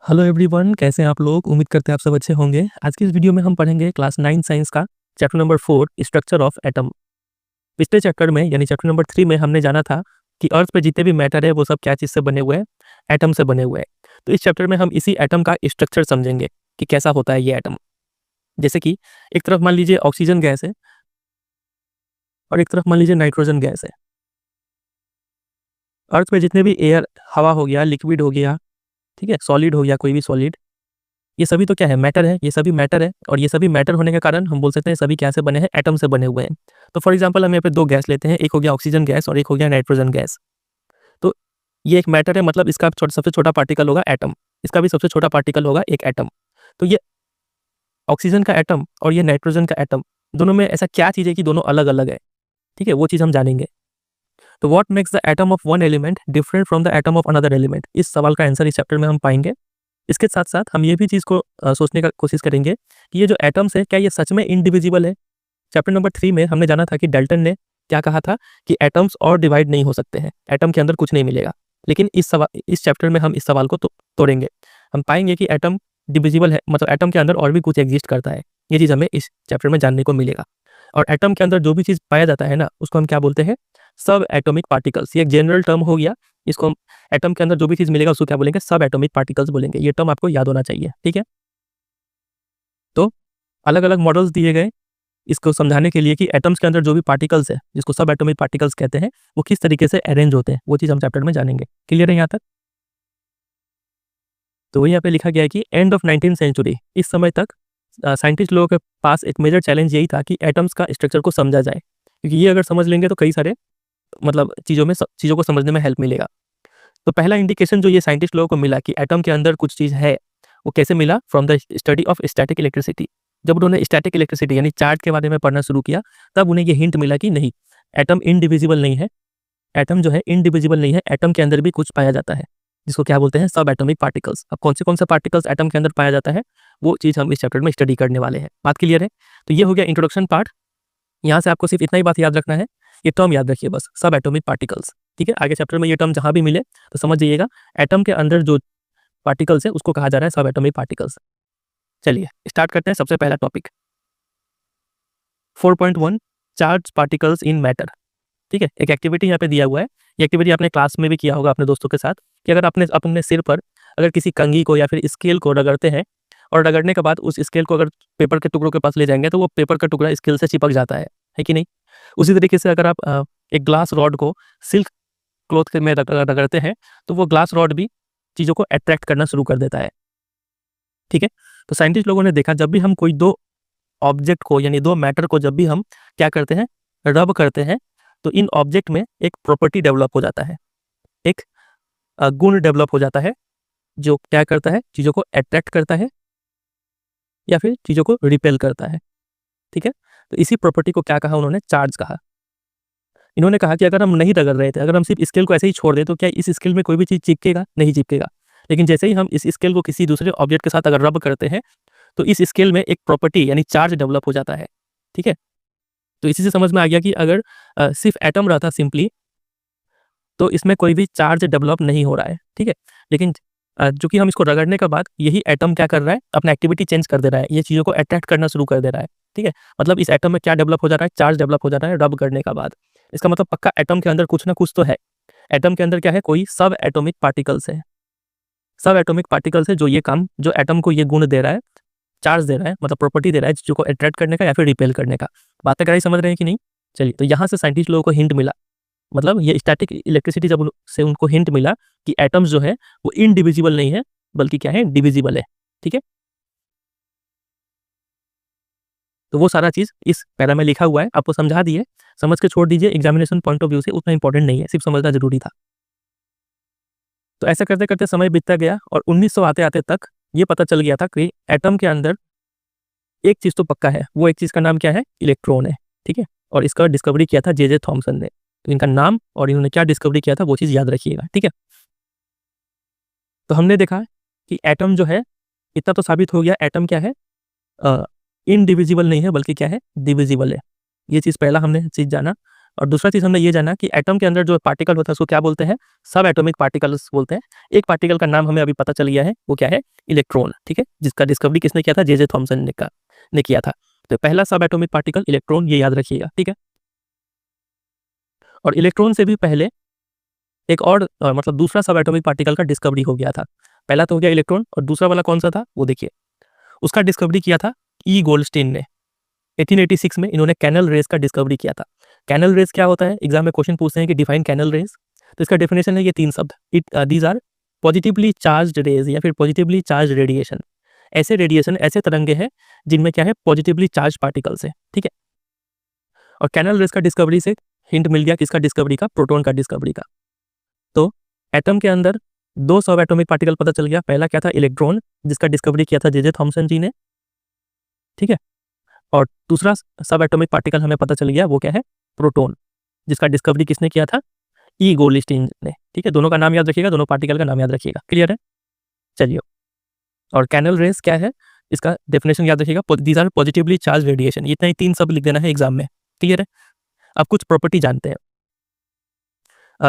Hello everyone, कैसे हैं आप लोग। उम्मीद करते हैं आप सब अच्छे होंगे। आज की इस वीडियो में हम पढ़ेंगे क्लास 9 साइंस का chapter number 4 structure of atom. पिछले चैप्टर में यानी चैप्टर नंबर 3 में हमने जाना था कि अर्थ पे जितने भी मैटर है वो सब क्या चीज़ से बने हुए हैं, एटम से बने हुए हैं। तो इस चैप्टर में हम इसी एटम का स्ट्रक्चर समझेंगे कि कैसा होता है ये एटम। जैसे कि एक तरफ मान लीजिए ऑक्सीजन गैस है और एक तरफ मान लीजिए नाइट्रोजन गैस है। अर्थ पे जितने भी एयर, हवा हो गया, लिक्विड हो गया, ठीक है, सॉलिड हो गया, कोई भी सॉलिड, ये सभी तो क्या है, मैटर है। ये सभी मैटर है और ये सभी मैटर होने के कारण हम बोल सकते हैं सभी क्या से बने हैं, एटम से बने हुए हैं। तो फॉर एग्जांपल हम यहाँ पे दो गैस लेते हैं, एक हो गया ऑक्सीजन गैस और एक हो गया नाइट्रोजन गैस। तो ये एक मैटर है, मतलब इसका सबसे छोटा पार्टिकल होगा एटम, इसका भी सबसे छोटा पार्टिकल होगा एक एटम। तो ये ऑक्सीजन का एटम और ये नाइट्रोजन का एटम, दोनों में ऐसा क्या चीज़ है कि दोनों अलग अलग है, ठीक है, वो चीज़ हम जानेंगे। तो what makes the atom of one element different from the atom of another element, इस सवाल का आंसर इस चैप्टर में हम पाएंगे। इसके साथ साथ हम ये भी चीज़ को सोचने का कोशिश करेंगे कि ये जो एटम्स है क्या ये सच में इंडिविजिबल है। चैप्टर नंबर 3 में हमने जाना था कि डाल्टन ने क्या कहा था कि एटम्स और डिवाइड नहीं हो सकते हैं, एटम के अंदर कुछ नहीं मिलेगा। लेकिन इस चैप्टर में हम इस सवाल को तोड़ेंगे। हम पाएंगे कि एटम डिविजिबल है, मतलब एटम के अंदर और भी कुछ एग्जिस्ट करता है। ये चीज़ हमें इस चैप्टर में जानने को मिलेगा। और एटम के अंदर जो भी चीज़ पाया जाता है ना, उसको हम क्या बोलते हैं, सब एटॉमिक पार्टिकल्स। ये एक जनरल टर्म हो गया। इसको हम एटम के अंदर जो भी चीज़ मिलेगा उसको क्या बोलेंगे, सब एटॉमिक पार्टिकल्स बोलेंगे। ये टर्म आपको याद होना चाहिए, ठीक है। तो अलग अलग मॉडल्स दिए गए इसको समझाने के लिए कि एटम्स के अंदर जो भी पार्टिकल्स है, जिसको सब एटॉमिक पार्टिकल्स कहते हैं, वो किस तरीके से अरेंज होते हैं, वो चीज़ हम चैप्टर में जानेंगे। क्लियर है यहाँ तक। तो यहाँ पे लिखा गया है कि एंड ऑफ 19th सेंचुरी, इस समय तक साइंटिस्ट लोगों के पास एक मेजर चैलेंज यही था कि एटम्स का स्ट्रक्चर को समझा जाए, क्योंकि ये अगर समझ लेंगे तो कई सारे मतलब चीज़ों को समझने में हेल्प मिलेगा। तो पहला इंडिकेशन जो ये साइंटिस्ट लोगों को मिला कि एटम के अंदर कुछ चीज़ है, वो कैसे मिला, from the study of static electricity. जब उन्होंने स्टैटिक इलेक्ट्रिसिटी यानी चार्ज के बारे में पढ़ना शुरू किया, तब उन्हें ये हिंट मिला कि नहीं, एटम इनडिविजिबल नहीं है। एटम जो है इनडिविजिबल नहीं है, एटम के अंदर भी कुछ पाया जाता है, जिसको क्या बोलते हैं, सब एटॉमिक पार्टिकल्स। अब कौन से पार्टिकल्स एटम के अंदर पाया जाता है, वो चीज़ हम इस चैप्टर में स्टडी करने वाले हैं। बात क्लियर है। तो ये हो गया इंट्रोडक्शन पार्ट। यहाँ से आपको सिर्फ इतना ही बात याद रखना है, ये टर्म याद रखिए बस, सब एटॉमिक पार्टिकल्स, ठीक है। आगे चैप्टर में ये टर्म जहाँ भी मिले तो समझ जाइएगा, एटम के अंदर जो पार्टिकल्स है उसको कहा जा रहा है सब एटॉमिक पार्टिकल्स। चलिए स्टार्ट करते हैं। सबसे पहला topic 4.1 charge particles in matter, ठीक है। एक एक्टिविटी यहाँ पे दिया हुआ है। ये एक्टिविटी आपने क्लास में भी किया होगा अपने दोस्तों के साथ, कि अगर आपने अपने सिर पर अगर किसी कंघी को या फिर स्केल को रगड़ते हैं और रगड़ने के बाद उस स्केल को अगर पेपर के टुकड़ों के पास ले जाएंगे तो वो पेपर का टुकड़ा स्केल से चिपक जाता है कि नहीं। उसी तरीके से अगर आप एक ग्लास रॉड को सिल्क क्लॉथ में रगड़ते हैं तो वो ग्लास रॉड भी चीज़ों को अट्रैक्ट करना शुरू कर देता है, ठीक है। तो साइंटिस्ट लोगों ने देखा, जब भी हम कोई दो ऑब्जेक्ट को यानी दो मैटर को जब भी हम क्या करते हैं, रब करते हैं, तो इन ऑब्जेक्ट में एक प्रॉपर्टी डेवलप हो जाता है, एक गुण डेवलप हो जाता है, जो क्या करता है, चीज़ों को अट्रैक्ट करता है या फिर चीज़ों को रिपेल करता है, ठीक है। तो इसी प्रॉपर्टी को क्या कहा उन्होंने, चार्ज कहा। इन्होंने कहा कि अगर हम नहीं रगड़ रहे थे, अगर हम सिर्फ स्केल को ऐसे ही छोड़ दें तो क्या इस स्केल में कोई भी चीज़ चिपकेगा, नहीं चिपकेगा। लेकिन जैसे ही हम इस स्केल को किसी दूसरे ऑब्जेक्ट के साथ अगर रब करते हैं तो इस स्केल में एक प्रॉपर्टी यानी चार्ज डेवलप हो जाता है, ठीक है। तो इसी से समझ में आ गया कि अगर सिर्फ एटम रहता सिंपली तो इसमें कोई भी चार्ज डेवलप नहीं हो रहा है, ठीक है। लेकिन चूंकि हम इसको रगड़ने के बाद यही एटम क्या कर रहा है, अपना एक्टिविटी चेंज कर दे रहा है, ये चीज़ों को अट्रैक्ट करना शुरू कर दे रहा है, ठीक है। मतलब इस एटम में क्या डेवलप हो जा रहा है, चार्ज डेवलप हो जा रहा है रब करने का बाद। इसका मतलब पक्का एटम के अंदर कुछ ना कुछ तो है। एटम के अंदर क्या है, कोई सब एटॉमिक पार्टिकल्स है। सब एटॉमिक पार्टिकल्स है जो ये काम, जो एटम को ये गुण दे रहा है, चार्ज दे रहा है, मतलब प्रॉपर्टी दे रहा है चीज़ों को अट्रैक्ट करने का या फिर रिपेल करने का। बातें कराई समझ रहे हैं कि नहीं। चलिए, तो यहाँ से साइंटिस्ट लोगों को हिंट मिला, मतलब ये स्टैटिक इलेक्ट्रिसिटी जब से उनको हिंट मिला कि एटम्स जो है वो इनडिविजिबल नहीं है बल्कि क्या है, डिविजिबल है, ठीक है। तो वो सारा चीज़ इस पैरा में लिखा हुआ है, आपको समझा दिए, समझ के छोड़ दीजिए। एग्जामिनेशन पॉइंट ऑफ व्यू से उतना इंपॉर्टेंट नहीं है, सिर्फ समझना जरूरी था। तो ऐसा करते करते समय बीतता गया और 1900 आते आते तक ये पता चल गया था कि एटम के अंदर एक चीज़ तो पक्का है, वो एक चीज़ का नाम क्या है, इलेक्ट्रॉन है, ठीक है। और इसका डिस्कवरी किया था जे थॉमसन ने। तो इनका नाम और इन्होंने क्या डिस्कवरी किया था वो चीज़ याद रखिएगा, ठीक है। तो हमने देखा कि एटम जो है, इतना तो साबित हो गया, एटम क्या है, इनडिविजिबल नहीं है बल्कि क्या है, डिविजिबल है। ये चीज़ पहला हमने चीज़ जाना। और दूसरा चीज़ हमने ये जाना कि एटम के अंदर जो पार्टिकल होता है उसको क्या बोलते हैं, सब एटॉमिक पार्टिकल्स बोलते हैं। एक पार्टिकल का नाम हमें अभी पता चल गया है, वो क्या है, इलेक्ट्रॉन, ठीक है, जिसका डिस्कवरी किसने किया था, जे थॉमसन ने किया था। तो पहला सब एटॉमिक पार्टिकल इलेक्ट्रॉन, ये याद रखिएगा, ठीक है। और इलेक्ट्रॉन से भी पहले एक और मतलब दूसरा सब एटॉमिक पार्टिकल का डिस्कवरी हो गया था। पहला तो हो गया इलेक्ट्रॉन, और दूसरा वाला कौन सा था वो देखिए, उसका डिस्कवरी किया था ई गोल्डस्टीन ने। 1886 में इन्होंने कैनल रेज का डिस्कवरी किया था। कैनल रेज क्या होता है, एग्जाम में क्वेश्चन पूछते हैं कि डिफाइन कैनल रेज। तो इसका डेफिनेशन है ये 3 शब्द, these are positively charged rays या फिर पॉजिटिवली चार्ज रेडिएशन। ऐसे रेडिएशन, ऐसे तरंगे हैं जिनमें क्या है, पॉजिटिवली चार्ज पार्टिकल्स है, ठीक है। और कैनल रेज का डिस्कवरी से हिंट मिल गया किसका डिस्कवरी का, प्रोटॉन का डिस्कवरी का। तो एटम के अंदर 2 सब एटॉमिक पार्टिकल पता चल गया। पहला क्या था, इलेक्ट्रॉन, जिसका डिस्कवरी किया था जे थॉमसन जी ने, ठीक है। और दूसरा सब एटॉमिक पार्टिकल हमें पता चल गया, वो क्या है, प्रोटॉन, जिसका डिस्कवरी किसने किया था, ई गोल्डस्टीन ने, ठीक है। दोनों का नाम याद रखिएगा, दोनों पार्टिकल का नाम याद रखिएगा, क्लियर है। चलिए, और कैनल रेज क्या है, इसका डेफिनेशन याद रखिएगा, these are positively charge radiation. इतना ही 3 सब लिख देना है एग्जाम में, क्लियर है। अब कुछ प्रॉपर्टी जानते हैं।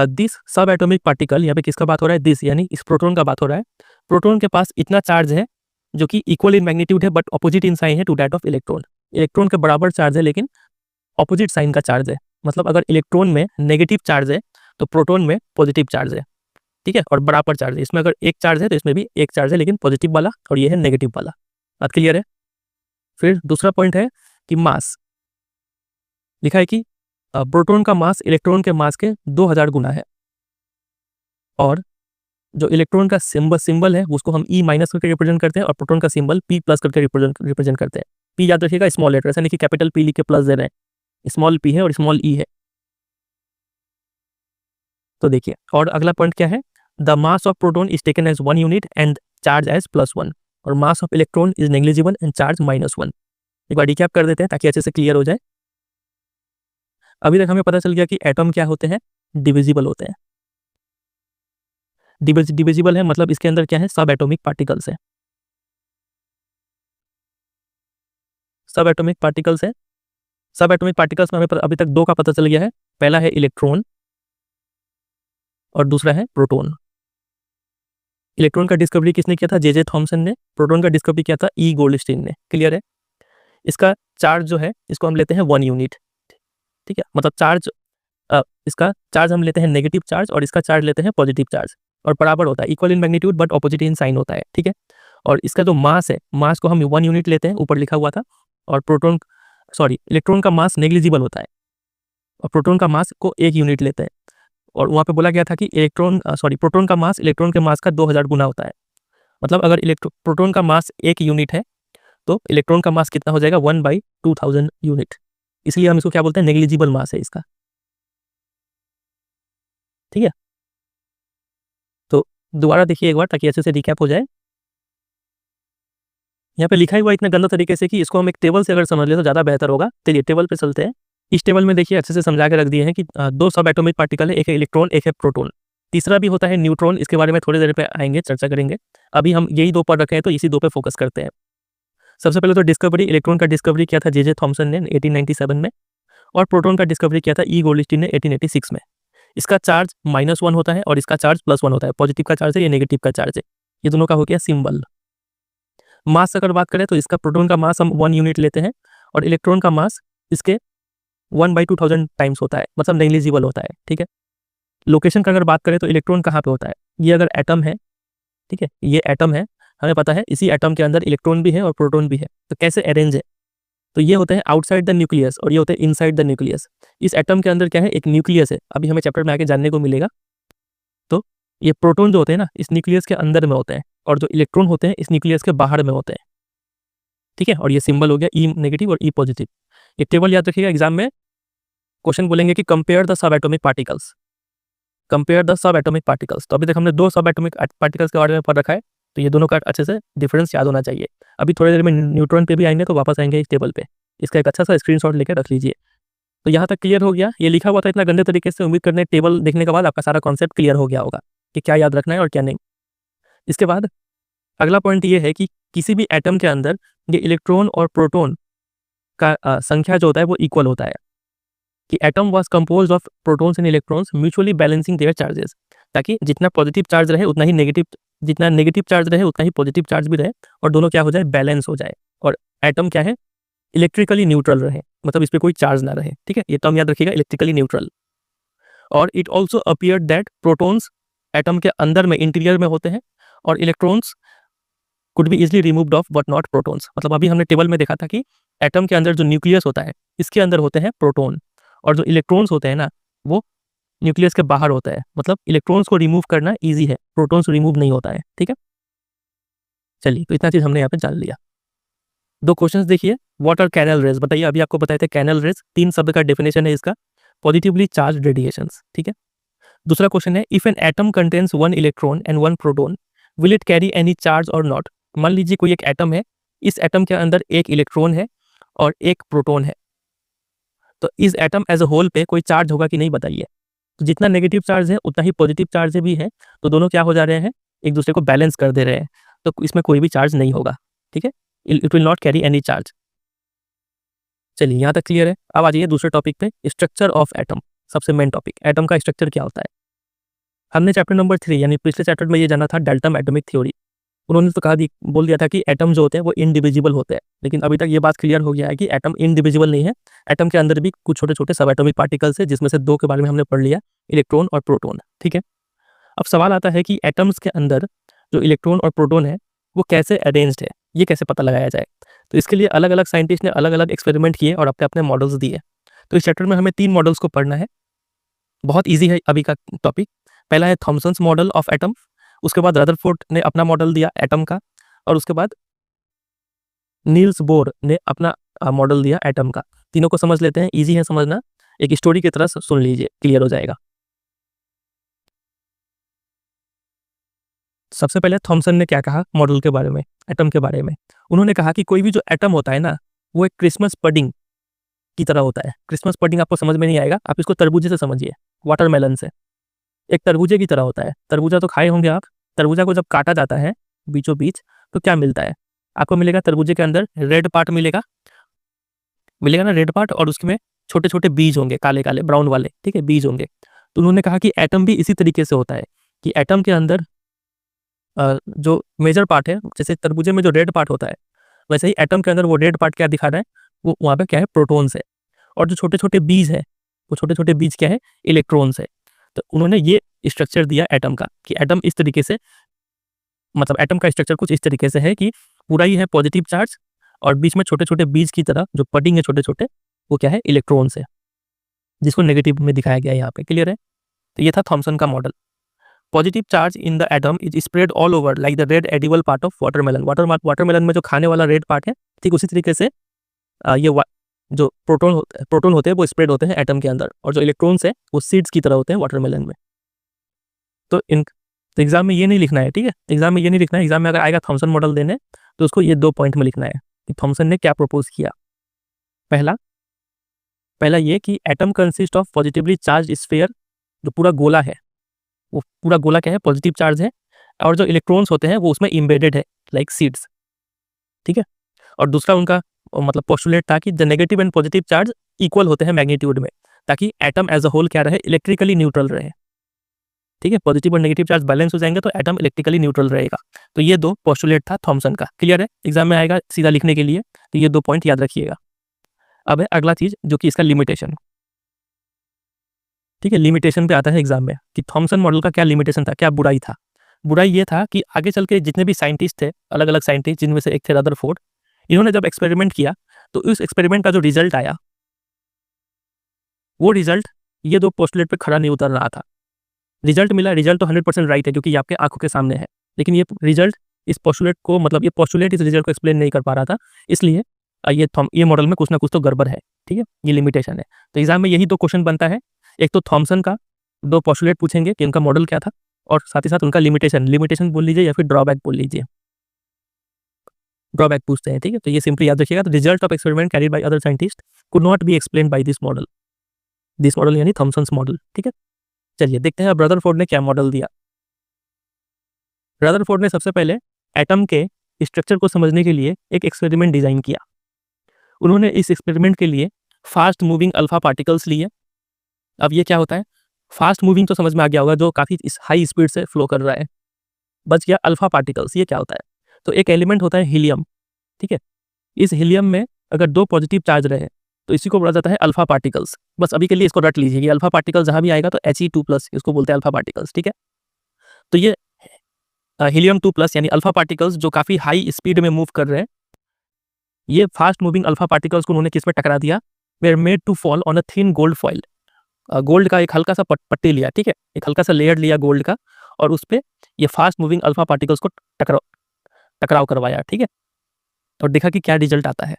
दिस सब एटॉमिक पार्टिकल, यहाँ पे किसका बात हो रहा है, दिस यानी इस प्रोटॉन का बात हो रहा है। प्रोटॉन के पास इतना चार्ज है जो कि इक्वल इन मैग्नीट्यूड है बट ऑपोजिट इन साइन है to that of electron. Electron के बराबर चार्ज है लेकिन ऑपोजिट साइन का चार्ज है। मतलब अगर इलेक्ट्रॉन में नेगेटिव चार्ज है तो प्रोटॉन में पॉजिटिव चार्ज है, ठीक है, और बराबर चार्ज है। इसमें अगर एक चार्ज है तो इसमें भी एक चार्ज है, लेकिन पॉजिटिव वाला, और ये है नेगेटिव वाला। बात क्लियर है। फिर दूसरा पॉइंट है कि मास, लिखा है कि प्रोटॉन का मास इलेक्ट्रॉन के मास के 2000 गुना है। और जो इलेक्ट्रॉन का सिंबल है उसको हम ई माइनस करके रिप्रेजेंट करते हैं, और प्रोटॉन का सिंबल पी प्लस करके रिप्रेजेंट करते हैं। पी याद रखिएगा, स्मॉल लेटर, ऐसा नहीं कि कैपिटल पी लिख के प्लस दे रहे हैं, स्मॉल पी है और स्मॉल ई है। तो देखिए, और अगला पॉइंट क्या है, the mass of proton is taken as 1 unit and charge as +1, और mass of electron is negligible and charge -1। एक बार रिकैप कर देते हैं ताकि अच्छे से क्लियर हो जाए। अभी तक हमें पता चल गया कि एटम क्या होते हैं, डिविजिबल होते हैं। डिविजिबल है मतलब इसके अंदर क्या है, सब एटॉमिक पार्टिकल्स है, सब एटॉमिक पार्टिकल्स है। सब एटॉमिक पार्टिकल्स में हमें अभी तक 2 का पता चल गया है। पहला है इलेक्ट्रॉन और दूसरा है प्रोटॉन। इलेक्ट्रॉन का डिस्कवरी किसने किया था, जे थॉमसन ने। प्रोटॉन का डिस्कवरी किया था ई गोल्डस्टीन ने, क्लियर है। इसका चार्ज जो है इसको हम लेते हैं 1 यूनिट, ठीक है। मतलब चार्ज, इसका चार्ज हम लेते हैं नेगेटिव चार्ज और इसका चार्ज लेते हैं पॉजिटिव चार्ज, और बराबर होता है, equal in magnitude but opposite in sign होता है, ठीक है। और इसका जो मास है, मास को हम 1 यूनिट लेते हैं, ऊपर लिखा हुआ था। और इलेक्ट्रॉन का मास नेग्लिजिबल होता है, और प्रोटॉन का मास को 1 यूनिट लेते हैं। और वहाँ पे बोला गया था कि प्रोटॉन का मास इलेक्ट्रॉन के मास का 2000 गुना होता है। मतलब अगर प्रोटॉन का मास 1 यूनिट है तो इलेक्ट्रॉन का मास कितना हो जाएगा, 1/2000 यूनिट। इसलिए हम इसको क्या बोलते हैं, नेग्लिजिबल मास है इसका, ठीक है। तो दोबारा देखिए एक बार ताकि अच्छे से रिकैप हो जाए। यहाँ पे लिखा हुआ इतना गंदा तरीके से कि इसको हम एक टेबल से अगर समझ ले तो ज़्यादा बेहतर होगा। चलिए टेबल पे चलते हैं। इस टेबल में देखिए अच्छे से समझा के रख दिए हैं कि 2 सब एटॉमिक पार्टिकल है, एक है इलेक्ट्रॉन, एक है प्रोटॉन। तीसरा भी होता है न्यूट्रॉन, इसके बारे में थोड़ी देर पे आएंगे, चर्चा करेंगे। अभी हम यही 2 पढ़ रखे हैं तो इसी 2 पे फोकस करते हैं। सबसे पहले तो डिस्कवरी, इलेक्ट्रॉन का डिस्कवरी किया था जे थॉमसन ने 1897 में, और प्रोटॉन का डिस्कवरी किया था ई गोल्डस्टीन ने 1886 में। इसका चार्ज -1 होता है और इसका चार्ज +1 होता है। पॉजिटिव का चार्ज है, ये नेगेटिव का चार्ज है। ये दोनों का हो गया सिंबल। मास अगर बात करें तो इसका प्रोटॉन का मास हम 1 यूनिट लेते हैं, और इलेक्ट्रॉन का मास इसके 1/2000 टाइम्स होता है, मतलब नेग्लिजिबल होता है, ठीक है। लोकेशन का अगर बात करें तो इलेक्ट्रॉन कहाँ पे होता है, ये अगर एटम है, ठीक है, ये एटम है, हमें पता है इसी एटम के अंदर इलेक्ट्रॉन भी है और प्रोटॉन भी है। तो कैसे अरेंज है, तो ये होते हैं आउटसाइड द न्यूक्लियस और ये होते हैं इनसाइड द न्यूक्लियस। इस एटम के अंदर क्या है, एक न्यूक्लियस है, अभी हमें चैप्टर में आके जानने को मिलेगा। तो ये प्रोटॉन जो होते हैं ना, इस न्यूक्लियस के अंदर में होते हैं, और जो इलेक्ट्रॉन होते हैं इस न्यूक्लियस के बाहर में होते हैं, ठीक है। और ये सिंबल हो गया ई नेगेटिव और ई पॉजिटिव। ये टेबल याद रखिएगा, एग्जाम में क्वेश्चन बोलेंगे कि compare the sub atomic particles, compare the sub atomic particles. तो अभी तक हमने 2 सब एटॉमिक पार्टिकल्स के बारे में पढ़ रखा है, तो ये दोनों का अच्छे से डिफरेंस याद होना चाहिए। अभी थोड़ी देर में न्यूट्रॉन पे भी आएंगे तो वापस आएंगे इस टेबल पे, इसका एक अच्छा सा स्क्रीनशॉट लेकर रख लीजिए। तो यहाँ तक क्लियर हो गया। ये लिखा हुआ था इतना गंदे तरीके से, उम्मीद करने टेबल देखने के बाद आपका सारा कॉन्सेप्ट क्लियर हो गया होगा कि क्या याद रखना है और क्या नहीं। इसके बाद अगला पॉइंट ये है कि किसी भी एटम के अंदर ये इलेक्ट्रॉन और प्रोटॉन का संख्या जो होता है वो इक्वल होता है। कि atom was composed of protons and electrons mutually balancing their charges, ताकि जितना पॉजिटिव चार्ज रहे उतना ही नेगेटिव, जितना नेगेटिव चार्ज रहे उतना ही पॉजिटिव चार्ज भी रहे, और दोनों क्या हो जाए, बैलेंस हो जाए, और एटम क्या है, इलेक्ट्रिकली न्यूट्रल रहे, मतलब इस पर कोई चार्ज ना रहे। ठीक है, ये टर्म याद रखिएगा, इलेक्ट्रिकली न्यूट्रल। और it also appear that protons atom के अंदर में, इंटीरियर में होते हैं, और electrons could be easily removed of but not protons. मतलब अभी हमने टेबल में देखा था कि एटम के अंदर जो न्यूक्लियस होता है, इसके अंदर होते हैं प्रोटॉन, और जो इलेक्ट्रॉन्स होते हैं ना, वो न्यूक्लियस के बाहर होता है। मतलब इलेक्ट्रॉन्स को रिमूव करना ईजी है, प्रोटॉन्स रिमूव नहीं होता है। ठीक है, चलिए, तो इतना चीज हमने यहाँ पे जान लिया। दो क्वेश्चंस देखिए। व्हाट आर कैनल रेज, बताइए, अभी आपको बताए थे कैनल रेज, 3 शब्द का डेफिनेशन है इसका, पॉजिटिवली चार्ज रेडिएशंस। ठीक है, दूसरा क्वेश्चन है, if an atom contains 1 electron and 1 proton will it carry any charge और नॉट। मान लीजिए कोई एक एटम है, इस एटम के अंदर एक इलेक्ट्रॉन है और एक प्रोटॉन है, तो इस एटम एज अ होल पे कोई चार्ज होगा कि नहीं, बताइए। तो जितना नेगेटिव चार्ज है उतना ही पॉजिटिव चार्ज भी है, तो दोनों क्या हो जा रहे हैं, एक दूसरे को बैलेंस कर दे रहे हैं, तो इसमें कोई भी चार्ज नहीं होगा। ठीक है, it will not carry any charge. चलिए, यहाँ तक क्लियर है। अब आ जाइए दूसरे टॉपिक पे, स्ट्रक्चर ऑफ एटम, सबसे मेन टॉपिक, एटम का स्ट्रक्चर क्या होता है। हमने चैप्टर नंबर 3 यानी पिछले चैप्टर में ये जाना था, डाल्टन एटॉमिक थ्योरी। उन्होंने तो बोल दिया था कि एटम जो होते हैं वो इंडिविजिबल होते हैं, लेकिन अभी तक ये बात क्लियर हो गया है कि एटम इंडिविजिबल नहीं है, एटम के अंदर भी कुछ छोटे छोटे सब एटॉमिक पार्टिकल्स है, जिसमें से 2 के बारे में हमने पढ़ लिया, इलेक्ट्रॉन और प्रोटॉन। ठीक है, अब सवाल आता है कि एटम्स के अंदर जो इलेक्ट्रॉन और प्रोटॉन है वो कैसे अरेंज्ड है, ये कैसे पता लगाया जाए। तो इसके लिए अलग अलग साइंटिस्ट ने अलग अलग एक्सपेरिमेंट किए और अपने अपने मॉडल्स दिए। तो इस चैप्टर में हमें 3 मॉडल्स को पढ़ना है, बहुत ईजी है अभी का टॉपिक। पहला है थॉमसन्स मॉडल ऑफ एटम, उसके बाद रदरफोर्ड ने अपना मॉडल दिया एटम का, और उसके बाद नील्स बोर ने अपना मॉडल दिया एटम का। तीनों को समझ लेते हैं, इजी है समझना, एक स्टोरी की तरह सुन लीजिए, क्लियर हो जाएगा। सबसे पहले थॉमसन ने क्या कहा मॉडल के बारे में, एटम के बारे में। उन्होंने कहा कि कोई भी जो एटम होता है ना, वो एक क्रिसमस पडिंग की तरह होता है। क्रिसमस पडिंग आपको समझ में नहीं आएगा, आप इसको तरबूजे से समझिए, वाटरमेलन से। एक तरबूजे की तरह होता है, तरबूजा तो खाए होंगे आप। तरबूजा को जब काटा जाता है बीचों बीच, तो क्या मिलता है आपको, मिलेगा तरबूजे के अंदर रेड पार्ट मिलेगा, मिलेगा ना रेड पार्ट, और उसमें छोटे छोटे बीज होंगे, काले काले ब्राउन वाले, ठीक है, बीज होंगे। तो उन्होंने कहा कि एटम भी इसी तरीके से होता है, कि एटम के अंदर जो मेजर पार्ट है, जैसे तरबूजे में जो रेड पार्ट होता है, वैसे ही एटम के अंदर वो रेड पार्ट क्या दिखा रहा है, वो वहाँ पे क्या है, प्रोटॉन्स है, और जो छोटे छोटे बीज है, वो छोटे छोटे बीज क्या है, इलेक्ट्रॉन्स है। तो उन्होंने ये स्ट्रक्चर दिया एटम का, कि एटम इस तरीके से, मतलब एटम का स्ट्रक्चर कुछ इस तरीके से है कि पूरा ही है पॉजिटिव चार्ज, और बीच में छोटे छोटे बीज की तरह जो पडिंग है छोटे छोटे, वो क्या है, इलेक्ट्रॉन्स है, जिसको नेगेटिव में दिखाया गया है यहाँ पे। क्लियर है, तो ये था थॉमसन का model. Positive charge in the atom is spread all over like the red edible part of watermelon. Watermelon में जो खाने वाला रेड पार्ट है, ठीक उसी तरीके से ये जो प्रोटॉन होते हैं वो स्प्रेड होते हैं एटम के अंदर, और जो इलेक्ट्रॉन्स है वो सीड्स की तरह होते हैं वाटरमेलन में। तो एग्जाम में ये नहीं लिखना है, ठीक है, एग्जाम में ये नहीं लिखना है। एग्जाम में अगर आएगा थॉमसन मॉडल देने, तो उसको ये 2 पॉइंट में लिखना है कि थॉमसन ने क्या प्रपोज किया। पहला ये कि atom consist of positively charge sphere, जो पूरा गोला है, वो पूरा गोला क्या है, पॉजिटिव चार्ज है, और जो इलेक्ट्रॉन्स होते हैं वो उसमें इम्बेडेड है, लाइक सीड्स। ठीक है, और दूसरा उनका मतलब पोस्टुलेट था कि the negative and positive charge equal होते हैं मैग्नीट्यूड में, ताकि एटम एज अ होल क्या रहे, इलेक्ट्रिकली न्यूट्रल रहे। ठीक है, पॉजिटिव और नेगेटिव चार्ज बैलेंस हो जाएंगे तो एटम इलेक्ट्रिकली न्यूट्रल रहेगा। तो ये 2 पोस्टुलेट था थॉमसन का। क्लियर है, एग्जाम में आएगा सीधा लिखने के लिए, तो ये 2 पॉइंट याद रखिएगा। अब है अगला चीज, जो कि इसका लिमिटेशन। ठीक है, लिमिटेशन पे आता है एग्जाम में कि थॉमसन मॉडल का क्या लिमिटेशन था, क्या बुराई था। बुराई ये था कि आगे चल के जितने भी साइंटिस्ट थे, अलग अलग साइंटिस्ट, जिनमें से एक थे रदरफोर्ड, इन्होंने जब एक्सपेरिमेंट किया, तो उस एक्सपेरिमेंट का जो रिजल्ट आया, वो रिजल्ट ये 2 पोस्टुलेट पे खड़ा नहीं उतर रहा था। रिजल्ट मिला, रिजल्ट तो 100% राइट है, क्योंकि ये आपके आंखों के सामने है, लेकिन ये रिजल्ट इस पोस्टुलेट को, मतलब ये पोस्टुलेट इस रिजल्ट को एक्सप्लेन नहीं कर पा रहा था, इसलिए ये मॉडल में कुछ ना कुछ तो गड़बड़ है। ठीक है, ये लिमिटेशन है। तो एग्जाम में यही 2 क्वेश्चन बनता है, एक तो थॉमसन का 2 पोस्टुलेट पूछेंगे कि उनका मॉडल क्या था, और साथ ही साथ उनका लिमिटेशन बोल लीजिए या फिर ड्रॉबैक बोल लीजिए, ड्रॉबैक पूछते हैं। ठीक है, तो ये सिंपली याद रखिएगा। तो result of experiment carried by other scientist could not be explain by this model यानी थॉमसन्स मॉडल। ठीक है, चलिए देखते हैं रदरफोर्ड ने क्या मॉडल दिया। रदरफोर्ड ने सबसे पहले एटम के स्ट्रक्चर को समझने के लिए एक एक्सपेरिमेंट डिजाइन किया। उन्होंने इस एक्सपेरिमेंट के लिए फास्ट मूविंग अल्फा पार्टिकल्स लिए। अब ये क्या होता है, फास्ट मूविंग तो समझ में आ गया होगा, जो काफ़ी हाई स्पीड से फ्लो कर रहा है। बच गया अल्फा पार्टिकल्स, ये क्या होता है? तो एक एलिमेंट होता है हीलियम, ठीक है। इस हीलियम में अगर 2 पॉजिटिव चार्ज रहे तो इसी को बोला जाता है अल्फा पार्टिकल्स। बस अभी के लिए इसको रट लीजिए कि अल्फा पार्टिकल जहाँ भी आएगा तो He2+ इसको बोलते हैं अल्फा पार्टिकल्स, ठीक है। तो ये हीलियम 2+ यानी अल्फा पार्टिकल्स जो काफ़ी हाई स्पीड में मूव कर रहे हैं, ये फास्ट मूविंग अल्फा पार्टिकल्स को उन्होंने किस में टकरा दिया? Were made to fall on a thin gold foil. Gold का एक हल्का सा पट्टी लिया, ठीक है, एक हल्का सा लेयर लिया गोल्ड का, और उस पे ये फास्ट मूविंग अल्फा पार्टिकल्स को टकराव करवाया, ठीक है। और देखा कि क्या रिजल्ट आता है।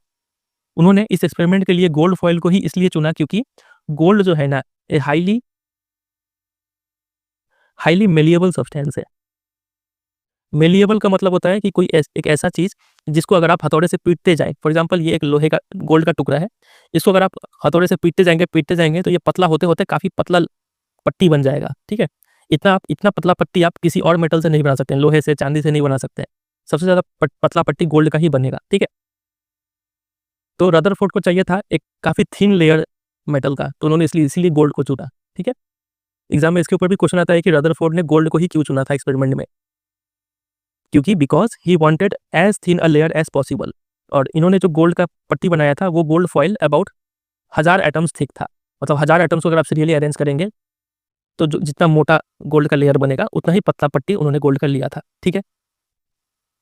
उन्होंने इस एक्सपेरिमेंट के लिए गोल्ड फॉइल को ही इसलिए चुना क्योंकि गोल्ड जो है ना, ये हाईली मेलिएबल सब्सटेंस है। मेलिएबल का मतलब होता है कि कोई एक ऐसा चीज जिसको अगर आप हथौड़े से पीटते जाएं, फॉर एग्जांपल ये एक लोहे का गोल्ड का टुकड़ा है, इसको अगर आप हथौड़े से पीटते जाएंगे तो ये पतला होते होते काफी पतला पट्टी बन जाएगा, ठीक है। इतना पतला पट्टी आप किसी और मेटल से नहीं बना सकते हैं, लोहे से, चांदी से नहीं बना सकते हैं। सबसे ज्यादा पतला पट्टी गोल्ड का ही बनेगा, ठीक है। तो रदरफोर्ड को चाहिए था एक काफी थिन लेयर मेटल का, तो उन्होंने इसीलिए गोल्ड को चुना, ठीक है। एग्जाम में इसके ऊपर भी क्वेश्चन आता है कि रदरफोर्ड ने गोल्ड को ही क्यों चुना था एक्सपेरिमेंट में, क्योंकि because he wanted as thin a layer as possible. और इन्होंने जो गोल्ड का पट्टी बनाया था वो gold foil about 1000 atoms thick था। मतलब 1000 एटम्स को अगर आप सीरियली अरेंज करेंगे तो जो जितना मोटा गोल्ड का लेयर बनेगा उतना ही पतला पट्टी उन्होंने गोल्ड का लिया था, ठीक है।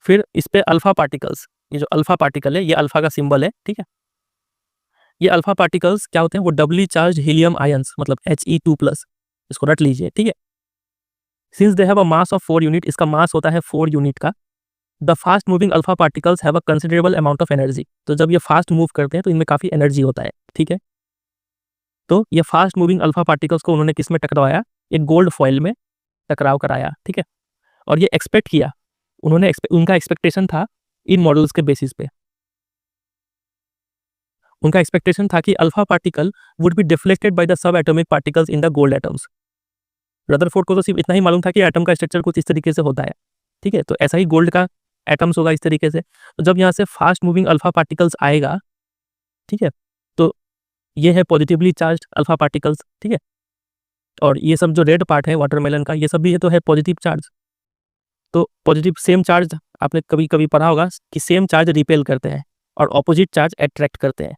फिर इस पे अल्फा पार्टिकल्स, ये जो अल्फा पार्टिकल है, ये अल्फा का सिंबल है, ठीक है। ये अल्फा पार्टिकल्स क्या होते हैं? वो डबली चार्ज हीलियम आयंस, मतलब He2+, इसको रट लीजिए, ठीक है। Since they have a mass of 4 unit, इसका मास होता है 4 यूनिट का। The fast moving alpha particles have a considerable amount of energy. तो जब ये फास्ट मूव करते हैं तो इनमें काफी एनर्जी होता है, ठीक है। तो ये फास्ट मूविंग अल्फा पार्टिकल्स को उन्होंने किस में टकराया? एक गोल्ड फॉइल में टकराव कराया, ठीक है। और ये एक्सपेक्ट किया उन्होंने, उनका एक्सपेक्टेशन था इन मॉडल्स के बेसिस पे, उनका एक्सपेक्टेशन था कि alpha particle would be deflected by the sub atomic particles in the gold atoms. Rutherford को तो सिर्फ इतना ही मालूम था कि एटम का स्ट्रक्चर कुछ इस तरीके से होता है, ठीक है। तो ऐसा ही गोल्ड का एटम्स होगा इस तरीके से। तो जब यहाँ से फास्ट मूविंग अल्फा पार्टिकल्स आएगा, ठीक है, तो ये है पॉजिटिवली चार्ज अल्फा पार्टिकल्स, ठीक है। और ये सब जो रेड पार्ट है वाटरमेलन का, ये सब भी है तो है पॉजिटिव चार्ज। तो पॉजिटिव सेम चार्ज, आपने कभी कभी पढ़ा होगा कि सेम चार्ज रिपेल करते हैं और ऑपोजिट चार्ज अट्रैक्ट करते हैं,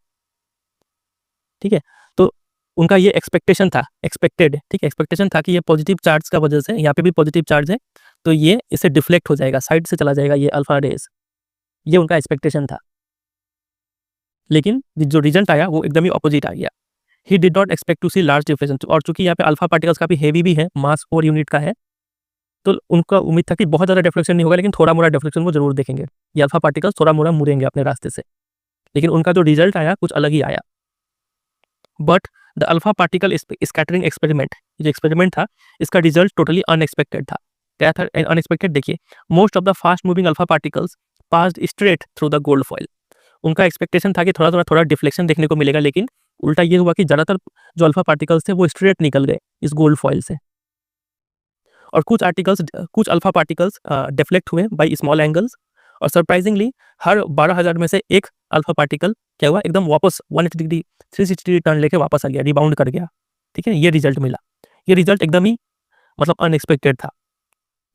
ठीक है। तो उनका ये एक्सपेक्टेशन था, ठीक है, एक्सपेक्टेशन था कि ये पॉजिटिव चार्ज का वजह से, यहाँ पे भी पॉजिटिव चार्ज है तो ये इससे डिफ्लेक्ट हो जाएगा, साइड से चला जाएगा ये अल्फा रेज, ये उनका एक्सपेक्टेशन था। लेकिन जो रिजल्ट आया वो एकदम ही ऑपोजिट आ गया। He did not expect to see large deflection. और चूंकि यहाँ पे अल्फा पार्टिकल्स काफी हेवी भी है, मास 4 यूनिट का है, तो उनका उम्मीद था कि बहुत ज्यादा डिफ्लेक्शन नहीं होगा, लेकिन थोड़ा मोड़ा डिफ्लेक्शन वो जरूर देखेंगे, ये अल्फा पार्टिकल्स थोड़ा मोड़ा मुड़ेंगे अपने रास्ते से। लेकिन उनका जो रिजल्ट आया कुछ अलग ही आया। But the alpha particle scattering experiment, जो एक्सपेरिमेंट था, इसका रिजल्ट टोटली अनएक्सपेक्टेड था। क्या था अनएक्सपेक्टेड? देखिए, most of the fast moving alpha particles passed straight through the gold foil. उनका एक्सपेक्टेशन था कि थोड़ा डिफ्लेक्शन देखने को मिलेगा, लेकिन उल्टा ये हुआ कि ज्यादातर जो अल्फा पार्टिकल्स थे वो स्ट्रेट निकल गए इस गोल्ड फॉइल से। और कुछ अल्फा पार्टिकल्स डिफ्लेक्ट हुए बाय स्मॉल एंगल्स। और सरप्राइजिंगली हर 12,000 में से एक अल्फा पार्टिकल क्या हुआ, एकदम वापस 180 डिग्री 360 डिग्री टर्न लेके वापस आ गया, रिबाउंड कर गया, ठीक है। ये रिजल्ट मिला, ये रिजल्ट एकदम ही मतलब अनएक्सपेक्टेड था।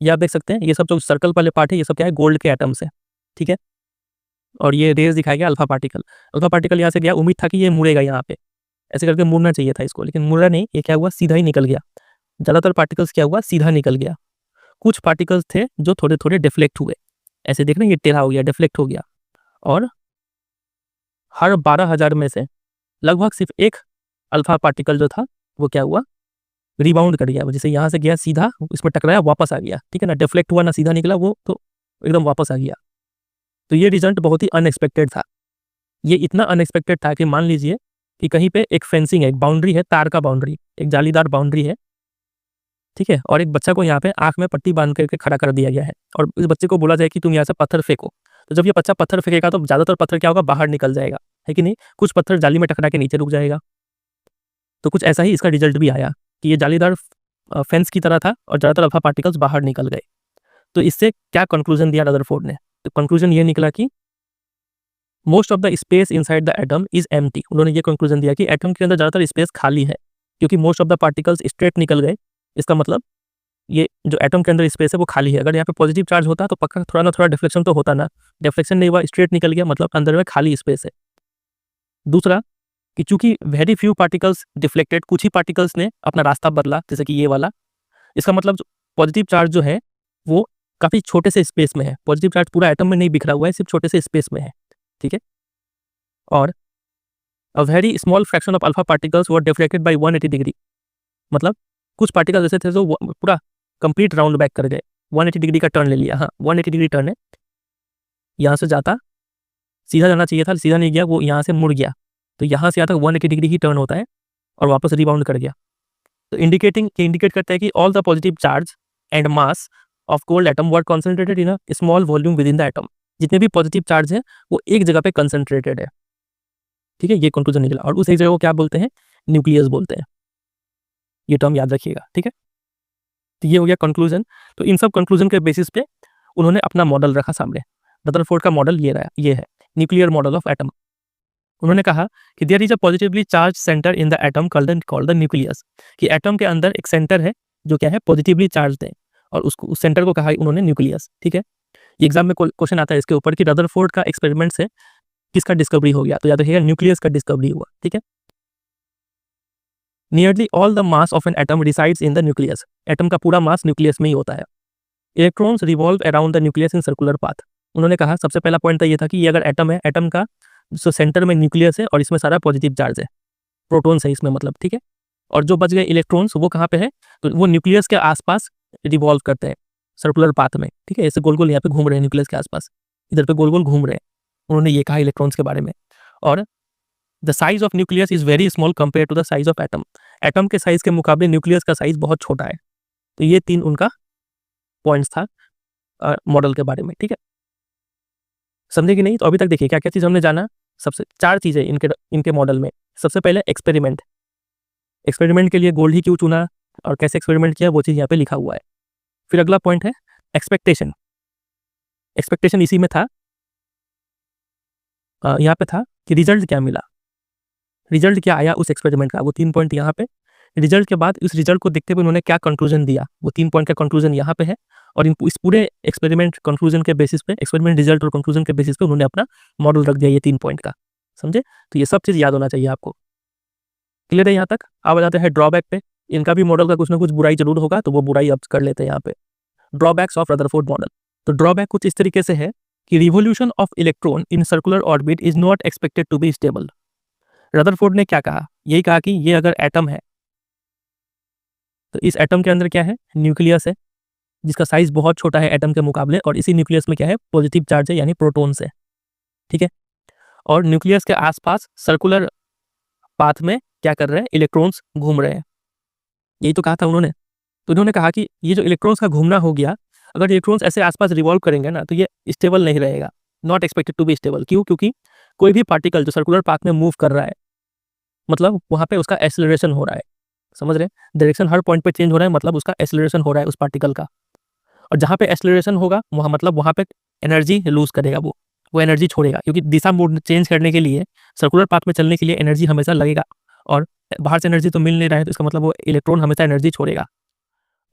ये आप देख सकते हैं, ये सब जो सर्कल वाले पार्ट है ये सब क्या है, गोल्ड के एटम्स है, ठीक है। और ये रेज दिखाया गया अल्फा पार्टिकल यहाँ से गया, उम्मीद था कि ये मुड़ेगा यहाँ पे, ऐसे करके मुड़ना चाहिए था इसको, लेकिन मुड़ा नहीं, ये क्या हुआ, सीधा ही निकल गया। ज्यादातर पार्टिकल्स क्या हुआ, सीधा निकल गया। कुछ पार्टिकल्स थे जो थोड़े थोड़े डिफ्लेक्ट हुए, ऐसे देख रहे हैं, ये टेढ़ा हो गया, डिफ्लेक्ट हो गया। और हर 12,000 में से लगभग सिर्फ एक अल्फा पार्टिकल जो था वो क्या हुआ, रिबाउंड कर गया, जैसे यहाँ से गया सीधा, इसमें टकराया, वापस आ गया, ठीक है ना, डिफ्लेक्ट हुआ ना, सीधा निकला वो, तो एकदम वापस आ गया। तो ये रिजल्ट बहुत ही अनएक्सपेक्टेड था। ये इतना अनएक्सपेक्टेड था कि मान लीजिए कि कहीं पे एक फेंसिंग है, एक बाउंड्री है, तार का बाउंड्री, एक जालीदार बाउंड्री है, ठीक है। और एक बच्चा को यहाँ पे आंख में पट्टी बांध करके खड़ा कर दिया गया है, और इस बच्चे को बोला जाए कि तुम यहाँ से पत्थर फेंको। तो जब ये बच्चा पत्थर फेंकेगा तो ज्यादातर पत्थर क्या होगा, बाहर निकल जाएगा, है कि नहीं। कुछ पत्थर जाली में टकरा के नीचे रुक जाएगा। तो कुछ ऐसा ही इसका रिजल्ट भी आया कि ये जालीदार फेंस की तरह था और ज्यादातर अल्फा पार्टिकल्स बाहर निकल गए। तो इससे क्या कंक्लूजन दिया रदरफोर्ड ने? तो कंक्लूजन ये निकला कि most of the space inside the atom is empty. उन्होंने ये कंक्लूजन दिया कि एटम के अंदर ज़्यादातर स्पेस खाली है, क्योंकि most of the particles straight निकल गए। इसका मतलब ये जो एटम के अंदर स्पेस है वो खाली है। अगर यहाँ पे पॉजिटिव चार्ज होता तो पक्का थोड़ा ना थोड़ा डिफ्लेक्शन तो होता ना, डिफ्लेक्शन नहीं हुआ, स्ट्रेट निकल गया, मतलब अंदर में खाली स्पेस है। दूसरा कि चूंकि वेरी फ्यू पार्टिकल्स डिफ्लेक्टेड, कुछ ही पार्टिकल्स ने अपना रास्ता बदला, जैसे कि ये वाला, इसका मतलब पॉजिटिव चार्ज जो है वो काफ़ी छोटे से स्पेस में है। पॉजिटिव चार्ज पूरा एटम में नहीं बिखरा हुआ है, सिर्फ छोटे से स्पेस में है, ठीक है। और a very small fraction of alpha particles were deflected by 180 degree. मतलब कुछ पार्टिकल्स ऐसे थे जो पूरा कंप्लीट राउंड बैक कर गए, 180 डिग्री का टर्न ले लिया। हाँ, 180 डिग्री टर्न है, यहाँ से जाता सीधा जाना चाहिए था, सीधा नहीं गया, वो यहाँ से मुड़ गया, तो यहाँ से आता 180 डिग्री ही टर्न होता है और वापस रिबाउंड कर गया। तो इंडिकेट करता है कि all the positive charge and mass of cold atom were concentrated in a small volume with in the atom. जितने भी पॉजिटिव चार्ज है वो एक जगह पे कंसंट्रेटेड है, ठीक है। ये कंक्लूजन निकला, और उस एक जगह को क्या बोलते हैं? न्यूक्लियस बोलते हैं। ये टर्म याद रखिएगा, ठीक है। तो ये हो गया कंक्लूजन। तो इन सब कंक्लूजन के बेसिस पे उन्होंने अपना मॉडल रखा सामने। रदरफोर्ड का मॉडल ये है न्यूक्लियर मॉडल ऑफ एटम। उन्होंने कहा कि there is a positively charge center in the atom called the nucleus, कि एटम के अंदर एक सेंटर है जो क्या है, पॉजिटिवली चार्ज है, और उसको उस सेंटर को कहा उन्होंने न्यूक्लियस, ठीक है। ये एग्जाम में क्वेश्चन आता है इसके ऊपर कि रदरफोर्ड का एक्सपेरिमेंट से किसका डिस्कवरी हो गया, तो याद रखिएगा न्यूक्लियस का डिस्कवरी हुआ, ठीक है। Nearly all the mass of an atom resides in the nucleus. Atom का पूरा मास न्यूक्लियस में ही होता है। Electrons revolve around the nucleus in circular path. उन्होंने कहा सबसे पहला पॉइंट तो ये था कि ये अगर एटम है, एटम का जो सेंटर में न्यूक्लियस है और इसमें सारा पॉजिटिव चार्ज है, प्रोटॉन्स है इसमें, मतलब, ठीक है। और जो बच गए इलेक्ट्रॉन्स वो कहाँ पे है, तो वो न्यूक्लियस के आसपास रिवॉल्व करते हैं सर्कुलर पाथ में, ठीक है। ऐसे गोल गोल यहाँ पे घूम रहे हैं न्यूक्लियस के आसपास, इधर पे गोल गोल घूम रहे हैं। उन्होंने ये कहा इलेक्ट्रॉन्स के बारे में। और the size of nucleus is very small compare to the size of atom. Atom के साइज के मुकाबले न्यूक्लियस का साइज बहुत छोटा है। तो ये 3 उनका पॉइंट्स था मॉडल के बारे में, ठीक है। समझे कि नहीं? तो अभी तक देखिए क्या क्या चीज़ हमने जाना। सबसे 4 चीज़ें इनके मॉडल में। सबसे पहले एक्सपेरिमेंट के लिए गोल्ड ही क्यों चुना और कैसे एक्सपेरिमेंट किया, वो चीज़ यहाँ पे लिखा हुआ है। फिर अगला पॉइंट है एक्सपेक्टेशन इसी में था, यहाँ पे था कि रिजल्ट क्या मिला, रिजल्ट क्या आया उस एक्सपेरिमेंट का, वो 3 पॉइंट यहाँ पे। रिजल्ट के बाद उस रिजल्ट को देखते हुए उन्होंने क्या कंक्लूजन दिया, वो 3 पॉइंट का कंक्लूजन यहाँ पे है। और इस पूरे एक्सपेरिमेंट कंक्लूजन के बेसिस पे, एक्सपेरिमेंट रिजल्ट और कंक्लूजन के बेसिस पे उन्होंने अपना मॉडल रख दिया ये 3 पॉइंट का, समझे। तो ये सब चीज़ याद होना चाहिए आपको। क्लियर है यहाँ तक? अब जाते हैं ड्रॉबैक पे। इनका भी मॉडल का कुछ ना कुछ बुराई जरूर होगा, तो वो बुराई अब कर लेते हैं यहाँ पे। Drawbacks of Rutherford model. तो ड्रॉबैक कुछ इस तरीके से है कि revolution of electron in circular orbit is not expected to be stable. Rutherford ने क्या कहा, यही कहा कि ये अगर एटम है तो इस एटम के अंदर क्या है, न्यूक्लियस है, जिसका साइज बहुत छोटा है एटम के मुकाबले, और इसी न्यूक्लियस में क्या है, पॉजिटिव चार्ज है, यानी प्रोटॉन्स है, ठीक है। और न्यूक्लियस के आसपास सर्कुलर पाथ में क्या कर रहे हैं, इलेक्ट्रॉन्स घूम रहे हैं। यही तो कहा था उन्होंने। तो उन्होंने कहा कि ये जो इलेक्ट्रॉन्स का घूमना हो गया, अगर इलेक्ट्रॉन्स ऐसे आसपास रिवॉल्व करेंगे ना, तो ये स्टेबल नहीं रहेगा, not expected to be stable. क्यों? क्योंकि कोई भी पार्टिकल जो सर्कुलर पाथ में मूव कर रहा है, मतलब वहाँ पे उसका एक्सेलरेशन हो रहा है, समझ रहे हैं। डायरेक्शन हर पॉइंट पे चेंज हो रहा है, मतलब उसका एक्सेलरेशन हो रहा है उस पार्टिकल का। और जहाँ पे एक्सेलरेशन होगा वहाँ मतलब वहाँ पे एनर्जी लूज करेगा, वो एनर्जी छोड़ेगा, क्योंकि दिशा मोड चेंज करने के लिए, सर्कुलर पाथ में चलने के लिए एनर्जी हमेशा लगेगा, और बाहर से एनर्जी तो मिल नहीं रहा है, तो इसका मतलब वो इलेक्ट्रॉन हमेशा एनर्जी छोड़ेगा।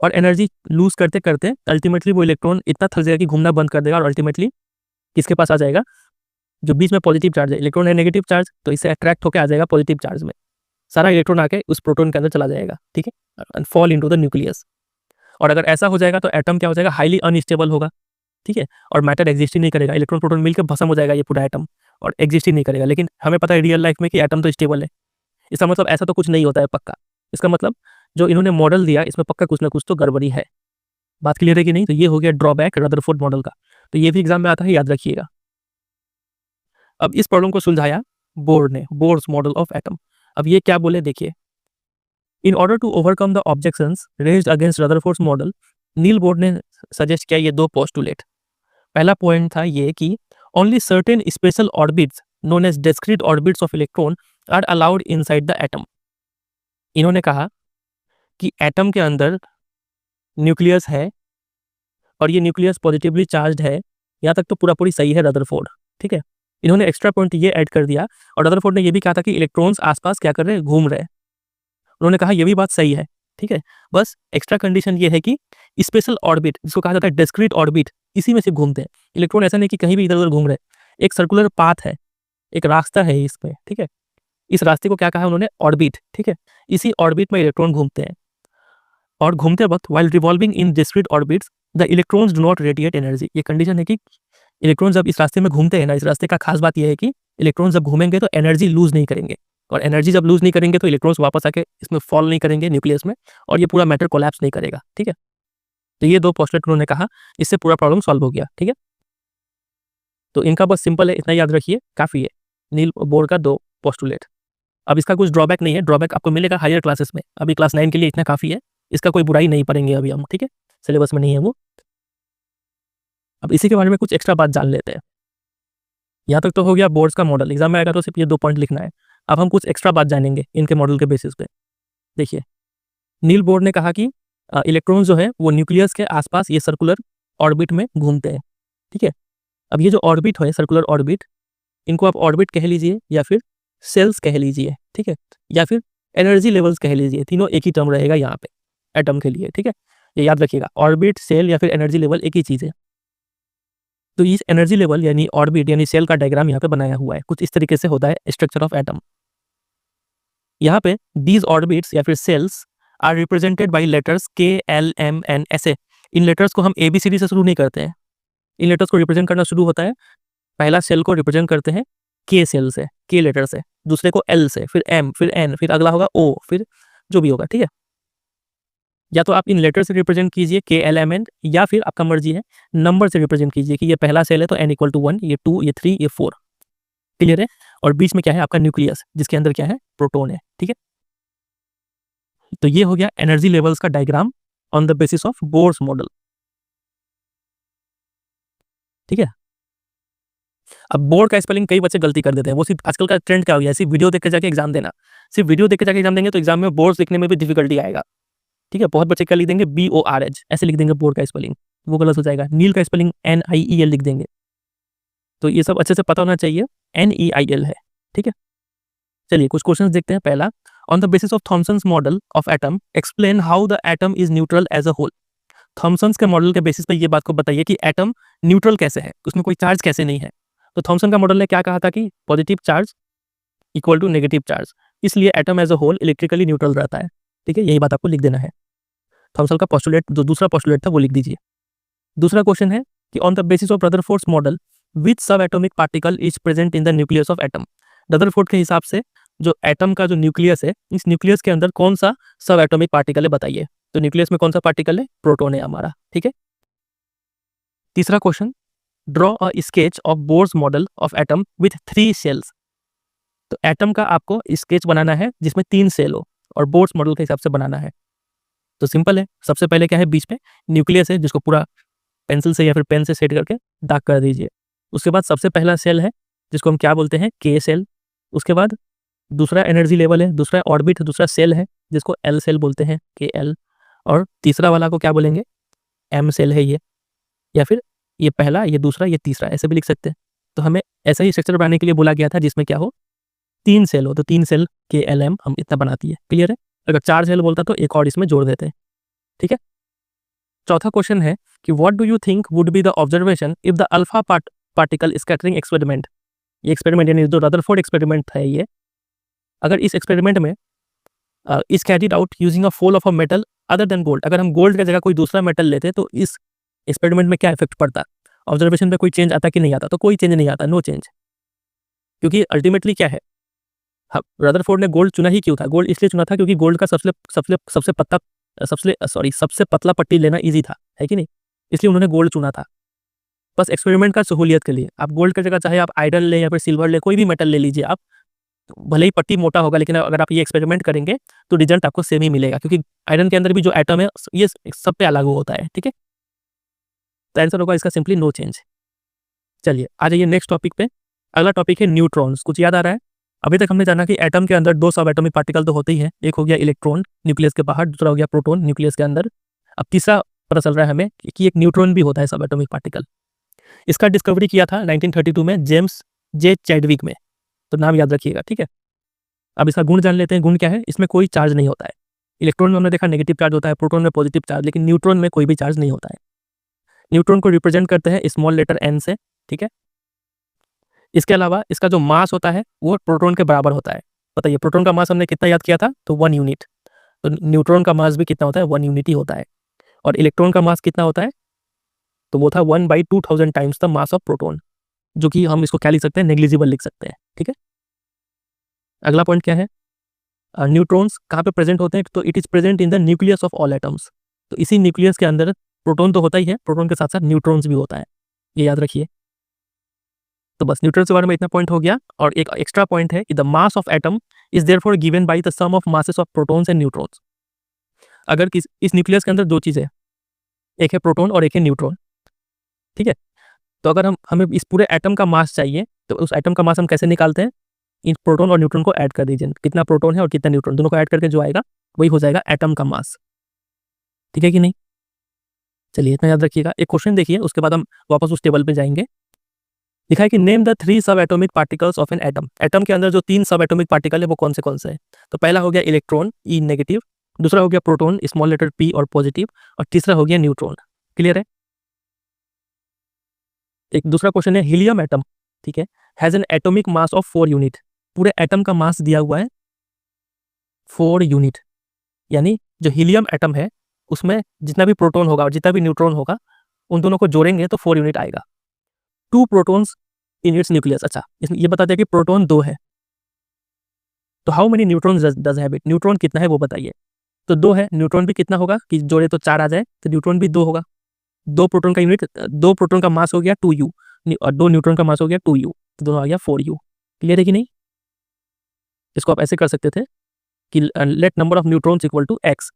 और एनर्जी लूज करते करते अल्टीमेटली वो इलेक्ट्रॉन इतना थक जाएगा कि घूमना बंद कर देगा, और अल्टीमेटली किसके पास आ जाएगा, जो बीच में पॉजिटिव चार्ज है, इलेक्ट्रॉन है नेगेटिव चार्ज, तो इससे अट्रैक्ट होकर आ जाएगा पॉजिटिव चार्ज में, सारा इलेक्ट्रॉन आके उस प्रोटॉन के अंदर चला जाएगा, ठीक है, and fall into the nucleus. और अगर ऐसा हो जाएगा तो एटम क्या हो जाएगा, हाईली अनस्टेबल होगा, ठीक है, और मैटर एग्जिस्ट ही नहीं करेगा, इलेक्ट्रॉन प्रोटॉन मिलकर भस्म हो जाएगा ये पूरा एटम, और एग्जिस्ट ही नहीं करेगा। लेकिन हमें पता है रियल लाइफ में कि एटम तो स्टेबल है। इसका मतलब ऐसा तो कुछ नहीं होता है पक्का। इसका मतलब जो इन्होंने मॉडल दिया इसमें पक्का कुछ ना कुछ तो गड़बड़ी है। बात क्लियर है कि नहीं? तो ये हो गया ड्रॉबैक रदरफोर्ड मॉडल का। तो ये भी एग्जाम में आता है, याद रखिएगा। अब इस प्रॉब्लम को सुलझाया बोर्ड ने, बोर्ड्स मॉडल ऑफ एटम। अब ये क्या बोले देखिए, in order to overcome the objections raised against Rutherford's model, Niels Bohr ने सजेस्ट किया ये 2 पोस्टुलेट। पहला पॉइंट था ये कि only certain special orbits known as discrete orbits of electron are allowed inside the atom. इन्होंने कहा कि एटम के अंदर न्यूक्लियस है और ये न्यूक्लियस पॉजिटिवली चार्ज्ड है, यहाँ तक तो पूरा पूरी सही है रदरफोर्ड, ठीक है। इन्होंने एक्स्ट्रा पॉइंट ये ऐड कर दिया, और रदरफोर्ड ने ये भी कहा था कि इलेक्ट्रॉन्स आसपास क्या कर रहे हैं, घूम रहे हैं। उन्होंने कहा ये भी बात सही है, ठीक है, बस एक्स्ट्रा कंडीशन ये है कि स्पेशल ऑर्बिट, जिसको कहा जाता है डिस्क्रीट ऑर्बिट, इसी में सिर्फ घूमते हैं इलेक्ट्रॉन। ऐसा नहीं कि कहीं भी इधर उधर घूम रहे, एक सर्कुलर पाथ है, एक रास्ता है इसमें, ठीक है, इस रास्ते को क्या कहा उन्होंने, ऑर्बिट, ठीक है, इसी ऑर्बिट में इलेक्ट्रॉन घूमते हैं, और घूमते वक्त while revolving in discrete orbits the electrons do not radiate energy. ये कंडीशन है कि इलेक्ट्रॉन जब इस रास्ते में घूमते हैं ना, इस रास्ते का खास बात यह है कि इलेक्ट्रॉन जब घूमेंगे तो एनर्जी लूज नहीं करेंगे, और एनर्जी जब लूज नहीं करेंगे तो इलेक्ट्रॉन्स वापस आके इसमें फॉल नहीं करेंगे न्यूक्लियस में, और ये पूरा मैटर कोलैप्स नहीं करेगा, ठीक है। तो ये दो पोस्टुलेट उन्होंने कहा, इससे पूरा प्रॉब्लम सॉल्व हो गया, ठीक है। तो इनका बस सिंपल है, इतना याद रखिए, काफ़ी है, नील बोर का दो पोस्टुलेट। अब इसका कुछ ड्रॉबैक नहीं है, ड्रॉबैक आपको मिलेगा हायर क्लासेस में, अभी क्लास 9 के लिए इतना काफ़ी है, इसका कोई बुराई नहीं पड़ेंगे अभी हम, ठीक है, सिलेबस में नहीं है वो। अब इसी के बारे में कुछ एक्स्ट्रा बात जान लेते हैं। यहाँ तक तो हो गया बोर्ड्स का मॉडल, एग्जाम में आएगा तो सिर्फ ये 2 पॉइंट लिखना है। अब हम कुछ एक्स्ट्रा बात जानेंगे इनके मॉडल के बेसिस पे। देखिए, नील बोर ने कहा कि इलेक्ट्रॉन जो है वो न्यूक्लियस के आसपास ये सर्कुलर ऑर्बिट में घूमते हैं, ठीक है। अब ये जो ऑर्बिट है, सर्कुलर ऑर्बिट, इनको आप ऑर्बिट कह लीजिए या फिर सेल्स कह लीजिए, ठीक है, या फिर एनर्जी लेवल्स कह लीजिए, तीनों एक ही टर्म रहेगा यहाँ पे एटम के लिए, ठीक है। ये याद रखिएगा, ऑर्बिट, सेल या फिर एनर्जी लेवल एक ही चीज़ है। तो इस एनर्जी लेवल यानी ऑर्बिट यानी सेल का डायग्राम यहाँ पे बनाया हुआ है, कुछ इस तरीके से होता है स्ट्रक्चर ऑफ एटम। यहाँ पे दीज ऑर्बिट्स या फिर shells are represented by letters K, L, M, N, ऐसे। इन लेटर्स को हम ABCD से शुरू नहीं करते हैं, इन लेटर्स को रिप्रेजेंट करना शुरू होता है, पहला सेल को रिप्रेजेंट करते हैं के सेल से, के लेटर से, दूसरे को L से, फिर M, फिर N, फिर अगला होगा O, फिर जो भी होगा, ठीक है। या तो आप इन लेटर से रिप्रेजेंट कीजिए के, एल, एम, एन, या फिर आपका मर्जी है नंबर से रिप्रेजेंट कीजिए कि ये पहला सेल है तो n = 1, ये 2, ये 3, ये 4, क्लियर है। और बीच में क्या है, आपका न्यूक्लियस, जिसके अंदर क्या है, प्रोटॉन है, ठीक है। तो ये हो गया एनर्जी लेवल्स का diagram on the basis of Bohr's model, ठीक है। अब बोर का स्पेलिंग कई बच्चे गलती कर देते हैं, वो सिर्फ आजकल का ट्रेंड क्या हो गया है, सिर्फ वीडियो देख के जाके एग्जाम देना, सिर्फ वीडियो देख के जाके एग्जाम देंगे तो एग्जाम में बोर्स लिखने में भी डिफिकल्टी आएगा, ठीक है। बहुत बच्चे क्या लिख देंगे, BORH ऐसे लिख देंगे बोर का स्पेलिंग, वो गलत हो जाएगा। नील का स्पेलिंग NIEL लिख देंगे, तो ये सब अच्छे से पता होना चाहिए, NEIL है, ठीक है। चलिए कुछ क्वेश्चंस देखते हैं। पहला, on the basis of Thomson's model of atom explain how the atom is neutral as a whole. Thomson's के मॉडल के बेसिस पर ये बात को बताइए कि एटम न्यूट्रल कैसे है, उसमें कोई चार्ज कैसे नहीं है। तो थॉमसन का मॉडल ने क्या कहा था कि positive charge equal to negative charge, इसलिए atom as a whole electrically neutral रहता है, ठीक है, यही बात आपको लिख देना है। थॉमसन का पोस्टुलेट जो दूसरा पोस्टुलेट था वो लिख दीजिए। दूसरा क्वेश्चन है कि on the basis of Rutherford's model which subatomic particle is present in the nucleus of atom. Rutherford के हिसाब से जो एटम का जो न्यूक्लियस है, इस न्यूक्लियस के अंदर कौन सा सब एटॉमिक पार्टिकल है बताइए। तो न्यूक्लियस में कौन सा पार्टिकल है, प्रोटॉन है हमारा, ठीक है। तीसरा question, draw a sketch of Bohr's model of atom with 3 shells. तो एटम का आपको स्केच बनाना है जिसमें 3 सेल हो, और बोर्स मॉडल के हिसाब से बनाना है। तो सिंपल है, सबसे पहले क्या है, बीच में न्यूक्लियस है जिसको पूरा पेंसिल से या फिर पेन से सेट करके दाग कर दीजिए। उसके बाद सबसे पहला सेल है जिसको हम क्या बोलते हैं, के सेल। उसके बाद दूसरा एनर्जी लेवल है, दूसरा ऑर्बिट, दूसरा सेल है जिसको L सेल बोलते हैं, KL। और तीसरा वाला को क्या बोलेंगे, M सेल है ये, या फिर ये पहला, ये दूसरा, ये तीसरा, ऐसे भी लिख सकते हैं। तो हमें ऐसा ही स्ट्रक्चर बनाने के लिए बोला गया था जिसमें क्या हो, 3 सेल हो, तो 3 सेल KLM हम इतना बनाती है, क्लियर है। अगर 4 सेल बोलता तो एक और इसमें जोड़ देते हैं, ठीक है। चौथा क्वेश्चन है कि what do you think would be the observation if the alpha particle scattering experiment. ये एक्सपेरिमेंट यानी जो रदरफोर्ड एक्सपेरिमेंट है, ये अगर इस एक्सपेरिमेंट में is carried out using a foil of a metal other than gold, अगर हम गोल्ड की जगह कोई दूसरा मेटल लेते तो इस एक्सपेरिमेंट में क्या इफेक्ट पड़ता, ऑब्जर्वेशन में कोई चेंज आता कि नहीं आता। तो कोई चेंज नहीं आता, नो चेंज, क्योंकि अल्टीमेटली क्या है, रदरफोर्ड ने गोल्ड चुना ही क्यों था, गोल्ड इसलिए चुना था क्योंकि गोल्ड का सबसे पतला पट्टी लेना इजी था, है कि नहीं, इसलिए उन्होंने गोल्ड चुना था, बस एक्सपेरिमेंट का सहूलियत के लिए। आप गोल्ड की जगह चाहे आप आयरन ले या फिर सिल्वर ले, कोई भी मेटल ले लीजिए आप, भले ही पट्टी मोटा होगा, लेकिन अगर आप ये एक्सपेरिमेंट करेंगे तो रिजल्ट आपको सेम ही मिलेगा, क्योंकि आयरन के अंदर भी जो एटम है ये सब पे अलग होता है, ठीक है। तो आंसर होगा इसका सिंपली नो चेंज। चलिए आ जाइए नेक्स्ट टॉपिक पे। अगला टॉपिक है न्यूट्रॉन्स। कुछ याद आ रहा है? अभी तक हमने जाना कि एटम के अंदर 2 सब एटॉमिक पार्टिकल तो होते ही हैं, एक हो गया इलेक्ट्रॉन न्यूक्लियस के बाहर, दूसरा हो गया प्रोटॉन न्यूक्लियस के अंदर। अब तीसरा पता चल रहा है हमें कि एक न्यूट्रॉन भी होता है सब एटॉमिक पार्टिकल। इसका डिस्कवरी किया था 1932 में जेम्स जे चैडविक में, तो नाम याद रखिएगा, ठीक है। अब इसका गुण जान लेते हैं। गुण क्या है? इसमें कोई चार्ज नहीं होता है। इलेक्ट्रॉन में हमने देखा नेगेटिव चार्ज होता है, प्रोटॉन में पॉजिटिव चार्ज, लेकिन न्यूट्रॉन में कोई भी चार्ज नहीं होता है। न्यूट्रॉन को रिप्रेजेंट करते हैं स्मॉल लेटर n से, ठीक है। इसके अलावा इसका जो मास होता है वो प्रोटॉन के बराबर होता है। बताइए प्रोटॉन का मास हमने कितना याद किया था? तो 1 यूनिट। तो न्यूट्रॉन का मास भी कितना होता है? 1 यूनिट ही होता है। और इलेक्ट्रॉन का मास कितना होता है? तो वो था 1/2000 times the mass of proton, जो कि हम इसको क्या लिख सकते हैं? नेग्लिजिबल लिख सकते हैं, ठीक है। अगला पॉइंट क्या है? न्यूट्रॉन्स कहाँ पे प्रेजेंट होते हैं? तो it is present in the nucleus of all atoms. तो इसी न्यूक्लियस के अंदर प्रोटॉन तो होता ही है, प्रोटॉन के साथ साथ न्यूट्रॉन्स भी होता है, ये याद रखिए। तो बस न्यूट्रॉन्स के बारे में इतना पॉइंट हो गया। और एक एक्स्ट्रा पॉइंट है कि the mass of atom is therefore given by the sum of masses of protons and neutrons. अगर इस न्यूक्लियस के अंदर दो चीजें, एक है प्रोटॉन और एक है न्यूट्रॉन, ठीक है। तो अगर हमें इस पूरे एटम का मास चाहिए, तो उस एटम का मास हम कैसे निकालते हैं? इन प्रोटॉन और न्यूट्रॉन को ऐड कर दीजिए, कितना प्रोटॉन है और कितना न्यूट्रॉन, दोनों को ऐड करके जो आएगा वही हो जाएगा एटम का मास, ठीक है कि नहीं। चलिए इतना याद रखिएगा। एक क्वेश्चन देखिए, उसके बाद हम वापस उस टेबल पे जाएंगे। लिखा है कि नेम द 3 सब atomic particles of an atom. Atom के अंदर जो 3 सब एटॉमिक पार्टिकल है वो कौन से है? तो पहला हो गया इलेक्ट्रॉन, ई नेगेटिव, दूसरा हो गया प्रोटॉन, स्मॉल लेटर पी और पॉजिटिव, और तीसरा हो गया न्यूट्रॉन। क्लियर है। एक दूसरा क्वेश्चन है हीलियम एटम, ठीक है, has an atomic mass of 4 unit. पूरे एटम का मास दिया हुआ है 4 यूनिट, यानी जो हीलियम एटम है उसमें जितना भी प्रोटॉन होगा और जितना भी न्यूट्रॉन होगा उन दोनों को जोड़ेंगे तो 4 यूनिट आएगा। 2 प्रोटॉन्स इन इट्स न्यूक्लियस। अच्छा, इसमें ये बताते हैं कि प्रोटॉन 2 है, तो how many neutron does have it? Neutron कितना है वो बताइए। तो 2 है, न्यूट्रॉन भी कितना होगा कि जोड़े तो 4 आ जाए, तो न्यूट्रॉन भी 2 होगा। 2 प्रोटॉन का यूनिट, 2 प्रोटॉन का मास हो गया 2u और 2 न्यूट्रॉन का मास हो गया 2u, तो दोनों आ गया 4u। क्लियर है कि नहीं। इसको आप ऐसे कर सकते थे कि let number of neutrons equal to x।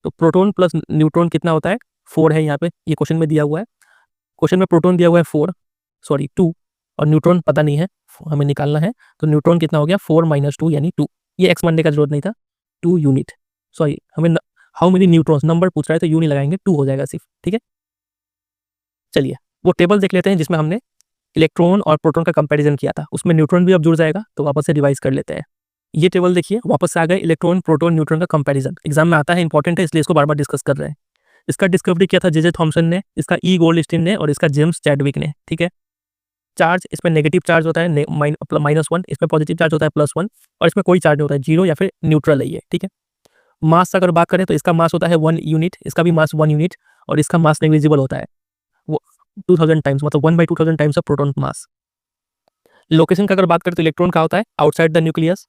तो प्रोटॉन प्लस न्यूट्रॉन कितना होता है? 4 है यहाँ पे, ये क्वेश्चन में दिया हुआ है। क्वेश्चन में प्रोटॉन दिया हुआ है 2 और न्यूट्रॉन पता नहीं है, हमें निकालना है। तो न्यूट्रॉन कितना हो गया? 4 - 2 यानी 2। ये x मानने का जरूरत नहीं था, 2 यूनिट। सॉरी, हमें हाउ मेनी न्यूट्रॉन्स नंबर पूछ रहा है, तो यू नहीं लगाएंगे, 2 हो जाएगा सिर्फ, ठीक है। चलिए वो टेबल देख लेते हैं जिसमें हमने इलेक्ट्रॉन और प्रोटॉन का कंपैरिजन किया था, उसमें न्यूट्रॉन भी अब जुड़ जाएगा, तो वापस से रिवाइज कर लेते हैं। ये टेबल देखिए, वापस से आ गए इलेक्ट्रॉन, प्रोटॉन, न्यूट्रॉन का कंपैरिजन। एग्जाम में आता है, इंपॉर्टेंट है, इसलिए इसको बार बार डिस्कस कर रहे हैं। इसका डिस्कवरी किया था जे थॉमसन ने, इसका ई गोल्डस्टीन ने और इसका जेम्स चैडविक ने, ठीक है। चार्ज, इसमें नेगेटिव चार्ज होता है -1, इसमें पॉजिटिव चार्ज होता है +1, और इसमें कोई चार्ज नहीं होता है, 0 या फिर न्यूट्रल है ये, ठीक है। मास अगर बात करें तो इसका मास होता है 1 यूनिट, इसका भी मास 1 यूनिट, और इसका मास नेग्लिजिबल होता है, वो 2000 टाइम्स, मतलब 1/2000 times of proton mass. Location का अगर बात करें तो इलेक्ट्रॉन कहाँ होता है? Outside the nucleus.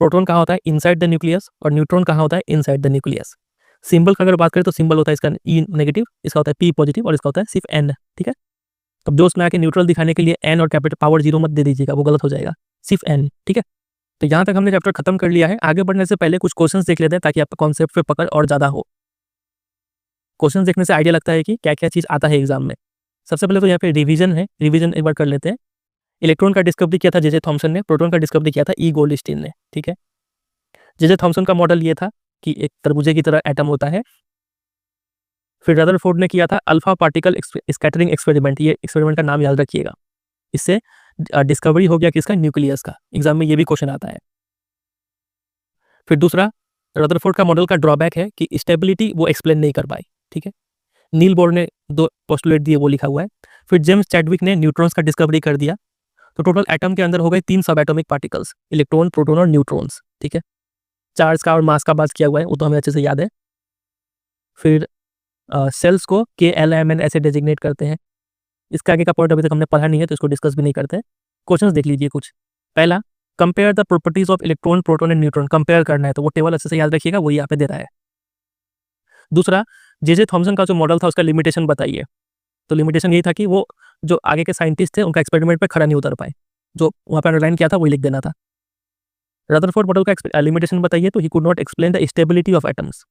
प्रोटॉन कहाँ होता है? Inside the nucleus. और न्यूट्रॉन कहाँ होता है? Inside the nucleus. सिंबल का अगर बात करें तो सिंबल होता है इसका ई नेगेटिव, इसका होता है पी पॉजिटिव, और इसका होता है सिर्फ एन, ठीक है। तो जो उसमें आके न्यूट्रल दिखाने के लिए एन और कैपिटल पावर 0 मत दे दीजिएगा, वो गलत हो जाएगा, सिर्फ एन, ठीक है। तो यहाँ तक हमने चैप्टर खत्म कर लिया है। आगे बढ़ने से पहले कुछ क्वेश्चंस देख लेते हैं ताकि आपका कॉन्सेप्ट पे पकड़ और ज़्यादा हो। क्वेश्चन देखने से आइडिया लगता है कि क्या क्या चीज़ आता है एग्जाम में। सबसे पहले तो यहाँ पे रिवीजन है, रिवीजन एक बार कर लेते हैं। इलेक्ट्रॉन का डिस्कवरी किया था जे थॉमसन ने, प्रोटॉन का डिस्कवरी किया था ई गोल्डस्टीन ने, ठीक है। जे थॉमसन का मॉडल ये था कि एक तरबूजे की तरह एटम होता है। फिर रदरफोर्ड ने किया था अल्फा पार्टिकल स्कैटरिंग एक्सपेरिमेंट, ये एक्सपेरिमेंट का नाम याद रखिएगा। इससे डिस्कवरी हो गया किसका? न्यूक्लियस का। एग्जाम में ये भी क्वेश्चन आता है। फिर दूसरा, रदरफोर्ड का मॉडल का ड्रॉबैक है कि स्टेबिलिटी वो एक्सप्लेन नहीं कर पाई, ठीक है। नील बोर ने 2 पोस्टुलेट दिए, वो लिखा हुआ है। फिर जेम्स चैडविक ने न्यूट्रॉन्स का डिस्कवरी कर दिया। तो टोटल एटम के अंदर हो गए 3 सब एटॉमिक पार्टिकल्स, इलेक्ट्रॉन, प्रोटॉन और न्यूट्रॉन्स, ठीक है। चार्ज का और मास का बात किया हुआ है, वो तो हमें अच्छे से याद है। फिर सेल्स को KLMN ऐसे डेजिग्नेट करते हैं। इसका आगे का पॉइंट अभी तक हमने पढ़ा नहीं है, तो इसको डिस्कस भी नहीं करते। क्वेश्चंस देख लीजिए कुछ। पहला, compare the properties of electron, proton and neutron. Compare करना है, तो वो टेबल अच्छे से याद रखिएगा, वही यहाँ पे दे रहा है। दूसरा, जे थॉमसन का जो मॉडल था उसका लिमिटेशन बताइए। तो लिमिटेशन यही था कि वो जो आगे के साइंटिस्ट थे उनका एक्सपेरिमेंट पे खड़ा नहीं उतर पाए, जो वहाँ पे अंडरलाइन किया था वही लिख देना था। रदरफोर्ड मॉडल का लिमिटेशन बताइए, तो he could not explain the stability of atoms.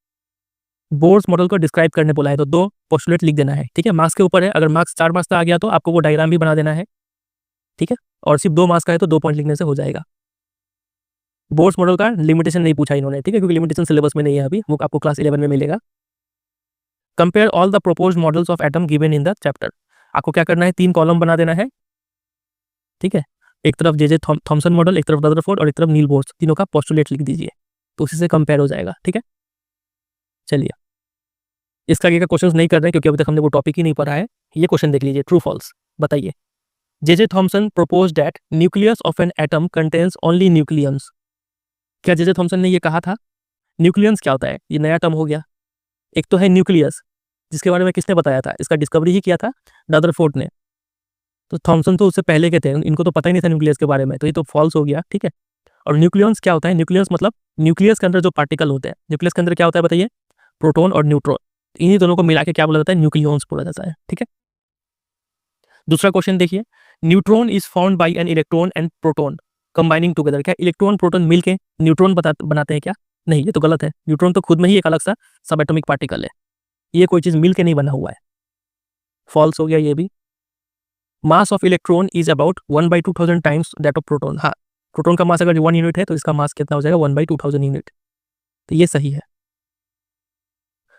Bohr's model को डिस्क्राइब करने बोला है, तो 2 पोस्टुलेट लिख देना है, ठीक है। मार्क्स के ऊपर है, अगर मार्क्स 4 मार्क्स का आ गया तो आपको वो डायग्राम भी बना देना है, ठीक है। और सिर्फ 2 मार्क्स का है तो 2 पॉइंट लिखने से हो जाएगा। बोर्स मॉडल का लिमिटेशन नहीं पूछा इन्होंने, ठीक है, क्योंकि लिमिटेशन सिलेबस में नहीं है अभी, वो आपको क्लास 11 में मिलेगा। Compare all the proposed models of atom given in the chapter. आपको क्या करना है? 3 कॉलम बना देना है, ठीक है। एक तरफ जे थॉमसन मॉडल, एक तरफ रदरफोर्ड और एक तरफ नील बोर्स, तीनों का पोस्टुलेट लिख दीजिए, तो उसी से कंपेयर हो जाएगा। ठीक है, चलिए इसका आगे का क्वेश्चन नहीं कर रहे हैं क्योंकि अभी तक हमने वो टॉपिक ही नहीं पढ़ा है। ये क्वेश्चन देख लीजिए, ट्रू फॉल्स बताइए। J Thomson propose that nucleus of an atom contains only nucleons. क्या जे थॉमसन ने ये कहा था? न्यूक्लियंस क्या होता है? ये नया टर्म हो गया। एक तो है न्यूक्लियस, जिसके बारे में किसने बताया था? इसका डिस्कवरी ही किया था रदरफोर्ड ने। तो थॉमसन तो उससे पहले के थे, इनको तो पता ही नहीं था न्यूक्लियस के बारे में, तो ये तो फॉल्स हो गया। ठीक है, और न्यूक्लियंस क्या होता है? न्यूक्लियस मतलब न्यूक्लियस के अंदर जो पार्टिकल होते हैं। न्यूक्लियस के अंदर क्या होता है बताइए? प्रोटॉन और न्यूट्रॉन, इन्हीं दोनों को मिला के क्या बोला जाता है? न्यूक्लियंस बोला जाता है। ठीक है, दूसरा क्वेश्चन देखिए, neutron is found by an electron and proton combining together. क्या इलेक्ट्रॉन प्रोटॉन मिलके न्यूट्रॉन बनाते हैं क्या? नहीं, ये तो गलत है। न्यूट्रॉन तो खुद में ही एक अलग सा सब एटॉमिक पार्टिकल है, ये कोई चीज मिलके नहीं बना हुआ है। फॉल्स हो गया ये भी। मास of electron is about 1/2000 times that of proton. हाँ, प्रोटॉन का मास अगर 1 यूनिट है तो इसका मास कितना हो जाएगा? 1/2000 यूनिट। तो ये सही है।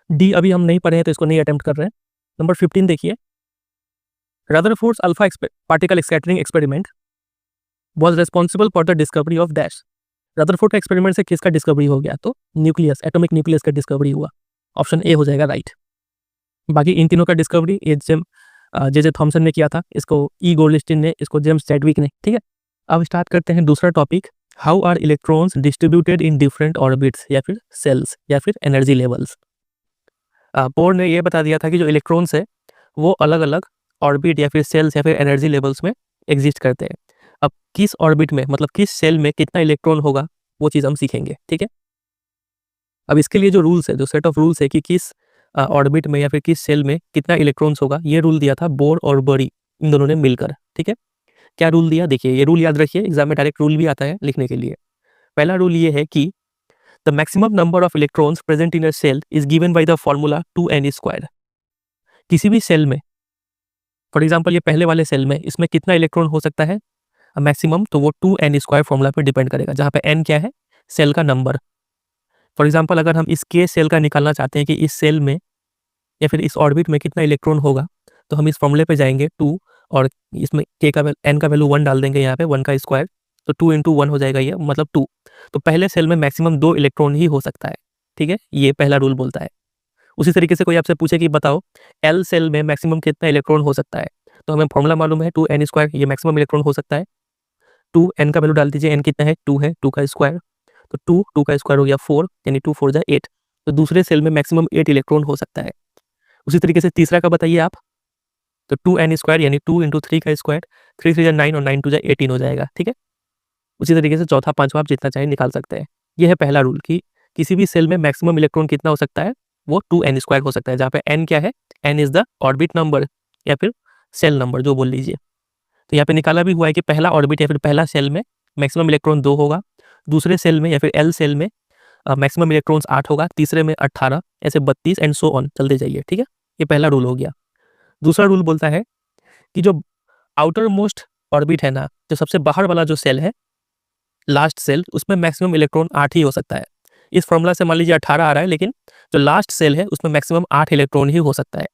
डी अभी हम नहीं पढ़े हैं तो इसको नहीं अटेम्प्ट कर रहे हैं। नंबर 15 देखिए, Rutherford's alpha particle scattering experiment was responsible for the discovery of dash. Rutherford का एक्सपेरिमेंट से किसका डिस्कवरी हो गया? तो न्यूक्लियस, एटॉमिक न्यूक्लियस का डिस्कवरी हुआ। ऑप्शन ए हो जाएगा राइट। बाकी इन तीनों का डिस्कवरी जे थॉमसन ने किया था, इसको ई गोल्डस्टीन ने, इसको जेम्स चैडविक ने। ठीक है, अब स्टार्ट करते हैं दूसरा topic, how are electrons distributed in different orbits या फिर सेल्स या फिर एनर्जी लेवल्स। बोर ने ये बता दिया था कि जो इलेक्ट्रॉन्स है वो अलग अलग ऑर्बिट या फिर सेल्स या फिर एनर्जी लेवल्स में एग्जिस्ट करते हैं। अब किस ऑर्बिट में, मतलब किस सेल में कितना इलेक्ट्रॉन होगा, वो चीज़ हम सीखेंगे। ठीक है, अब इसके लिए जो रूल्स है, जो सेट ऑफ रूल्स है कि किस ऑर्बिट में या फिर किस सेल में कितना इलेक्ट्रॉन्स होगा, ये रूल दिया था बोर और बरी, इन दोनों ने मिलकर। ठीक है, क्या रूल दिया? देखिए, ये रूल याद रखिए, एग्जाम में डायरेक्ट रूल भी आता है लिखने के लिए। पहला रूल ये है कि the maximum number of electrons present in a shell is given by the formula 2n²। किसी भी सेल में, फॉर एग्जाम्पल ये पहले वाले सेल में, इसमें कितना इलेक्ट्रॉन हो सकता है मैक्सिमम, तो वो 2n² फॉर्मूला पर डिपेंड करेगा, जहाँ पे n क्या है? सेल का नंबर। फॉर एग्जाम्पल अगर हम इस के सेल का निकालना चाहते हैं कि इस सेल में या फिर इस ऑर्बिट में कितना इलेक्ट्रॉन होगा, तो हम इस फॉर्मूले पे जाएंगे 2 और इसमें के का n का वैल्यू 1 डाल देंगे, यहाँ पे 1 का स्क्वायर, तो 2 × 1 हो जाएगा, ये मतलब 2। तो पहले सेल में मैक्सिमम 2 इलेक्ट्रॉन ही हो सकता है। ठीक है, ये पहला रूल बोलता है। उसी तरीके से कोई आपसे पूछे कि बताओ एल सेल में मैक्सिमम कितना इलेक्ट्रॉन हो सकता है, तो हमें फॉर्मूला मालूम है 2n², ये मैक्सिमम इलेक्ट्रॉन हो सकता है। 2 n का वैल्यू डाल दीजिए, n कितना है? 2 है, 2 का स्क्वायर, तो 2 का स्क्वायर हो गया 4, यानी 2 4 8। तो दूसरे सेल में मैक्सिमम 8 इलेक्ट्रॉन हो सकता है। उसी तरीके से तीसरा का बताइए आप, तो 2n² यानी 2 × 3 का स्क्वायर, 3 3 9 और 9 2 18 हो जाएगा। ठीक है, उसी तरीके से चौथा पांचवा आप जितना चाहे निकाल सकते हैं। यह है पहला रूल कि किसी भी सेल में मैक्सिमम इलेक्ट्रॉन कितना हो सकता है? वो 2n² हो सकता है, जहाँ पे n क्या है? n is the orbit number या फिर सेल नंबर, जो बोल लीजिए। तो यहाँ पे निकाला भी हुआ है कि पहला ऑर्बिट या फिर पहला सेल में मैक्सिमम इलेक्ट्रॉन 2 होगा, दूसरे सेल में या फिर एल सेल में मैक्सिमम इलेक्ट्रॉन्स 8 होगा, तीसरे में 18, ऐसे 32 एंड सो ऑन चलते जाइए। ठीक है, ये पहला रूल हो गया। दूसरा रूल बोलता है कि जो आउटर मोस्ट ऑर्बिट है ना, जो सबसे बाहर वाला जो सेल है, लास्ट सेल, उसमें मैक्सिमम इलेक्ट्रॉन 8 ही हो सकता है। इस फॉर्मूला से मान लीजिए 18 आ रहा है, लेकिन जो लास्ट सेल है उसमें मैक्सिमम 8 इलेक्ट्रॉन ही हो सकता है।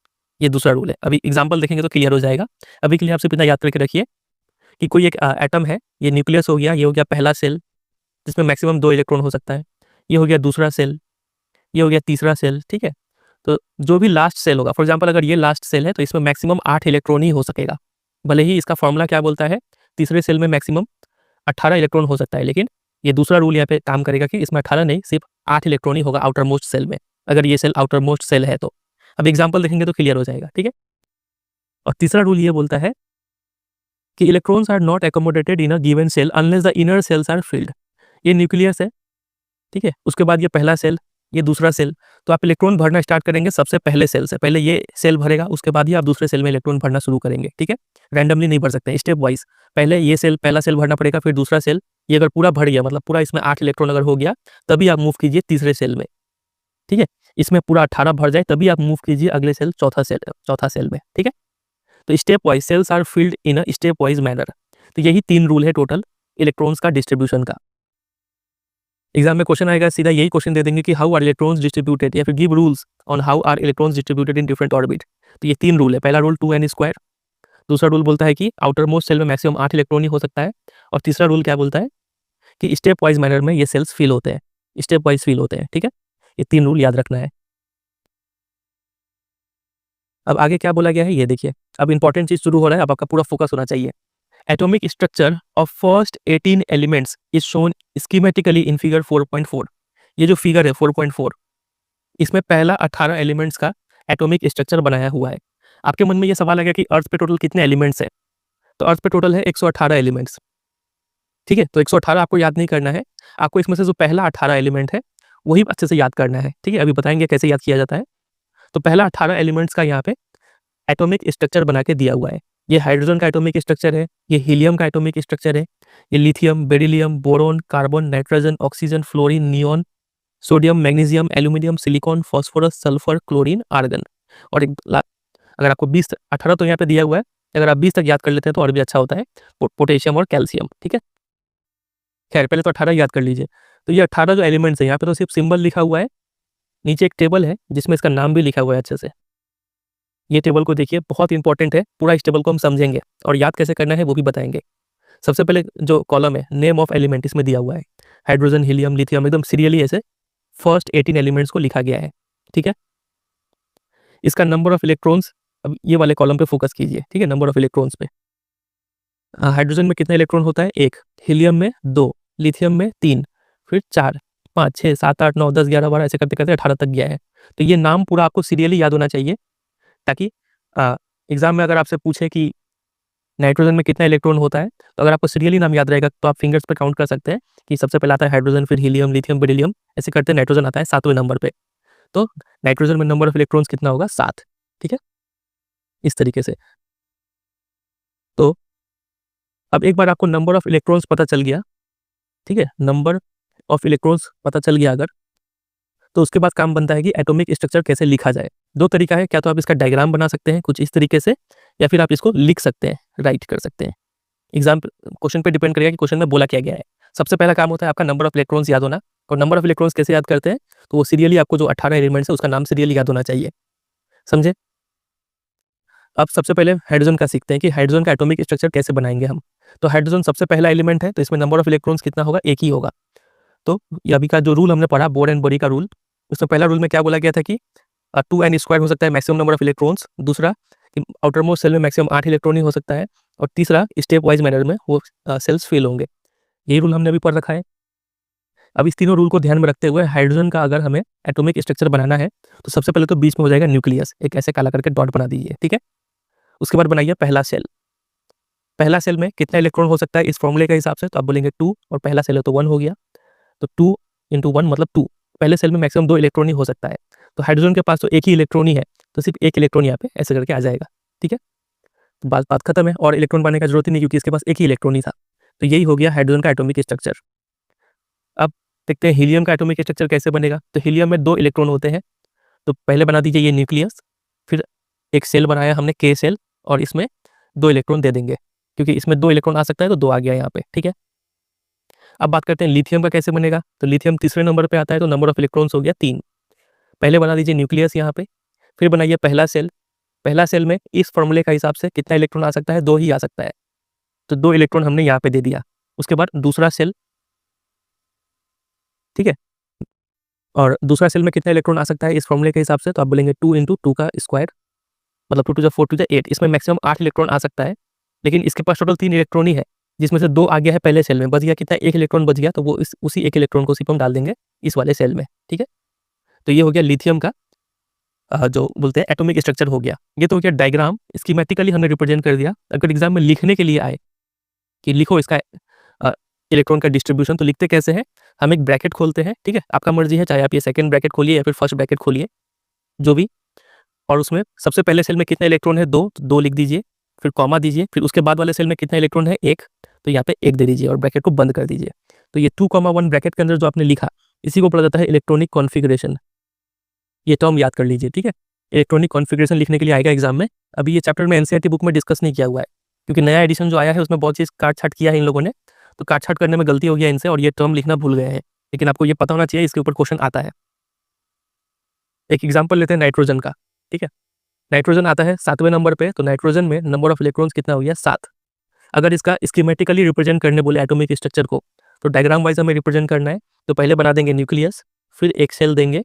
ये दूसरा रूल है। अभी एग्जाम्पल देखेंगे तो क्लियर हो जाएगा। अभी के लिए आपसे इतना याद करके रखिए कि कोई एक एटम है, ये न्यूक्लियस हो गया, ये हो गया पहला सेल जिसमें मैक्सिमम 2 इलेक्ट्रॉन हो सकता है, ये हो गया दूसरा सेल, ये हो गया तीसरा सेल। ठीक है, तो जो भी लास्ट सेल होगा, फॉर एग्जाम्पल अगर ये लास्ट सेल है तो इसमें मैक्सिमम 8 इलेक्ट्रॉन ही हो सकेगा। भले ही इसका फॉर्मूला क्या बोलता है, तीसरे सेल में मैक्सिमम 18 इलेक्ट्रॉन हो सकता है, लेकिन ये दूसरा रूल यहाँ पे काम करेगा कि इसमें 18 नहीं, सिर्फ 8 इलेक्ट्रॉन ही होगा आउटर मोस्ट सेल में, अगर ये सेल आउटर मोस्ट सेल है तो। अब एग्जाम्पल देखेंगे तो क्लियर हो जाएगा। ठीक है, और तीसरा रूल ये बोलता है कि electrons are not accommodated in a given shell unless the inner shells are filled. ये न्यूक्लियस है, ठीक है, उसके बाद ये पहला सेल, ये दूसरा सेल, तो आप इलेक्ट्रॉन भरना स्टार्ट करेंगे सबसे पहले सेल से। पहले ये सेल भरेगा, उसके बाद ही आप दूसरे सेल में इलेक्ट्रॉन भरना शुरू करेंगे। ठीक है, रैंडमली नहीं भर सकते, स्टेप वाइज। पहले ये सेल, पहला सेल भरना पड़ेगा, फिर दूसरा सेल। ये अगर पूरा भर गया, मतलब पूरा इसमें 8 इलेक्ट्रॉन अगर हो गया, तभी आप मूव कीजिए तीसरे सेल में। ठीक है, इसमें पूरा 18 भर जाए तभी आप मूव कीजिए अगले सेल, चौथा सेल में। ठीक है, तो step wise shells are filled in a step wise manner. तो यही 3 रूल है टोटल इलेक्ट्रॉन्स का डिस्ट्रीब्यूशन का। एग्जाम में क्वेश्चन आएगा, सीधा यही क्वेश्चन दे देंगे कि हाउ आर इलेक्ट्रॉन्स डिस्ट्रीब्यूटेड, या फिर give rules on how are electrons distributed in different orbit. तो ये 3 रूल है। पहला रूल 2n², दूसरा रूल बोलता है कि आउटर मोस्ट सेल में मैक्सिमम 8 इलेक्ट्रॉन ही हो सकता है, और तीसरा रूल क्या बोलता है कि स्टेप वाइज मैनर में ये सेल्स फिल होते हैं, स्टेप वाइज फिल होते हैं, ठीक है। ये 3 रूल याद रखना है। अब आगे क्या बोला गया है ये देखिए, अब इंपॉर्टेंट चीज शुरू हो रहा है, अब आपका पूरा फोकस होना चाहिए। Atomic structure of first 18 elements is shown schematically in figure 4.4। ये जो फिगर है 4.4, इसमें पहला 18 एलिमेंट्स का एटॉमिक स्ट्रक्चर बनाया हुआ है। आपके मन में ये सवाल आ गया कि अर्थ पे टोटल कितने एलिमेंट्स हैं, तो अर्थ पे टोटल है 118 एलिमेंट्स, ठीक है। तो 118 आपको याद नहीं करना है, आपको इसमें से जो पहला 18 एलिमेंट है वही अच्छे से याद करना है, ठीक है। अभी बताएंगे कैसे याद किया जाता है। तो पहला 18 एलिमेंट्स का यहाँ पे एटॉमिक स्ट्रक्चर बना के दिया हुआ है। ये हाइड्रोजन का एटॉमिक स्ट्रक्चर है, ये हीलियम का एटॉमिक स्ट्रक्चर है, ये lithium, beryllium, boron, carbon, nitrogen, oxygen, fluorine, neon, sodium, magnesium, aluminium, silicon, phosphorus, sulphur, chlorine, argon. और अगर आपको 20 18 तो यहाँ पे दिया हुआ है, अगर आप 20 तक याद कर लेते हैं तो और भी अच्छा होता है, पोटेशियम और कैल्शियम, ठीक है। खैर पहले तो 18 याद कर लीजिए। तो ये 18 जो एलिमेंट्स है यहाँ पे तो सिर्फ सिंबल लिखा हुआ है, नीचे एक टेबल है जिसमें इसका नाम भी लिखा हुआ है अच्छे से। ये टेबल को देखिए, बहुत इंपॉर्टेंट है, पूरा इस टेबल को हम समझेंगे और याद कैसे करना है वो भी बताएंगे। सबसे पहले जो कॉलम है नेम ऑफ एलिमेंट, इसमें दिया हुआ है हाइड्रोजन, हीलियम, लिथियम, एकदम सीरियली ऐसे फर्स्ट 18 एलिमेंट्स को लिखा गया है, ठीक है। इसका नंबर ऑफ इलेक्ट्रॉन्स, अब ये वाले कॉलम पे फोकस कीजिए, ठीक है, नंबर ऑफ इलेक्ट्रॉन्स पे। हाइड्रोजन में कितना इलेक्ट्रॉन होता है? 1, हीलियम में 2, लिथियम में 3, फिर 4, 5, 6, 7, 8, 9, 10, 11, 12 ऐसे करते करते 18 तक गया है। तो ये नाम पूरा आपको सीरियली याद होना चाहिए, ताकि एग्जाम में अगर आपसे पूछे कि नाइट्रोजन में कितना इलेक्ट्रॉन होता है, तो अगर आपको सीरियली नाम याद रहेगा तो आप फिंगर्स पे काउंट कर सकते हैं कि सबसे पहले आता है हाइड्रोजन, फिर हीलियम, लिथियम, बेरिलियम, ऐसे करते नाइट्रोजन आता है 7वें नंबर पे। तो नाइट्रोजन में नंबर ऑफ इलेक्ट्रॉन्स कितना होगा? 7, ठीक है, इस तरीके से। तो अब एक बार आपको नंबर ऑफ इलेक्ट्रॉन्स पता चल गया, ठीक है, नंबर ऑफ इलेक्ट्रॉन्स पता चल गया अगर, तो उसके बाद काम बनता है कि एटॉमिक स्ट्रक्चर कैसे लिखा जाए। दो तरीका है, क्या तो आप इसका डायग्राम बना सकते हैं कुछ इस तरीके से, या फिर आप इसको लिख सकते हैं, राइट कर सकते हैं। एग्जाम क्वेश्चन पे डिपेंड करेगा कि क्वेश्चन में बोला क्या गया है। सबसे पहला काम होता है आपका नंबर ऑफ इलेक्ट्रॉन्स याद होना, और नंबर ऑफ इलेक्ट्रॉन्स कैसे याद करते हैं? तो वो सीरियली आपको जो 18 एलिमेंट्स है उसका नाम सीरियली याद होना चाहिए, समझे। अब सबसे पहले हाइड्रोजन का सीखते हैं कि हाइड्रोजन का एटॉमिक स्ट्रक्चर कैसे बनाएंगे हम। तो हाइड्रोजन सबसे पहला एलिमेंट है, तो इसमें नंबर ऑफ इलेक्ट्रॉन्स कितना होगा? 1 ही होगा। तो ये अभी का जो रूल हमने पढ़ा, बोर एंड बरी का रूल, उसमें पहला रूल में क्या बोला गया था कि 2n² हो सकता है मैक्सिमम नंबर ऑफ इलेक्ट्रॉन्स, दूसरा कि आउटर मोस्ट सेल में मैक्सिमम 8 इलेक्ट्रॉन ही हो सकता है, और तीसरा स्टेप वाइज मैनर में वो सेल्स फिल होंगे। यही रूल हमने अभी पढ़ रखा है। अब इस तीनों रूल को ध्यान में रखते हुए हाइड्रोजन का अगर हमें एटॉमिक स्ट्रक्चर बनाना है, तो सबसे पहले तो बीच में हो जाएगा न्यूक्लियस, एक ऐसे काला करके डॉट बना दीजिए, ठीक है। उसके बाद बनाइए पहला सेल। पहला सेल में कितना इलेक्ट्रॉन हो सकता है इस फॉर्मूले के हिसाब से? तो आप बोलेंगे 2, और पहला सेल है तो 1 हो गया, तो 2 × 1 मतलब 2। पहले सेल में मैक्सिमम 2 इलेक्ट्रॉन ही हो सकता है, तो हाइड्रोजन के पास तो एक ही इलेक्ट्रॉन ही है, तो सिर्फ एक इलेक्ट्रॉन यहाँ पे ऐसे करके आ जाएगा, ठीक है। तो बात खत्म है, और इलेक्ट्रॉन बनाने का जरूरत ही नहीं, क्योंकि इसके पास एक ही इलेक्ट्रॉन ही था। तो यही हो गया हाइड्रोजन का एटॉमिक स्ट्रक्चर। अब देखते हैं हीलियम का एटॉमिक स्ट्रक्चर कैसे बनेगा। तो हीलियम में 2 इलेक्ट्रॉन होते हैं, तो पहले बना दीजिए ये न्यूक्लियस, फिर एक सेल बनाया हमने के सेल, और इसमें 2 इलेक्ट्रॉन दे देंगे, क्योंकि इसमें 2 इलेक्ट्रॉन आ सकता है तो 2 आ गया यहाँ पे, ठीक है। अब बात करते हैं लिथियम का कैसे बनेगा। तो लिथियम तीसरे नंबर पे आता है, तो नंबर ऑफ इलेक्ट्रॉन्स हो गया 3। पहले बना दीजिए न्यूक्लियस यहाँ पे, फिर बनाइए पहला सेल। पहला सेल में इस फॉर्मूले का हिसाब से कितना इलेक्ट्रॉन आ सकता है? 2 ही आ सकता है, तो 2 इलेक्ट्रॉन हमने यहाँ पे दे दिया। उसके बाद दूसरा सेल, ठीक है, और दूसरा सेल में कितना इलेक्ट्रॉन आ सकता है इस फॉर्मूले के हिसाब से? तो आप बोलेंगे 2 × 2 का स्क्वायर, मतलब 2 × 4 × 8। इसमें मैक्सिमम 8 इलेक्ट्रॉन आ सकता है, लेकिन इसके पास टोटल 3 इलेक्ट्रॉन ही है, जिसमें से 2 आ गया है पहले सेल में, बच गया कितना? 1 इलेक्ट्रॉन बच गया, तो वो उसी 1 इलेक्ट्रॉन को सिर्फ हम डाल देंगे इस वाले सेल में, ठीक है। तो ये हो गया लिथियम का जो बोलते हैं एटॉमिक स्ट्रक्चर हो गया। ये तो हो गया डायग्राम, स्कीमेटिकली हमने रिप्रेजेंट कर दिया। अगर एग्जाम में लिखने के लिए आए कि लिखो इसका इलेक्ट्रॉन का डिस्ट्रीब्यूशन, तो लिखते कैसे हैं? हम एक ब्रैकेट खोलते हैं, ठीक है, आपका मर्जी है, चाहे आप ये सेकंड ब्रैकेट खोलिए या फिर फर्स्ट ब्रैकेट खोलिए, जो भी, और उसमें सबसे पहले सेल में कितना इलेक्ट्रॉन है? 2, तो 2 लिख दीजिए, फिर कॉमा दीजिए, फिर उसके बाद वाले सेल में कितना इलेक्ट्रॉन है? 1, तो यहाँ पे 1 दे दीजिए और ब्रैकेट को बंद कर दीजिए। तो ये 2, 1 ब्रैकेट के अंदर जो आपने लिखा, इसी को बोला जाता है इलेक्ट्रॉनिक कॉन्फ़िगरेशन। ये टर्म याद कर लीजिए, ठीक है। इलेक्ट्रॉनिक कॉन्फ़िगरेशन लिखने के लिए आएगा एग्जाम में। अभी ये चैप्टर में एनसीईआरटी बुक में डिस्कस नहीं किया हुआ है, क्योंकि नया एडिशन जो आया है उसमें बहुत चीज़ काट छाट किया है इन लोगों ने, तो काट छाट करने में गलती हो गया इनसे, और ये टर्म लिखना भूल गए हैं। लेकिन आपको ये पता होना चाहिए, इसके ऊपर क्वेश्चन आता है। एक एग्जाम्पल लेते हैं नाइट्रोजन का, ठीक है। नाइट्रोजन आता है 7वें नंबर पे, तो नाइट्रोजन में नंबर ऑफ इलेक्ट्रॉन्स कितना हो गया? 7। अगर इसका स्कीमेटिकली रिप्रेजेंट करने बोले एटॉमिक स्ट्रक्चर को, तो डायग्राम वाइज हमें रिप्रेजेंट करना है। तो पहले बना देंगे न्यूक्लियस, फिर एक सेल देंगे।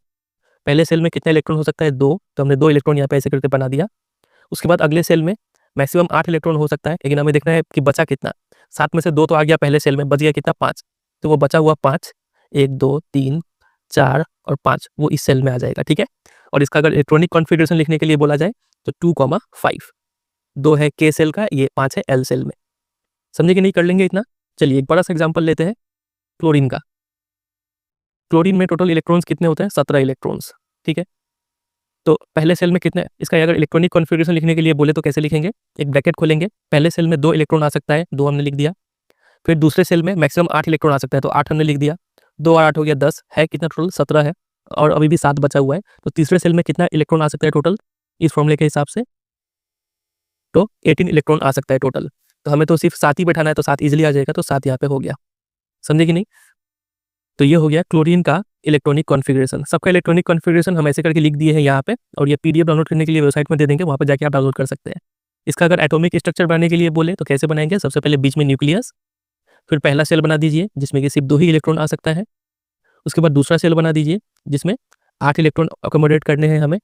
पहले सेल में कितने इलेक्ट्रॉन हो सकता है? 2, तो हमने 2 इलेक्ट्रॉन यहाँ पे ऐसे करके बना दिया। उसके बाद अगले सेल में मैक्सिमम 8 इलेक्ट्रॉन हो सकता है, लेकिन हमें देखना है कि बचा कितना। 7 में से 2 तो आ गया पहले सेल में, बच गया कितना? 5। तो वो बचा हुआ 5, 1 2 3 4 और 5 वो इस सेल में आ जाएगा, ठीक है। और इसका अगर इलेक्ट्रॉनिक कॉन्फ़िगरेशन लिखने के लिए बोला जाए तो 2,5, 2 है के सेल का, ये 5 है एल सेल में। समझे कि नहीं? कर लेंगे इतना। चलिए एक बड़ा सा एग्जांपल लेते हैं क्लोरीन का। क्लोरीन में टोटल इलेक्ट्रॉन्स कितने होते हैं? 17 इलेक्ट्रॉन्स, ठीक है। तो पहले सेल में कितने, इसका अगर इलेक्ट्रॉनिक कॉन्फ़िगरेशन लिखने के लिए बोले तो कैसे लिखेंगे? एक ब्रैकेट खोलेंगे, पहले सेल में 2 इलेक्ट्रॉन आ सकता है, 2 हमने लिख दिया। फिर दूसरे सेल में मैक्सिमम 8 इलेक्ट्रॉन आ सकता है, तो 8 हमने लिख दिया। 2 और 8 हो गया 10, है कितना टोटल? 17 है, और अभी भी 7 बचा हुआ है। तो तीसरे सेल में कितना इलेक्ट्रॉन आ सकता है टोटल इस फॉर्मूले के हिसाब से? तो 18 इलेक्ट्रॉन आ सकता है टोटल। तो हमें तो सिर्फ 7 ही बैठाना है, तो 7 ईजिली आ जाएगा, तो 7 यहाँ पे हो गया। समझे कि नहीं? तो ये हो गया क्लोरीन का इलेक्ट्रॉनिक कॉन्फ़िगरेशन। सबका इलेक्ट्रॉनिक कॉन्फ़िगरेशन हम ऐसे करके लिख दिए हैं यहाँ पे, और ये पीडीएफ डाउनलोड करने के लिए वेबसाइट में दे देंगे, वहाँ पे जाके आप डाउनलोड कर सकते हैं। इसका अगर एटॉमिक स्ट्रक्चर बनाने के लिए बोले तो कैसे बनाएंगे? सबसे पहले बीच में न्यूक्लियस, फिर पहला सेल बना दीजिए जिसमें कि सिर्फ 2 ही इलेक्ट्रॉन आ सकता है। उसके बाद दूसरा सेल बना दीजिए जिसमें 8 इलेक्ट्रॉन अकोमोडेट करने हैं हमें।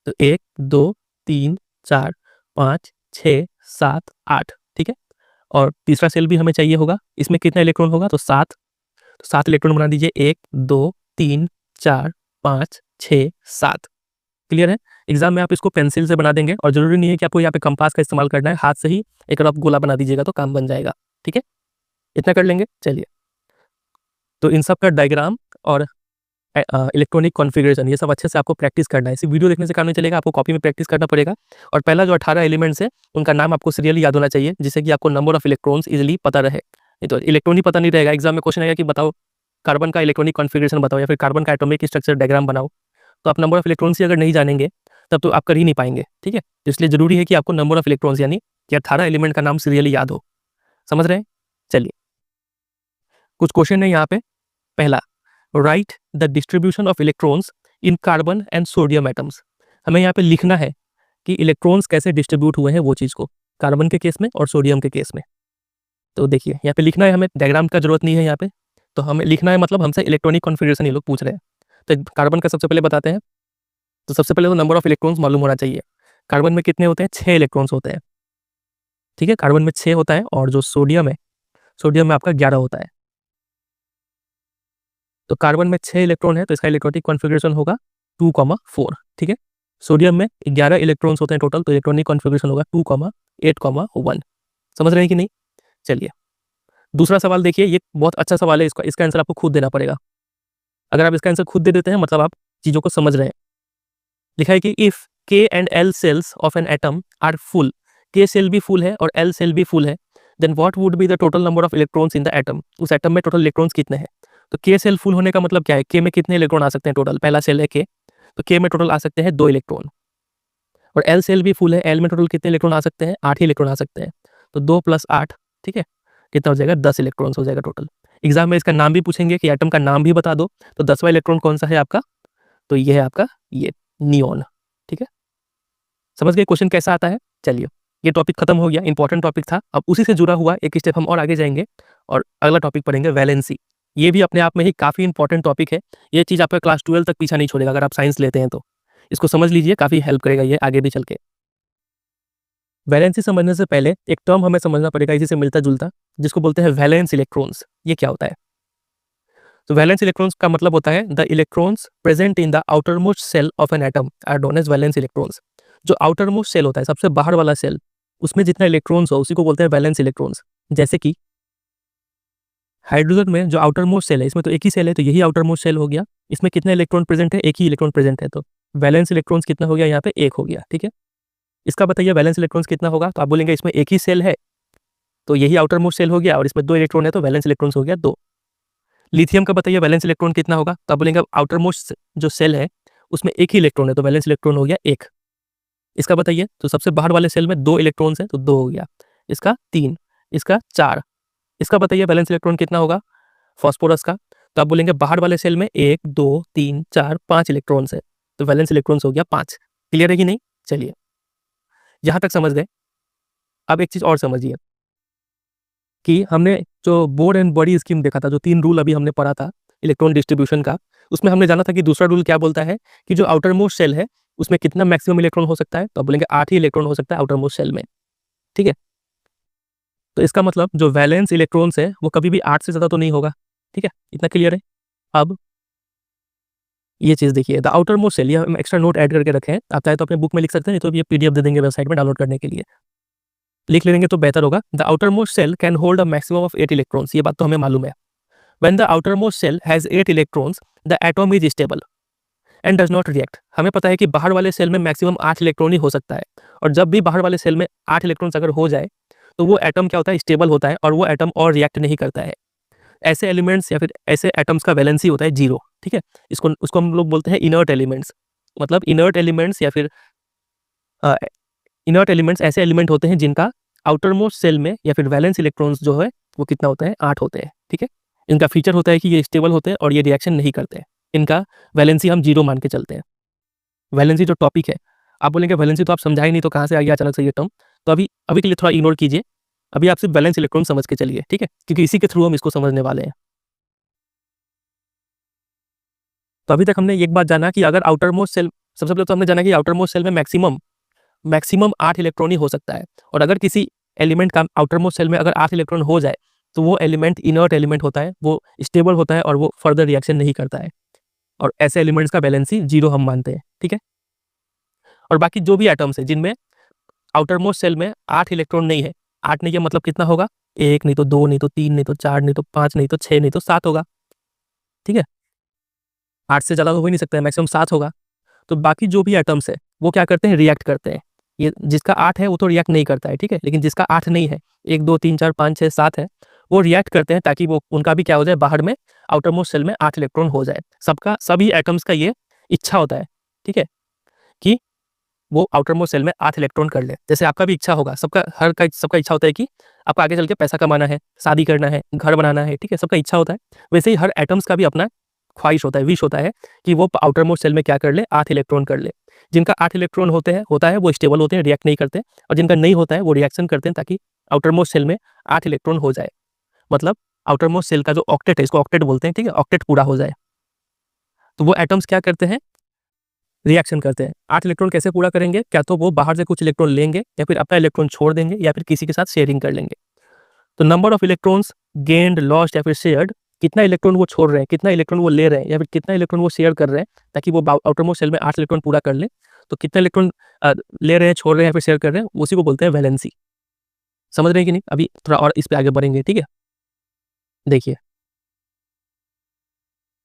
तो 1 2 3 4 5 6 7 8, ठीक है। और तीसरा सेल भी हमें चाहिए होगा, इसमें कितना इलेक्ट्रॉन होगा? तो 7। तो 7 इलेक्ट्रॉन बना दीजिए, 1 2 3 4 5 6 7। क्लियर है? एग्जाम में आप इसको पेंसिल से बना देंगे, और जरूरी नहीं है कि आपको यहाँ पे कंपास का इस्तेमाल करना है, हाथ से ही एक रफ गोला बना दीजिएगा तो काम बन जाएगा, ठीक है। इतना कर लेंगे। चलिए, तो इन सब का डायग्राम और इलेक्ट्रॉनिक कॉन्फ़िगरेशन ये सब अच्छे से आपको प्रैक्टिस करना है। सिर्फ वीडियो देखने से काम नहीं चलेगा, आपको कॉपी में प्रैक्टिस करना पड़ेगा। और पहला जो 18 एलिमेंट्स है उनका नाम आपको सीरियली याद होना चाहिए, जिससे कि आपको नंबर ऑफ इलेक्ट्रॉन्स इजीली पता रहे। नहीं तो इलेक्ट्रॉन ही पता नहीं रहेगा, एग्जाम में क्वेश्चन आएगा कि बताओ कार्बन का इलेक्ट्रॉनिक कॉन्फ़िगरेशन बताओ, या फिर कार्बन का एटॉमिक स्ट्रक्चर डायग्राम बनाओ। तो आप नंबर ऑफ इलेक्ट्रॉन्स ही अगर नहीं जानेंगे तब तो आप कर ही नहीं पाएंगे, ठीक है। तो इसलिए जरूरी है कि आपको नंबर ऑफ इलेक्ट्रॉन्स यानी कि 18 एलिमेंट का नाम सीरियली याद हो। समझ रहे हैं? चलिए, कुछ क्वेश्चन है यहाँ पे। पहला, right the distribution of electrons in carbon and sodium atoms. हमें यहाँ पे लिखना है कि इलेक्ट्रॉन्स कैसे डिस्ट्रीब्यूट हुए हैं वो चीज़ को, कार्बन के केस में और सोडियम के केस में। तो देखिए यहाँ पे लिखना है, हमें डायग्राम का जरूरत नहीं है यहाँ पे। तो हमें लिखना है, मतलब हमसे इलेक्ट्रॉनिक कॉन्फ़िगरेशन ये लोग पूछ रहे हैं। तो कार्बन का सबसे पहले बताते हैं। तो सबसे पहले तो नंबर ऑफ इलेक्ट्रॉन्स मालूम होना चाहिए। कार्बन में कितने होते हैं? 6 इलेक्ट्रॉन्स होते हैं, ठीक है। कार्बन में 6 होता है, और जो सोडियम है, सोडियम में आपका 11 होता है। तो कार्बन में 6 इलेक्ट्रॉन है, तो इसका इलेक्ट्रॉनिक कॉन्फ़िगरेशन होगा 2,4, ठीक है। सोडियम में 11 इलेक्ट्रॉन्स होते हैं टोटल, तो इलेक्ट्रॉनिक कॉन्फ़िगरेशन होगा 2,8,1। समझ रहे हैं कि नहीं? चलिए, दूसरा सवाल देखिए, ये बहुत अच्छा सवाल है, इसका आंसर आपको खुद देना पड़ेगा। अगर आप इसका आंसर खुद दे देते हैं मतलब आप चीज़ों को समझ रहे हैं। लिखा है कि if K and L shells of an atom are full, K shell भी फुल है और एल सेल भी फुल है, then what would be the total number of electrons in the atom. उस एटम में टोटल इलेक्ट्रॉन्स कितने हैं? तो के सेल फुल होने का मतलब क्या है? के में कितने इलेक्ट्रॉन आ सकते हैं टोटल? पहला सेल है के, तो के में टोटल आ सकते हैं 2 इलेक्ट्रॉन। और एल सेल भी फुल है, एल में टोटल कितने इलेक्ट्रॉन आ सकते हैं? 8 ही इलेक्ट्रॉन आ सकते हैं। तो 2 + 8, ठीक है, कितना हो जाएगा? 10 इलेक्ट्रॉन्स हो जाएगा टोटल। एग्जाम में इसका नाम भी पूछेंगे कि एटम का नाम भी बता दो, तो 10वां इलेक्ट्रॉन कौन सा है आपका? तो ये है आपका ये नियॉन, ठीक है। समझ गए क्वेश्चन कैसा आता है? चलिए, ये टॉपिक खत्म हो गया, इंपॉर्टेंट टॉपिक था। अब उसी से जुड़ा हुआ एक स्टेप हम और आगे जाएंगे, और अगला टॉपिक पढ़ेंगे वैलेंसी। ये भी अपने आप में ही काफ़ी इंपॉर्टेंट टॉपिक है। ये चीज़ आपका क्लास 12 तक पीछा नहीं छोड़ेगा, अगर आप साइंस लेते हैं तो इसको समझ लीजिए, काफ़ी हेल्प करेगा ये आगे भी चल के। वैलेंसी समझने से पहले एक टर्म हमें समझना पड़ेगा इसी से मिलता जुलता, जिसको बोलते हैं वैलेंस इलेक्ट्रॉन्स। ये क्या होता है? तो वैलेंस इलेक्ट्रॉन्स का मतलब होता है the electrons present in the outer most shell of an atom are known as valence electrons. जो आउटर मोस्ट सेल होता है, सबसे बाहर वाला सेल, उसमें जितना इलेक्ट्रॉन्स हो उसी को बोलते हैं वैलेंस इलेक्ट्रॉन्स। जैसे कि हाइड्रोजन में जो आउटर मोस्ट सेल है, इसमें तो एक ही सेल है, तो यही आउटर मोस्ट सेल हो गया। इसमें कितने इलेक्ट्रॉन प्रेजेंट है? एक ही इलेक्ट्रॉन प्रेजेंट है, तो वैलेंस इलेक्ट्रॉन्स कितना हो गया? यहाँ पे 1 हो गया, ठीक है। इसका बताइए वैलेंस इलेक्ट्रॉन्स कितना होगा? तो आप बोलेंगे इसमें एक ही सेल है, तो यही आउटर मोस्ट सेल हो गया, और इसमें 2 इलेक्ट्रॉन है, तो वैलेंस इलेक्ट्रॉन्स हो गया 2। लिथियम का बताइए वैलेंस इलेक्ट्रॉन कितना होगा? तो आप बोलेंगे आउटर मोस्ट जो सेल है उसमें एक ही इलेक्ट्रॉन है, तो वैलेंस इलेक्ट्रॉन हो गया 1। इसका बताइए, तो सबसे बाहर वाले सेल में 2 इलेक्ट्रॉन्स है, तो 2 हो गया। इसका 3, इसका 4। इसका बताइए वैलेंस इलेक्ट्रॉन कितना होगा फॉस्फोरस का? तो आप बोलेंगे बाहर वाले सेल में 1 2 3 4 5 इलेक्ट्रॉन्स है, तो वैलेंस इलेक्ट्रॉन्स हो गया 5। क्लियर है कि नहीं? चलिए, यहाँ तक समझ गए। अब एक चीज़ और समझिए, कि हमने जो बोर एंड बड़ी स्कीम देखा था, जो 3 रूल अभी हमने पढ़ा था इलेक्ट्रॉन डिस्ट्रीब्यूशन का, उसमें हमने जाना था कि दूसरा रूल क्या बोलता है कि जो आउटर मोस्ट सेल है उसमें कितना मैक्सिमम इलेक्ट्रॉन हो सकता है, तो आप बोलेंगे 8 ही इलेक्ट्रॉन हो सकता है आउटर मोस्ट सेल में। ठीक है, तो इसका मतलब जो वैलेंस इलेक्ट्रॉन्स है वो कभी भी 8 से ज़्यादा तो नहीं होगा। ठीक है, इतना क्लियर है। अब ये चीज़ देखिए, द आउटर मोस्ट सेल, ये हम एक्स्ट्रा नोट ऐड करके रखे हैं, आप चाहे तो अपने बुक में लिख सकते हैं, नहीं तो ये पीडीएफ दे देंगे वेबसाइट में डाउनलोड करने के लिए, लिख लेंगे तो बेहतर होगा। The outer most shell can hold a maximum of 8 electrons, ये बात तो हमें मालूम है। When the outer most shell has 8 electrons the atom is stable and does not react. हमें पता है कि बाहर वाले सेल में मैक्सिमम 8 इलेक्ट्रॉन ही हो सकता है, और जब भी बाहर वाले सेल में 8 इलेक्ट्रॉन्स अगर हो जाए तो वो एटम क्या होता है, स्टेबल होता है, और वो एटम और रिएक्ट नहीं करता है। ऐसे एलिमेंट्स या फिर ऐसे एटम्स का वैलेंसी होता है 0। ठीक है, इसको उसको हम लोग बोलते हैं इनर्ट एलिमेंट्स। मतलब इनर्ट एलिमेंट्स या फिर इनर्ट एलिमेंट्स ऐसे एलिमेंट होते हैं जिनका आउटर मोस्ट सेल में या फिर वैलेंस इलेक्ट्रॉन्स जो है वो कितना होता है, 8 होते हैं। ठीक है, इनका फीचर होता है कि ये स्टेबल होते हैं और ये रिएक्शन नहीं करते हैं। इनका वैलेंसी हम 0 मान के चलते हैं। वैलेंसी जो टॉपिक है, आप बोलेंगे वैलेंसी तो आप समझा ही नहीं, तो कहाँ से आ गया अचानक से ये टर्म। तो अभी अभी के लिए थोड़ा इग्नोर कीजिए, अभी आप सिर्फ वैलेंस इलेक्ट्रॉन समझ के चलिए। ठीक है, क्योंकि इसी के थ्रू हम इसको समझने वाले हैं। तो अभी तक हमने एक बात जाना कि अगर आउटर मोस्ट सेल, सबसे पहले तो हमने जाना कि आउटर मोस्ट सेल में मैक्सिमम 8 इलेक्ट्रॉन ही हो सकता है, और अगर किसी एलिमेंट का आउटर मोस्ट सेल में अगर 8 इलेक्ट्रॉन हो जाए तो वो एलिमेंट इनर्ट एलिमेंट होता है, वो स्टेबल होता है और वो फर्दर रिएक्शन नहीं करता है, और ऐसे एलिमेंट्स का वैलेंसी 0 हम मानते हैं। ठीक है, और बाकी जो भी एटम्स है जिनमें आउटर मोस्ट सेल में 8 इलेक्ट्रॉन नहीं है, 8 नहीं है मतलब कितना होगा, 1 नहीं तो 2 नहीं तो 3 नहीं तो 4 नहीं तो 5 नहीं तो 6 नहीं तो 7 होगा। ठीक है, 8 से ज़्यादा तो हो ही नहीं सकता है, मैक्सिमम 7 होगा। तो बाकी जो भी एटम्स है वो क्या करते हैं, रिएक्ट करते हैं। ये जिसका 8 है वो तो रिएक्ट नहीं करता है। ठीक है, लेकिन जिसका 8 नहीं है, 1 2 3 4 5 6 7 है, वो रिएक्ट करते हैं ताकि वो उनका भी क्या हो जाए, बाहर में आउटर मोस्ट सेल में 8 इलेक्ट्रॉन हो जाए। सबका, सभी एटम्स का ये इच्छा होता है। ठीक है, कि वो आउटर मोस्ट सेल में 8 इलेक्ट्रॉन कर ले। जैसे आपका भी इच्छा होगा, सबका इच्छा होता है कि आपको आगे चल के पैसा कमाना है, शादी करना है, घर बनाना है। ठीक है, सबका इच्छा होता है। वैसे ही हर एटम्स का भी अपना ख्वाहिश होता है, विश होता है कि वो आउटर मोस्ट सेल में क्या कर ले, 8 इलेक्ट्रॉन कर ले। जिनका 8 इलेक्ट्रॉन होता है वो स्टेबल होते हैं, रिएक्ट नहीं करते, और जिनका नहीं होता है वो रिएक्शन करते हैं ताकि आउटर मोस्ट सेल में 8 इलेक्ट्रॉन हो जाए। मतलब आउटर मोस्ट सेल का जो ऑक्टेट है, इसको ऑक्टेट बोलते हैं। ठीक है, ऑक्टेट पूरा हो जाए तो वो एटम्स क्या करते हैं, रिएक्शन करते हैं। 8 इलेक्ट्रॉन कैसे पूरा करेंगे, क्या तो वो बाहर से कुछ इलेक्ट्रॉन लेंगे, या फिर अपना इलेक्ट्रॉन छोड़ देंगे, या फिर किसी के साथ शेयरिंग कर लेंगे। तो number of electrons gained, lost या फिर शेयर्ड, कितना इलेक्ट्रॉन वो छोड़ रहे हैं, कितना इलेक्ट्रॉन वो ले रहे हैं, या फिर कितना इलेक्ट्रॉन वो शेयर कर रहे हैं ताकि वो आउटर मोस्ट सेल में 8 इलेक्ट्रॉन पूरा कर ले। तो कितना इलेक्ट्रॉन ले रहे हैं, छोड़ रहे हैं या फिर शेयर कर रहे हैं, उसी को बोलते हैं वैलेंसी। समझ रहे हैं कि नहीं? अभी थोड़ा और इस पे आगे बढ़ेंगे। ठीक है, देखिए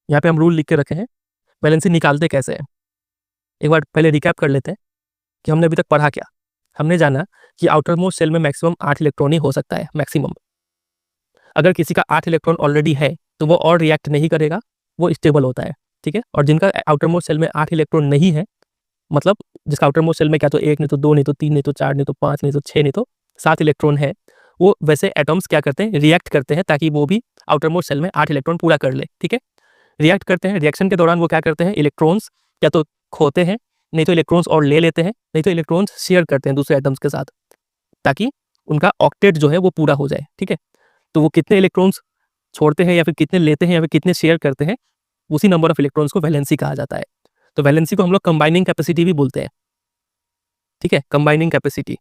यहाँ पे हम रूल लिख के रखे हैं, वैलेंसी निकालते कैसे हैं। एक बार पहले रिकैप कर लेते हैं कि हमने अभी तक पढ़ा क्या। हमने जाना कि आउटर मोस्ट सेल में मैक्सिमम 8 इलेक्ट्रॉन ही हो सकता है, मैक्सिमम। अगर किसी का 8 इलेक्ट्रॉन ऑलरेडी है तो वो और रिएक्ट नहीं करेगा, वो स्टेबल होता है। ठीक है, और जिनका आउटर मोस्ट सेल में 8 इलेक्ट्रॉन नहीं है, मतलब जिसका आउटर मोस्ट सेल में क्या तो 1 नहीं तो 2 नहीं तो 3 नहीं तो 4 नहीं तो 5 नहीं तो 6 नहीं तो 7 इलेक्ट्रॉन है, वो वैसे एटम्स क्या करते हैं, रिएक्ट करते हैं ताकि वो भी आउटर मोस्ट सेल में 8 इलेक्ट्रॉन पूरा कर ले। ठीक है, रिएक्ट करते हैं, रिएक्शन के दौरान वो क्या करते हैं, इलेक्ट्रॉन्स या तो खोते हैं, नहीं तो इलेक्ट्रॉन्स और ले लेते हैं, नहीं तो इलेक्ट्रॉन्स शेयर करते हैं दूसरे एटम्स के साथ ताकि उनका ऑक्टेट जो है वो पूरा हो जाए। ठीक है, तो वो कितने इलेक्ट्रॉन्स छोड़ते हैं या फिर कितने लेते हैं या फिर कितने शेयर करते हैं, उसी नंबर ऑफ इलेक्ट्रॉन्स को वैलेंसी कहा जाता है। तो वैलेंसी को हम लोग कंबाइनिंग कैपेसिटी भी बोलते हैं। ठीक है, कंबाइनिंग कैपेसिटी।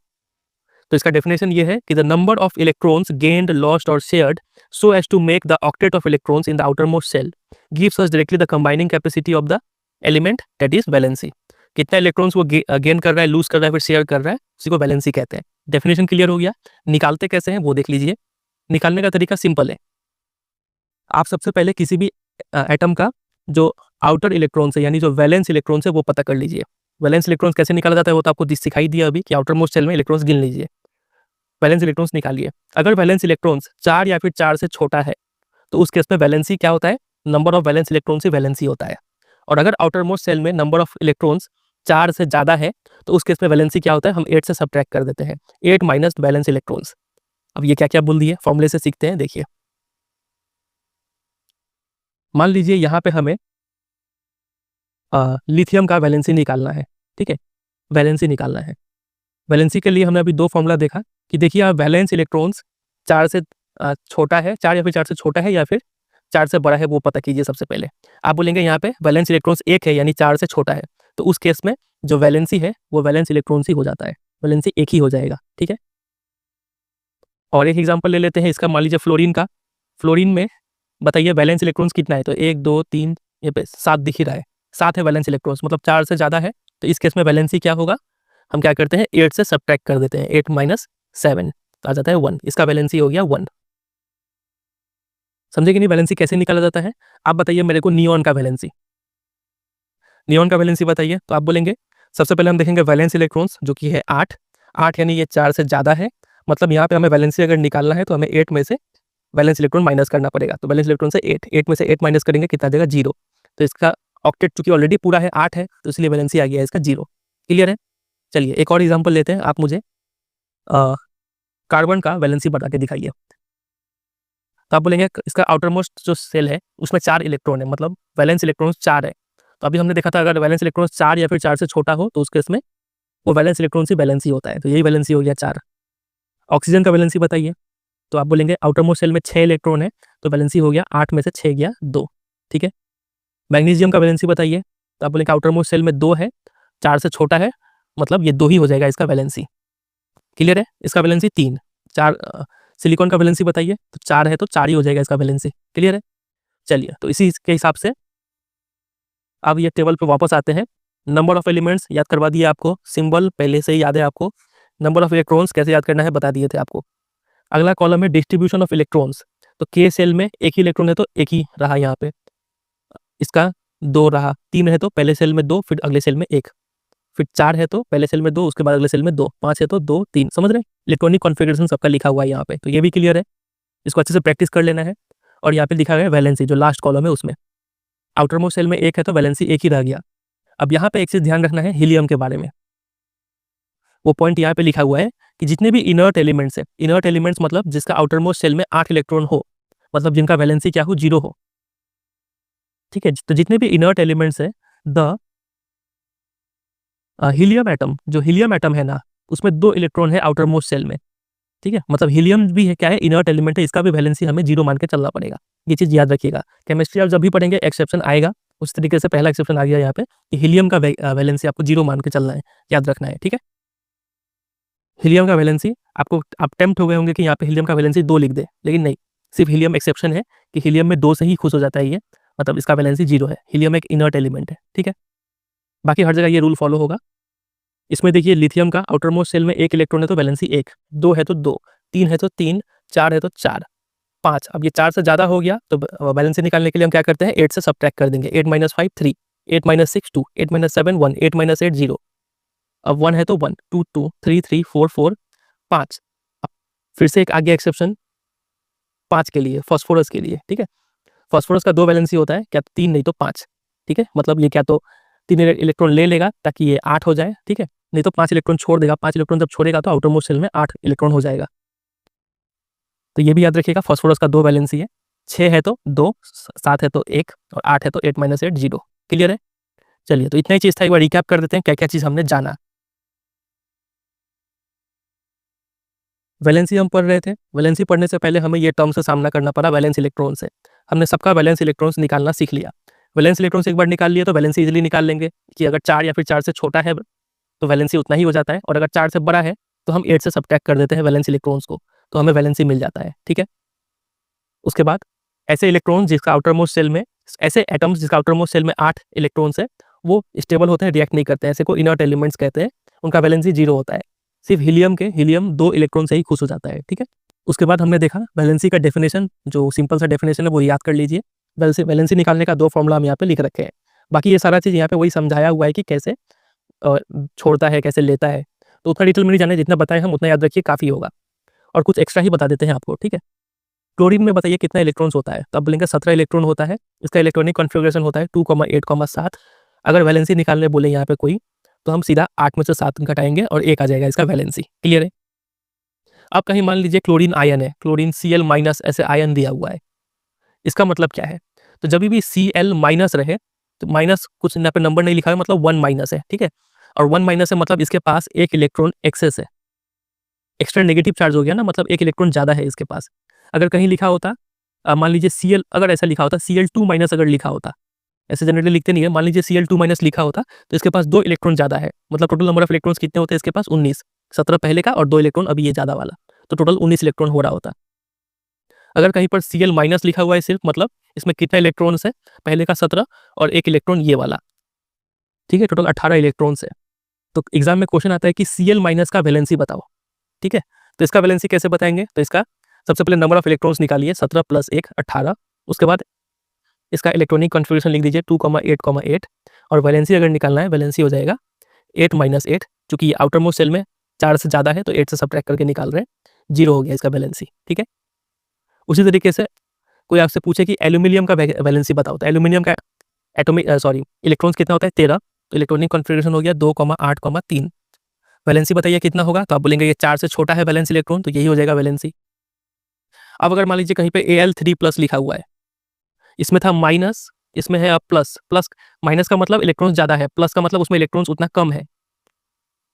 तो इसका डेफिनेशन ये है कि the number of electrons gained, lost और shared so as to make the octet of electrons in the outer most shell gives us directly the combining capacity of the element, that is valency. कितना electrons वो gain कर रहा है, loose कर रहा है, फिर शेयर कर रहा है, उसी को वैलेंसी कहते हैं। डेफिनेशन क्लियर हो गया। निकालते कैसे हैं वो देख लीजिए। निकालने का तरीका सिंपल है। आप सबसे पहले किसी भी एटम का जो आउटर इलेक्ट्रॉन्स है, यानी जो वैलेंस इलेक्ट्रॉन्स है, वो पता कर लीजिए। वैलेंस इलेक्ट्रॉन्स कैसे निकाला जाता है वो तो आपको सिखाई दिया अभी कि आउटर मोस्ट सेल में इलेक्ट्रॉन्स गिन लीजिए, वैलेंस इलेक्ट्रॉन्स निकालिए। अगर वैलेंस इलेक्ट्रॉन्स 4 या फिर 4 से छोटा है तो उस केस में वैलेंसी क्या होता है, number of valence electrons he valency होता है। और अगर आउटर मोस्ट सेल में नंबर ऑफ इलेक्ट्रॉन्स 4 से ज़्यादा है तो उस केस में वैलेंसी क्या होता है, हम 8 से सब्ट्रैक्ट कर देते हैं, 8 माइनस वैलेंस इलेक्ट्रॉन्स। अब ये क्या क्या बोल दिए, फॉर्मूले से सीखते हैं। देखिए, मान लीजिए यहाँ पे हमें लिथियम का वैलेंसी निकालना है। ठीक है, वैलेंसी निकालना है। वैलेंसी के लिए हमने अभी 2 फॉर्मूला देखा कि देखिए, वैलेंस इलेक्ट्रॉन्स 4 से छोटा है, 4 या फिर 4 से छोटा है या फिर 4 से बड़ा है, वो पता कीजिए सबसे पहले। आप बोलेंगे यहाँ पे वैलेंस इलेक्ट्रॉन्स 1 है यानी 4 से छोटा है, तो उस केस में जो वैलेंसी है वो वैलेंस इलेक्ट्रॉन्स ही हो जाता है, वैलेंसी एक ही हो जाएगा, ठीक है। और एक एग्जांपल ले लेते हैं इसका, मान लीजिए फ्लोरीन का। फ्लोरीन में बताइए वैलेंस इलेक्ट्रॉन्स कितना है, तो 1 2 3 ये पे 7 दिख ही रहा है, 7 है वैलेंस इलेक्ट्रॉन्स, मतलब 4 से ज़्यादा है। तो इस केस में वैलेंसी क्या होगा, हम क्या करते हैं 8 से सब्ट्रैक्ट कर देते हैं, 8 माइनस 7 तो आ जाता है 1, इसका वैलेंसी हो गया 1। समझे कि नहीं वैलेंसी कैसे निकाला जाता है। आप बताइए मेरे को नियॉन का वैलेंसी, नियॉन का वैलेंसी बताइए। तो आप बोलेंगे सबसे पहले हम देखेंगे वैलेंस इलेक्ट्रॉन्स जो कि है 8, 8 यानी ये 4 से ज़्यादा है, मतलब यहाँ पे हमें वैलेंसी अगर निकालना है तो हमें 8 में से वैलेंस इलेक्ट्रॉन माइनस करना पड़ेगा। तो वैलेंस इलेक्ट्रॉन से 8 में से 8 माइनस करेंगे कितना देगा 0। तो इसका ऑक्टेट चूंकि ऑलरेडी पूरा है 8 है, तो इसलिए वैलेंसी आ गया इसका 0। क्लियर है। चलिए एक और एग्जांपल लेते हैं, आप मुझे कार्बन का वैलेंसी बता के दिखाइए। तो आप बोलेंगे इसका आउटर मोस्ट जो सेल है उसमें 4 इलेक्ट्रॉन है, मतलब वैलेंस इलेक्ट्रॉन्स 4 है। तो अभी हमने देखा था अगर वैलेंस इलेक्ट्रॉन्स 4 या फिर 4 से छोटा हो तो उस केस में वो वैलेंस इलेक्ट्रॉन से वैलेंसी होता है, तो यही वैलेंसी हो गया 4। ऑक्सीजन का वैलेंसी बताइए। तो आप बोलेंगे आउटर मोस्ट सेल में 6 इलेक्ट्रॉन है, तो वैलेंसी हो गया 8 में से 6 गया 2, ठीक है। मैग्नीशियम का वैलेंसी बताइए। तो आप बोलेंगे आउटर मोस्ट सेल में 2 है, 4 से छोटा है, मतलब ये 2 ही हो जाएगा इसका वैलेंसी। क्लियर है। इसका वैलेंसी 3, 4। सिलिकॉन का वैलेंसी बताइए। तो 4 है तो 4 ही हो जाएगा इसका वैलेंसी। क्लियर है। चलिए तो इसी के हिसाब से अब ये टेबल पे वापस आते हैं। नंबर ऑफ एलिमेंट्स याद करवा दिए आपको, सिंबल पहले से ही याद है आपको, नंबर ऑफ इलेक्ट्रॉन्स कैसे याद करना है बता दिए थे आपको। अगला कॉलम है डिस्ट्रीब्यूशन ऑफ इलेक्ट्रॉन्स। तो के सेल में एक ही इलेक्ट्रॉन है तो एक ही रहा यहाँ पे, इसका 2 रहा, 3 है तो पहले सेल में 2 फिर अगले सेल में 1, फिर 4 है तो पहले सेल में 2 उसके बाद अगले सेल में 2, 5 है तो 2 3। समझ रहे हैं, इलेक्ट्रॉनिक कॉन्फ़िगरेशन सबका लिखा हुआ है यहाँ पे, तो ये भी क्लियर है। इसको अच्छे से प्रैक्टिस कर लेना है। और यहाँ पे लिखा गया है वैलेंसी, जो लास्ट कॉलम है उसमें आउटर मोस्ट सेल में 1 है तो वैलेंसी 1 ही रह गया। अब यहाँ पे एक चीज ध्यान रखना है हीलियम के बारे में, वो पॉइंट यहाँ पे लिखा हुआ है कि जितने भी इनर्ट एलिमेंट्स है, इनर्ट एलिमेंट्स मतलब जिसका आउटर मोस्ट सेल में 8 इलेक्ट्रॉन हो, मतलब जिनका वैलेंसी क्या हो 0 हो, ठीक है। तो जितने भी इनर्ट एलिमेंट्स है, द हीलियम एटम, जो हीलियम एटम है ना उसमें 2 इलेक्ट्रॉन है आउटर मोस्ट सेल में, ठीक है। मतलब हीलियम भी है क्या है, इनर्ट एलिमेंट है, इसका भी वैलेंसी हमें 0 मान के चलना पड़ेगा। ये चीज याद रखिएगा। केमिस्ट्री आप जब भी पढ़ेंगे एक्सेप्शन आएगा, उस तरीके से पहला एक्सेप्शन आ गया यहाँ पे कि हीलियम का वैलेंसी आपको 0 मान के चलना है, याद रखना है, ठीक है। हीलियम का वैलेंसी आपको, आप टेम्प्ट हो गए होंगे कि यहाँ पे हीलियम का वैलेंसी 2 लिख दे, लेकिन नहीं, सिर्फ हीलियम एक्सेप्शन है कि हीलियम में 2 से ही खुश हो जाता है ये, मतलब इसका वैलेंसी 0 है। हीलियम एक इनर्ट एलिमेंट है, ठीक है। बाकी हर जगह ये रूल फॉलो होगा। इसमें देखिए लिथियम का आउटर मोस्ट सेल में 1 इलेक्ट्रॉन है तो वैलेंसी 1, 2 है तो 2, 3 है तो 3, 4 है तो 4, 5। अब ये 4 से ज़्यादा हो गया तो वैलेंसी निकालने के लिए हम क्या करते हैं 8 से सब्ट्रैक्ट कर देंगे। 8 - 5 3, 8 - 6 2, 8 - 7 1, 8 - 8 0। अब 1 है तो 1, 2 2, 3 3, 4 4, 5। अब फिर से एक आगे एक्सेप्शन 5 के लिए, फास्फोरस के लिए, ठीक है। फास्फोरस का 2 वैलेंसी होता है, क्या 3 नहीं तो 5, ठीक है। मतलब ये क्या तो 3 इलेक्ट्रॉन ले लेगा ताकि ये 8 हो जाए, ठीक है, नहीं तो 5 इलेक्ट्रॉन छोड़ देगा। 5 इलेक्ट्रॉन जब छोड़ेगा तो आउटर मोस्ट सेल में 8 इलेक्ट्रॉन हो जाएगा। तो ये भी याद रखिएगा, फास्फोरस का 2 वैलेंसी है, 6 है तो 2, 7 है तो 1 और 8 है तो 8 - 8 0। क्लियर है। चलिए तो इतना ही चीज़ था, एक बार रिकैप कर देते हैं क्या क्या चीज़ हमने जाना। वैलेंसी हम पढ़ रहे थे, वैलेंसी पढ़ने से पहले हमें ये टर्म से सामना करना पड़ा वैलेंस इलेक्ट्रॉन से। हमने सबका वैलेंस इलेक्ट्रॉन्स निकालना सीख लिया। वैलेंस इलेक्ट्रॉन्स एक बार निकाल लिया तो वैलेंसी इजीली निकाल लेंगे कि अगर 4 या फिर 4 से छोटा है तो वैलेंसी उतना ही हो जाता है, और अगर 4 से बड़ा है तो हम 8 से सब्ट्रैक्ट कर देते हैं वैलेंस इलेक्ट्रॉन्स को, तो हमें वैलेंसी मिल जाता है, ठीक है। उसके बाद ऐसे इलेक्ट्रॉन जिसका आउटर मोस्ट सेल में, ऐसे एटम्स जिसका आउटर मोस्ट सेल में 8 इलेक्ट्रॉन्स है, वो स्टेबल होते हैं, रिएक्ट नहीं करते हैं, ऐसे को इनर्ट एलिमेंट्स कहते हैं, उनका वैलेंसी 0 होता है। सिर्फ हीलियम 2 इलेक्ट्रॉन से ही खुश हो जाता है, ठीक है। उसके बाद हमने देखा वैलेंसी का डेफिनेशन, जो सिंपल सा डेफिनेशन है वो याद कर लीजिए। वैलेंसी निकालने का 2 फॉर्मूला हम यहाँ पे लिख रखे हैं। बाकी ये सारा चीज़ यहाँ पे वही समझाया हुआ है कि कैसे छोड़ता है, कैसे लेता है, तो उतना डिटेल में नहीं जाने, जितना बताए हम उतना याद रखिए, काफ़ी होगा। और कुछ एक्स्ट्रा ही बता देते हैं आपको, ठीक है। क्लोरीन में बताइए कितना इलेक्ट्रॉन्स होता है, तो आप बोलेंगे 17 इलेक्ट्रॉन होता है। इसका इलेक्ट्रॉनिक कॉन्फ़िगरेशन होता है 2, 8, 7। अगर वैलेंसी निकालने बोले यहाँ पे कोई, तो हम सीधा 8 में से 7 घटाएंगे और 1 आ जाएगा इसका वैलेंसी। क्लियर है। अब कहीं मान लीजिए क्लोरीन आयन है, क्लोरीन Cl- ऐसे आयन दिया हुआ है, इसका मतलब क्या है, तो जब भी Cl- रहे, तो माइनस कुछ यहाँ पे नंबर नहीं लिखा है, मतलब 1- है, ठीक है। और 1- है मतलब इसके पास 1 इलेक्ट्रॉन एक्सेस है, एक्स्ट्रा नेगेटिव चार्ज हो गया ना, मतलब 1 इलेक्ट्रॉन ज़्यादा है इसके पास। अगर कहीं लिखा होता मान लीजिए Cl, अगर ऐसा लिखा होता Cl2 माइनस, अगर लिखा होता, ऐसे जनरली लिखते नहीं है, मान लीजिए Cl2 माइनस लिखा होता तो इसके पास 2 इलेक्ट्रॉन ज़्यादा है, मतलब टोटल नंबर ऑफ इलेक्ट्रॉन्स कितने होते हैं इसके पास 19, 17 पहले का और 2 इलेक्ट्रॉन अभी ये ज़्यादा वाला, तो टोटल 19 इलेक्ट्रॉन हो रहा होता। अगर कहीं पर Cl माइनस लिखा हुआ है सिर्फ, मतलब इसमें कितना इलेक्ट्रॉन्स है, पहले का 17 और 1 इलेक्ट्रॉन ये वाला, ठीक है, टोटल 18 इलेक्ट्रॉन्स है। तो एग्जाम में क्वेश्चन आता है कि Cl माइनस का वैलेंसी बताओ, ठीक है। तो इसका वैलेंसी कैसे बताएंगे, तो इसका सबसे पहले नंबर ऑफ इलेक्ट्रॉन्स निकालिए, 17 प्लस 1 18, उसके बाद इसका इलेक्ट्रॉनिक कॉन्फ़िगरेशन लिख दीजिए 2,8,8, और वैलेंसी अगर निकालना है, वैलेंसी हो जाएगा 8 माइनस 8, चूंकि ये आउटर मोस्ट सेल में 4 से ज़्यादा है तो 8 से सब्ट्रैक्ट करके निकाल रहे हैं, 0 हो गया इसका वैलेंसी, ठीक है। उसी तरीके से कोई आपसे पूछे कि एल्यूमिनियम का वैलेंसी बताओ, तो एल्यूमिनियम का इलेक्ट्रॉन्स कितना होता है 13, तो इलेक्ट्रॉनिक कॉन्फ़िगरेशन हो गया 2,8,3, वैलेंसी बताइए कितना होगा, तो आप बोलेंगे ये 4 से छोटा है वैलेंस इलेक्ट्रॉन, तो यही हो जाएगा वैलेंसी। अब अगर मान लीजिए कहीं पे Al3 प्लस लिखा हुआ है, इसमें था माइनस, इसमें है अब प्लस, प्लस माइनस का मतलब इलेक्ट्रॉन्स ज़्यादा है, प्लस का मतलब उसमें इलेक्ट्रॉन्स उतना कम है।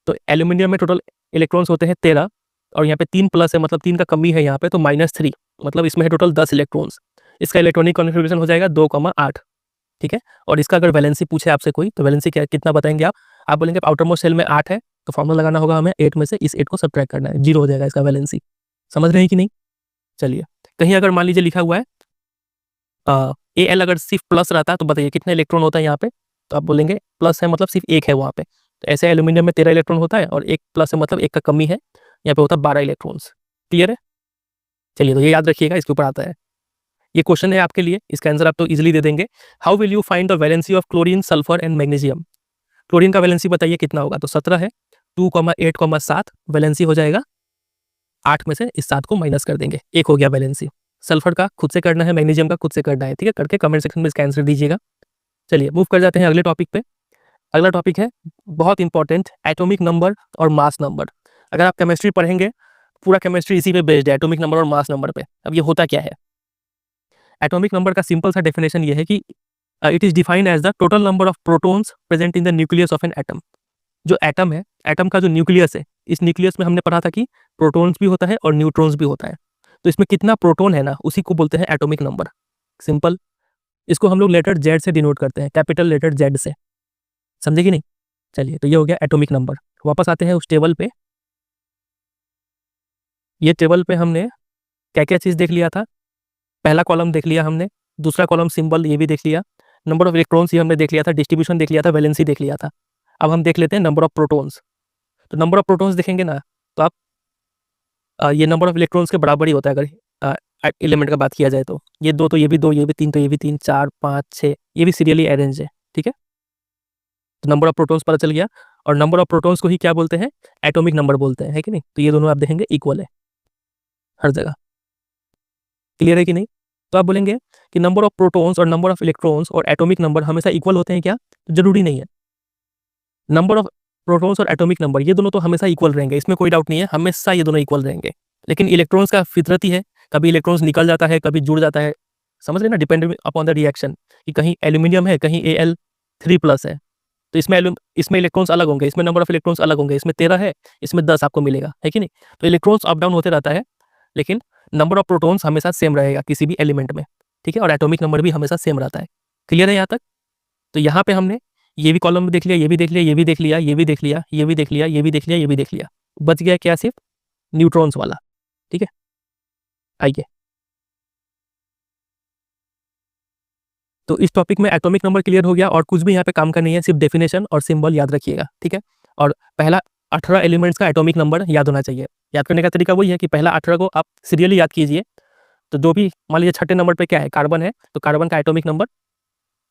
तो एल्यूमिनियम में टोटल इलेक्ट्रॉन्स होते हैं 13 और यहाँ पे 3 प्लस है, मतलब 3 का कमी है यहाँ पे, तो -3, मतलब इसमें है टोटल 10 इलेक्ट्रॉन्स। इसका इलेक्ट्रॉनिक कॉन्फ़िगरेशन हो जाएगा 2,8, ठीक है। और इसका अगर वैलेंसी पूछे आपसे कोई, तो वैलेंसी क्या कितना बताएंगे आप बोलेंगे आउटर मोस्ट सेल में 8 है, तो फॉर्मूला लगाना होगा हमें, 8 में से इस 8 को सब्ट्रैक्ट करना है, 0 हो जाएगा इसका वैलेंसी। समझ रहे हैं कि नहीं? चलिए, कहीं अगर मान लीजिए लिखा हुआ है Al, अगर सिर्फ प्लस रहता तो बताइए कितने इलेक्ट्रॉन होता है यहाँ पे, तो आप बोलेंगे प्लस है मतलब सिर्फ 1 है वहाँ पे, तो ऐसे एल्यूमिनियम में 13 इलेक्ट्रॉन होता है और 1 प्लस है मतलब 1 का कमी है, यहाँ पे होता है 12 इलेक्ट्रॉन्स। क्लियर है? चलिए, तो ये याद रखिएगा, इसके ऊपर आता है, ये क्वेश्चन है आपके लिए, इसका आंसर आप तो इजीली दे देंगे। How will you find the valency of chlorine, sulphur and magnesium? Chlorine का वैलेंसी बताइए कितना होगा, तो 17 है, 2,8,7 वैलेंसी हो जाएगा, 8 में से इस 7 को माइनस कर देंगे, 1 हो गया वैलेंसी। सल्फर का खुद से करना है, मैग्नीशियम का खुद से करना है, ठीक है, करके कमेंट सेक्शन में इसका आंसर दीजिएगा। चलिए, मूव कर जाते हैं अगले टॉपिक पे। अगला टॉपिक है बहुत इंपॉर्टेंट, एटॉमिक नंबर और मास नंबर। अगर आप केमिस्ट्री पढ़ेंगे, पूरा केमिस्ट्री इसी पे बेस्ड है, एटॉमिक नंबर और मास नंबर पे। अब ये होता क्या है, एटॉमिक नंबर का सिंपल सा डेफिनेशन ये है कि it is defined as the total number of protons present in the nucleus of an atom. जो एटम है, एटम का जो न्यूक्लियस है, इस न्यूक्लियस में हमने पढ़ा था कि प्रोटॉन्स भी होता है और न्यूट्रॉन्स भी होता है, तो इसमें कितना प्रोटॉन है ना, उसी को बोलते हैं एटॉमिक नंबर। सिंपल, इसको हम लोग लेटर जेड से डिनोट करते हैं, कैपिटल लेटर जेड से, समझे कि नहीं? चलिए, तो ये हो गया एटॉमिक नंबर। वापस आते हैं उस टेबल पे। ये टेबल पे हमने क्या क्या चीज़ देख लिया था, पहला कॉलम देख लिया हमने, दूसरा कॉलम सिंबल ये भी देख लिया, नंबर ऑफ इलेक्ट्रॉन्स ये हमने देख लिया था, डिस्ट्रीब्यूशन देख लिया था, वैलेंसी देख लिया था। अब हम देख लेते हैं नंबर ऑफ प्रोटॉन्स। तो नंबर ऑफ प्रोटॉन्स देखेंगे ना, तो आप ये नंबर ऑफ इलेक्ट्रॉन्स के बराबर ही होता है अगर एलिमेंट का बात किया जाए तो। ये 2 तो ये भी 2, ये भी 3 तो ये भी 3, 4 5 6, ये भी सीरियली अरेंज है, ठीक है। तो नंबर ऑफ प्रोटॉन्स पता चल गया, और नंबर ऑफ प्रोटॉन्स को ही क्या बोलते हैं, एटॉमिक नंबर बोलते हैं, है कि नहीं? तो ये दोनों आप देखेंगे इक्वल है हर जगह। क्लियर है कि नहीं? तो आप बोलेंगे कि नंबर ऑफ प्रोटॉन्स और नंबर ऑफ इलेक्ट्रॉन्स और एटॉमिक नंबर हमेशा इक्वल होते हैं क्या? तो जरूरी नहीं है। नंबर ऑफ प्रोटॉन्स और एटॉमिक नंबर ये दोनों तो हमेशा इक्वल रहेंगे, इसमें कोई डाउट नहीं है, हमेशा ये दोनों इक्वल रहेंगे। लेकिन इलेक्ट्रॉन्स का फितरती है, कभी इलेक्ट्रॉन्स निकल जाता है, कभी जुड़ जाता है, समझ रहे ना, डिपेंड अपॉन द रिएक्शन, कि कहीं एल्यूमिनियम है, कहीं Al3 प्लस है, तो इसमें इलेक्ट्रॉन्स अलग होंगे, इसमें नंबर ऑफ इलेक्ट्रॉन्स अलग होंगे, इसमें 13 है, इसमें 10 आपको मिलेगा, है कि नहीं? तो इलेक्ट्रॉन्स अप डाउन होते रहता है, लेकिन नंबर ऑफ प्रोटॉन्स हमेशा सेम रहेगा किसी भी एलिमेंट में, ठीक है, और एटॉमिक नंबर भी हमेशा सेम रहता है। क्लियर है यहाँ तक? तो यहाँ पे हमने ये भी कॉलम देख लिया, ये भी देख लिया, ये भी देख लिया, ये भी देख लिया, ये भी देख लिया, ये भी देख लिया, ये भी देख लिया, बच गया क्या, सिर्फ न्यूट्रॉन्स वाला, ठीक है। आइए, तो इस टॉपिक में एटॉमिक नंबर क्लियर हो गया, और कुछ भी यहाँ पे काम का नहीं है, सिर्फ डेफिनेशन और सिंबल याद रखिएगा, ठीक है। और पहला 18 एलिमेंट्स का एटॉमिक नंबर याद होना चाहिए। याद करने का तरीका वही है कि पहला 18 को आप सीरियली याद कीजिए, तो जो भी मान लीजिए छठे नंबर पे क्या है, कार्बन है, तो कार्बन का एटॉमिक नंबर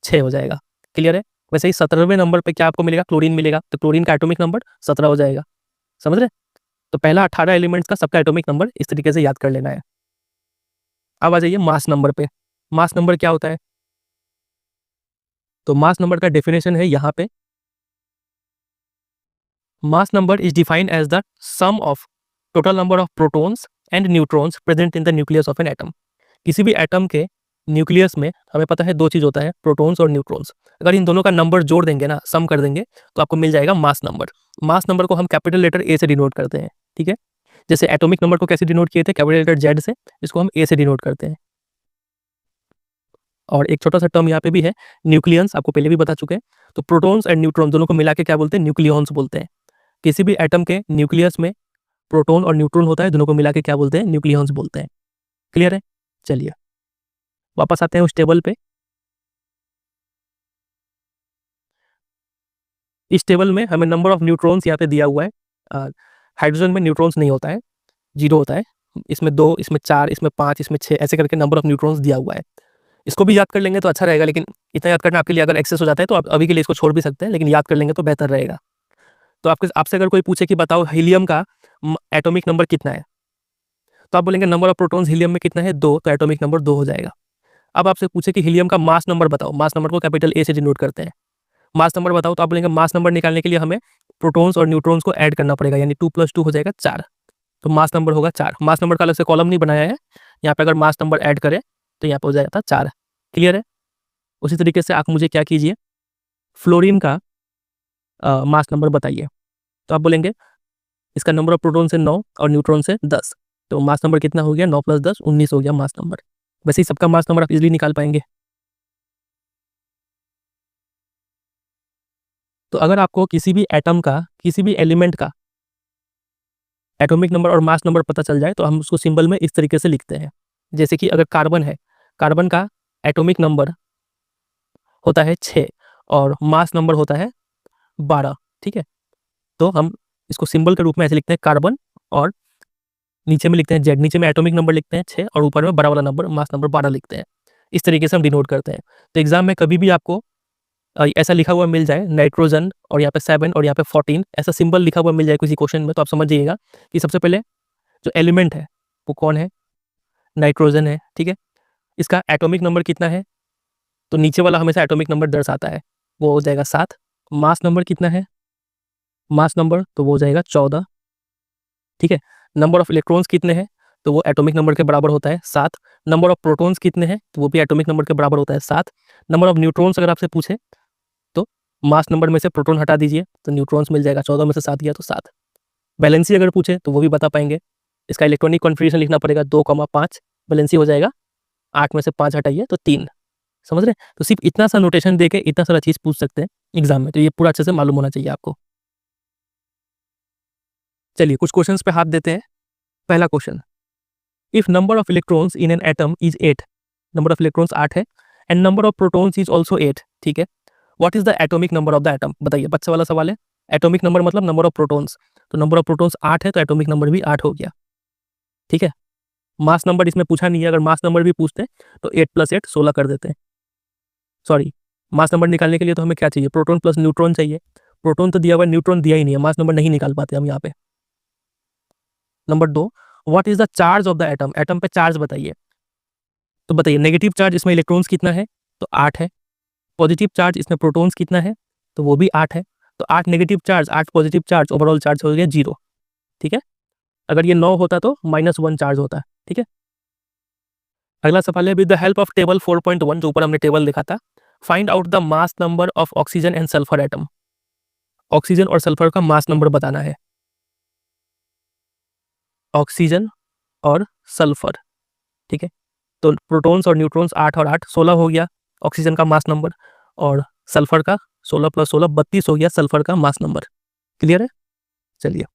6 हो जाएगा। क्लियर है? वैसे ही 17वें नंबर पे क्या आपको मिलेगा, क्लोरीन मिलेगा, तो क्लोरीन का एटॉमिक नंबर 17 हो जाएगा। समझ रहे? तो पहला 18 एलिमेंट्स का सबका एटॉमिक नंबर इस तरीके से याद कर लेना है। अब आ जाइए मास नंबर पे। मास नंबर क्या होता है? तो मास नंबर का डेफिनेशन है यहाँ पे, mass number is defined as the sum of total number of protons and neutrons present in the nucleus of an atom. किसी भी एटम के न्यूक्लियस में हमें पता है 2 चीज़ होता है, प्रोटॉन्स और न्यूट्रॉन्स। अगर इन दोनों का नंबर जोड़ देंगे ना, सम कर देंगे, तो आपको मिल जाएगा मास नंबर। मास नंबर को हम कैपिटल लेटर ए से डिनोट करते हैं, ठीक है। जैसे एटॉमिक नंबर को कैसे डिनोट किए थे, कैपिटल लेटर जेड से, इसको हम ए से डिनोट करते हैं। और एक छोटा सा टर्म यहाँ पे भी है, न्यूक्लियंस, आपको पहले भी बता चुके हैं। तो प्रोटॉन्स एंड न्यूट्रॉन दोनों को मिला के क्या बोलते हैं, न्यूक्लियॉन्स बोलते हैं। किसी भी एटम के न्यूक्लियस में प्रोटॉन और न्यूट्रॉन होता है, दोनों को मिला के क्या बोलते हैं, न्यूक्लियॉन्स बोलते हैं। क्लियर है? चलिए वापस आते हैं उस टेबल पे। इस टेबल में हमें नंबर ऑफ न्यूट्रॉन्स यहाँ पे दिया हुआ है। हाइड्रोजन में न्यूट्रॉन्स नहीं होता है, 0 होता है। इसमें 2, इसमें 4, इसमें 5, इसमें 6, ऐसे करके नंबर ऑफ न्यूट्रॉन्स दिया हुआ है। इसको भी याद कर लेंगे तो अच्छा रहेगा, लेकिन इतना याद करना आपके लिए अगर एक्सेस हो जाता है तो आप अभी के लिए इसको छोड़ भी सकते हैं, लेकिन याद कर लेंगे तो बेहतर रहेगा। तो आपसे अगर कोई पूछे कि बताओ हीलियम का एटॉमिक नंबर कितना है, तो आप बोलेंगे नंबर ऑफ प्रोटॉन्स हीलियम में कितना है, 2, तो एटॉमिक नंबर 2 हो जाएगा। अब आपसे पूछे कि हीलियम का मास नंबर बताओ, मास नंबर को कैपिटल ए से डिनोट करते हैं, मास नंबर बताओ, तो आप बोलेंगे मास नंबर निकालने के लिए हमें प्रोटॉन्स और न्यूट्रॉन्स को ऐड करना पड़ेगा, यानी 2 + 2 हो जाएगा 4, तो मास नंबर होगा 4। मास नंबर का अलग से कॉलम नहीं बनाया है, यहाँ पे अगर मास नंबर ऐड करें तो यहाँ पे हो जाएगा 4। क्लियर है? उसी तरीके से आप मुझे क्या कीजिए, फ्लोरीन का मास नंबर बताइए। तो आप बोलेंगे इसका नंबर ऑफ प्रोटॉन से 9 और न्यूट्रॉन से 10, तो मास नंबर कितना हो गया, 9 + 10 19 हो गया मास नंबर। वैसे ही सबका मास नंबर आप इजीली निकाल पाएंगे। तो अगर आपको किसी भी एटम का, किसी भी एलिमेंट का एटॉमिक नंबर और मास नंबर पता चल जाए तो हम उसको सिंबल में इस तरीके से लिखते हैं। जैसे कि अगर कार्बन है, कार्बन का एटॉमिक नंबर होता है 6 और मास नंबर होता है 12। ठीक है, तो हम इसको सिंबल के रूप में ऐसे लिखते हैं, कार्बन, और नीचे में लिखते हैं जेड, नीचे में एटॉमिक नंबर लिखते हैं 6 और ऊपर में बड़ा वाला नंबर मास नंबर 12 लिखते हैं। इस तरीके से हम डिनोट करते हैं। तो एग्जाम में कभी भी आपको ऐसा लिखा हुआ मिल जाए, नाइट्रोजन और यहाँ पे 7 और यहाँ पे 14, ऐसा सिंबल लिखा हुआ मिल जाए किसी क्वेश्चन में, तो आप समझ जाइएगा कि सबसे पहले जो एलिमेंट है वो कौन है, नाइट्रोजन है। ठीक है, इसका एटॉमिक नंबर कितना है, तो नीचे वाला हमेशा एटॉमिक नंबर दर्शाता है, वो हो जाएगा 7। मास नंबर कितना है, मास नंबर तो वो हो जाएगा 14। ठीक है, नंबर ऑफ इलेक्ट्रॉन्स कितने हैं, तो वो एटॉमिक नंबर के बराबर होता है 7। नंबर ऑफ प्रोटॉन्स कितने हैं, तो वो भी एटॉमिक नंबर के बराबर होता है 7। नंबर ऑफ न्यूट्रॉन्स अगर आपसे पूछे तो मास नंबर में से प्रोटॉन हटा दीजिए तो न्यूट्रॉन्स मिल जाएगा, 14 में से 7 गया तो 7। वैलेंसी अगर पूछे तो वो भी बता पाएंगे। इसका इलेक्ट्रॉनिक कॉन्फ़िगरेशन लिखना पड़ेगा, 2,5 वैलेंसी हो जाएगा, 8 में से 5 हटाइए तो 3। समझ रहे? तो सिर्फ इतना सा नोटेशन देके इतना सारा चीज़ पूछ सकते हैं एग्जाम में, तो ये पूरा अच्छे से मालूम होना चाहिए आपको। चलिए कुछ क्वेश्चंस पे हाथ देते हैं। पहला question, if number of electrons in an atom is 8, number of electrons 8 है, and number of protons is also 8। ठीक है, what is the atomic number of the atom, बताइए, बच्चे वाला सवाल है। एटॉमिक नंबर मतलब नंबर ऑफ प्रोटॉन्स, तो नंबर ऑफ प्रोटॉन्स 8 है तो एटॉमिक नंबर भी 8 हो गया। ठीक है, मास नंबर इसमें पूछा नहीं है, अगर मास नंबर भी पूछते तो 8 + 8 16 कर देते हैं। सॉरी, मास नंबर निकालने के लिए तो हमें क्या चाहिए, प्रोटॉन प्लस न्यूट्रॉन चाहिए। प्रोटॉन तो दिया हुआ है, न्यूट्रॉन दिया ही नहीं है, मास नंबर नहीं निकाल पाते हम यहाँ पे। Number 2, what is the charge of the atom, atom पे चार्ज बताइए। तो बताइए नेगेटिव चार्ज इसमें इलेक्ट्रॉन्स कितना है, तो 8 है। पॉजिटिव चार्ज इसमें प्रोटॉन्स कितना है, तो वो भी 8 है। तो 8 negative charge, 8 positive charge, overall charge हो गया 0। ठीक है, अगर ये 9 होता तो -1 चार्ज होता है। ठीक है, अगला सवाल है, with the help of table 4.1, जो ऊपर हमने टेबल देखा था, find out the mass number of oxygen and sulphur atom. Oxygen और सल्फर का मास नंबर बताना है, ऑक्सीजन और सल्फर। ठीक है, तो प्रोटॉन्स और न्यूट्रॉन्स 8 और 8 16 हो गया ऑक्सीजन का मास नंबर, और सल्फर का 16 + 16 32 हो गया सल्फर का मास नंबर। क्लियर है? चलिए,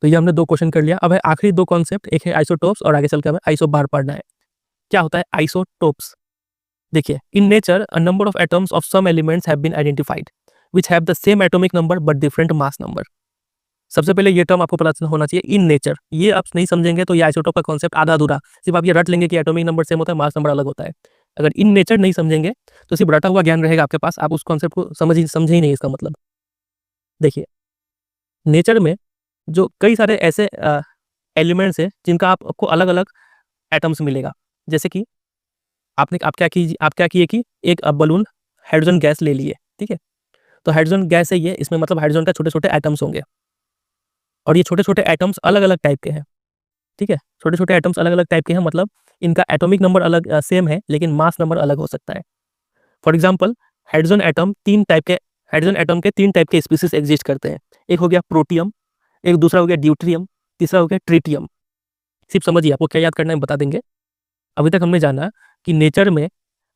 तो ये हमने 2 क्वेश्चन कर लिया। अब है आखिरी 2 कॉन्सेप्ट, एक है आइसोटोप्स और आगे चल के हमें आइसोबार पढ़ना है। क्या होता है आइसोटोप्स? देखिए, in nature a number of atoms of some elements have been identified which have the same atomic number but different mass number. सबसे पहले ये टर्म आपको पता होना चाहिए, इन नेचर। ये आप नहीं समझेंगे तो ये आइसोटोप का कॉन्सेप्ट आधा अधूरा, सिर्फ आप ये रट लेंगे कि एटॉमिक नंबर सेम होता है, मास नंबर अलग होता है। अगर इन नेचर नहीं समझेंगे तो सिर्फ रटा हुआ ज्ञान रहेगा आपके पास, आप उस कॉन्सेप्ट को समझे ही नहीं। इसका मतलब देखिए, नेचर में जो कई सारे ऐसे एलिमेंट्स हैं जिनका आपको अलग अलग एटम्स मिलेगा। जैसे कि आप क्या किए कि एक बलून हाइड्रोजन गैस ले लिए। ठीक है, तो हाइड्रोजन गैस है ये, इसमें मतलब हाइड्रोजन का छोटे छोटे एटम्स होंगे, और ये छोटे छोटे एटम्स अलग अलग टाइप के हैं। ठीक है, छोटे छोटे एटम्स अलग अलग टाइप के हैं, मतलब इनका एटॉमिक नंबर अलग सेम है लेकिन मास नंबर अलग हो सकता है। For example, hydrogen atom 3 type के हाइड्रोजन एटम के 3 टाइप के स्पीसीज एग्जिस्ट करते हैं। एक हो गया प्रोटियम, एक दूसरा हो गया ड्यूट्रियम, तीसरा हो गया ट्रिटियम। सिर्फ समझिए, आपको क्या याद करना है बता देंगे। अभी तक हमने जाना कि नेचर में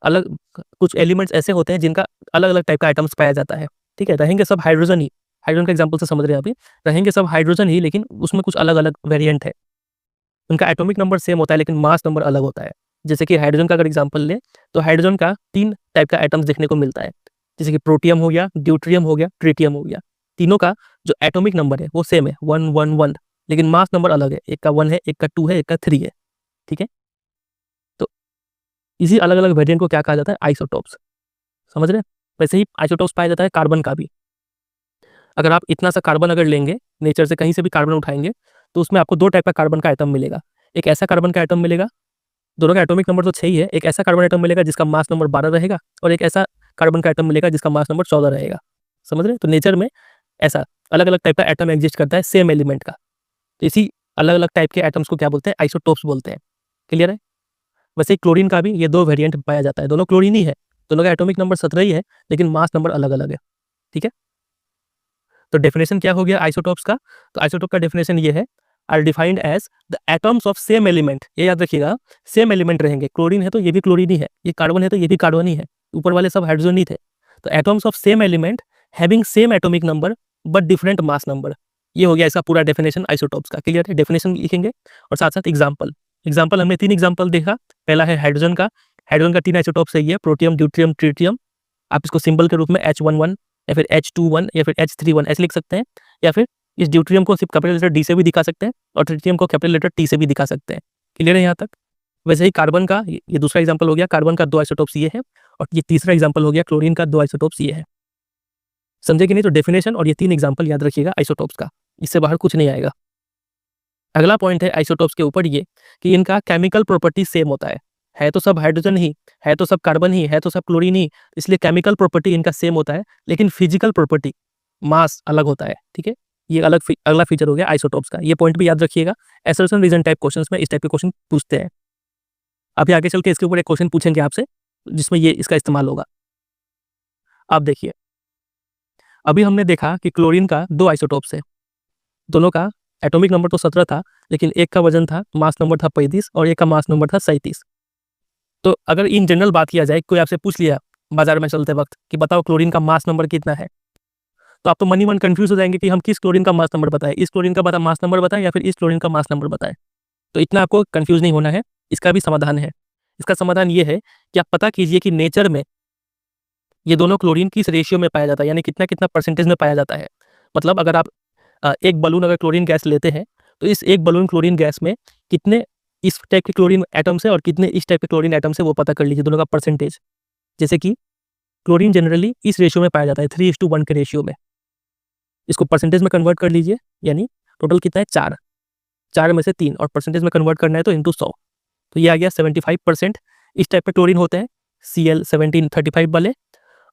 अलग कुछ एलिमेंट्स ऐसे होते हैं जिनका अलग अलग टाइप का आइटम्स पाया जाता है। ठीक है, रहेंगे सब हाइड्रोजन ही, हाइड्रोजन का एग्जांपल से समझ रहे हैं अभी, रहेंगे सब हाइड्रोजन ही, लेकिन उसमें कुछ अलग अलग वेरिएंट है। उनका एटॉमिक नंबर सेम होता है लेकिन मास नंबर अलग होता है। जैसे कि हाइड्रोजन का अगर एग्जांपल ले तो हाइड्रोजन का 3 टाइप का एटम्स देखने को मिलता है, जैसे कि प्रोटियम हो गया, ड्यूट्रियम हो गया, ट्रिटियम हो गया। तीनों का जो एटॉमिक नंबर है वो सेम है 111, लेकिन मास नंबर अलग है, एक का 1 है, एक का 2 है, एक का 3 है। ठीक है, तो इसी अलग अलग वेरिएंट को क्या कहा जाता है? आइसोटोप्स। समझ रहे हैं? वैसे ही आइसोटोप्स पाया जाता है कार्बन का भी। अगर आप इतना सा कार्बन अगर लेंगे, नेचर से कहीं से भी कार्बन उठाएंगे, तो उसमें आपको 2 टाइप का कार्बन का एटम मिलेगा। एक ऐसा कार्बन का एटम मिलेगा, दोनों का एटॉमिक नंबर तो 6 ही है, एक ऐसा कार्बन एटम मिलेगा जिसका मास नंबर 12 रहेगा, और एक ऐसा कार्बन का एटम मिलेगा जिसका मास नंबर 14 रहेगा। समझ रहे हैं? तो नेचर में ऐसा अलग अलग टाइप का एटम एग्जिस्ट करता है सेम एलिमेंट का। तो इसी अलग अलग टाइप के एटम्स को क्या बोलते हैं? आइसोटोप्स बोलते हैं। क्लियर है? वैसे ही क्लोरीन का भी ये 2 वेरिएंट पाया जाता है, दोनों क्लोरीन ही है, दोनों का एटॉमिक नंबर 17 ही है, लेकिन मास नंबर अलग अलग है। ठीक है, तो डेफिनेशन क्या हो गया आइसोटोप्स का? तो आइसोटोप का डेफिनेशन ये है, are defined as the atoms of same element. ये याद रखिएगा, सेम एलिमेंट रहेंगे। क्लोरीन है तो ये भी क्लोरीन ही है, ये कार्बन है तो ये भी कार्बन ही है, ऊपर वाले सब हाइड्रोजन ही थे। तो atoms of same element having same atomic number but different mass number. ये हो गया इसका पूरा डेफिनेशन आइसोटोप्स का। क्लियर है? डेफिनेशन लिखेंगे और साथ साथ एग्जाम्पल। एग्जाम्पल हमने 3 एग्जाम्पल देखा। पहला है हाइड्रोजन का, हाइड्रोजन का 3 आइसोटोप्स है, ये प्रोटियम, ड्यूट्रियम, ट्रिटियम। आप इसको सिंबल के रूप में H11 या फिर H21 या फिर H31 ऐसे लिख सकते हैं, या फिर इस ड्यूट्रियम को सिर्फ कैपिटल लेटर डी से भी दिखा सकते हैं और ट्रिटियम को कैपिटल लेटर टी से भी दिखा सकते हैं। क्लियर है यहाँ तक? वैसे ही कार्बन का ये दूसरा एग्जांपल हो गया, कार्बन का 2 आइसोटोप्स ये है, और ये तीसरा एग्जांपल हो गया क्लोरीन का 2 आइसोटोप्स ये है। समझे कि नहीं? तो डेफिनेशन और ये 3 एग्जांपल याद रखिएगा आइसोटोप्स का, इससे बाहर कुछ नहीं आएगा। अगला पॉइंट है आइसोटोप्स के ऊपर ये कि इनका केमिकल प्रॉपर्टी सेम होता है तो सब हाइड्रोजन ही, है तो सब कार्बन ही, है तो सब क्लोरीन ही, इसलिए केमिकल प्रॉपर्टी इनका सेम होता है, लेकिन फिजिकल प्रॉपर्टी मास अलग होता है। ठीक है, ये अगला फीचर हो गया आइसोटोप्स का। ये पॉइंट भी याद रखिएगा, असर्शन रीजन टाइप क्वेश्चंस में इस टाइप के क्वेश्चन पूछते हैं। अभी आगे चल के इसके ऊपर एक क्वेश्चन पूछेंगे आपसे जिसमें ये इसका इस्तेमाल होगा। आप देखिए, अभी हमने देखा कि क्लोरीन का 2 आइसोटोप्स है, दोनों का एटॉमिक नंबर तो 17 था, लेकिन एक का वजन था, मास नंबर था 35 और एक का मास नंबर था 37। तो अगर इन जनरल बात किया जाए, कोई आपसे पूछ लिया बाजार में चलते वक्त कि बताओ क्लोरीन का मास नंबर कितना है, तो आप तो मन ही मन कंफ्यूज हो जाएंगे कि हम किस क्लोरीन का मास नंबर बताएं, इस क्लोरीन का मास नंबर बताएं या फिर इस क्लोरीन का मास नंबर बताएं। तो इतना आपको कंफ्यूज नहीं होना है, इसका भी समाधान है। इसका समाधान ये है कि आप पता कीजिए कि नेचर में ये दोनों क्लोरीन किस रेशियो में पाया जाता है, यानी कितना कितना परसेंटेज में पाया जाता है। मतलब अगर आप एक बलून अगर क्लोरीन गैस लेते हैं, तो इस एक बलून क्लोरीन गैस में कितने इस टाइप के क्लोरीन एटम्स है और कितने इस टाइप के क्लोरीन एटम्स है वो पता कर लीजिए, दोनों का परसेंटेज। जैसे कि क्लोरीन जनरली इस रेशियो में पाया जाता है 3:1 के रेशियो में, इसको परसेंटेज में कन्वर्ट कर लीजिए, यानी टोटल कितना है 4, 4 में से 3, और परसेंटेज में कन्वर्ट करना है तो इंटू 100, तो ये आ गया 75% इस टाइप के क्लोरीन होते हैं Cl1735 वाले।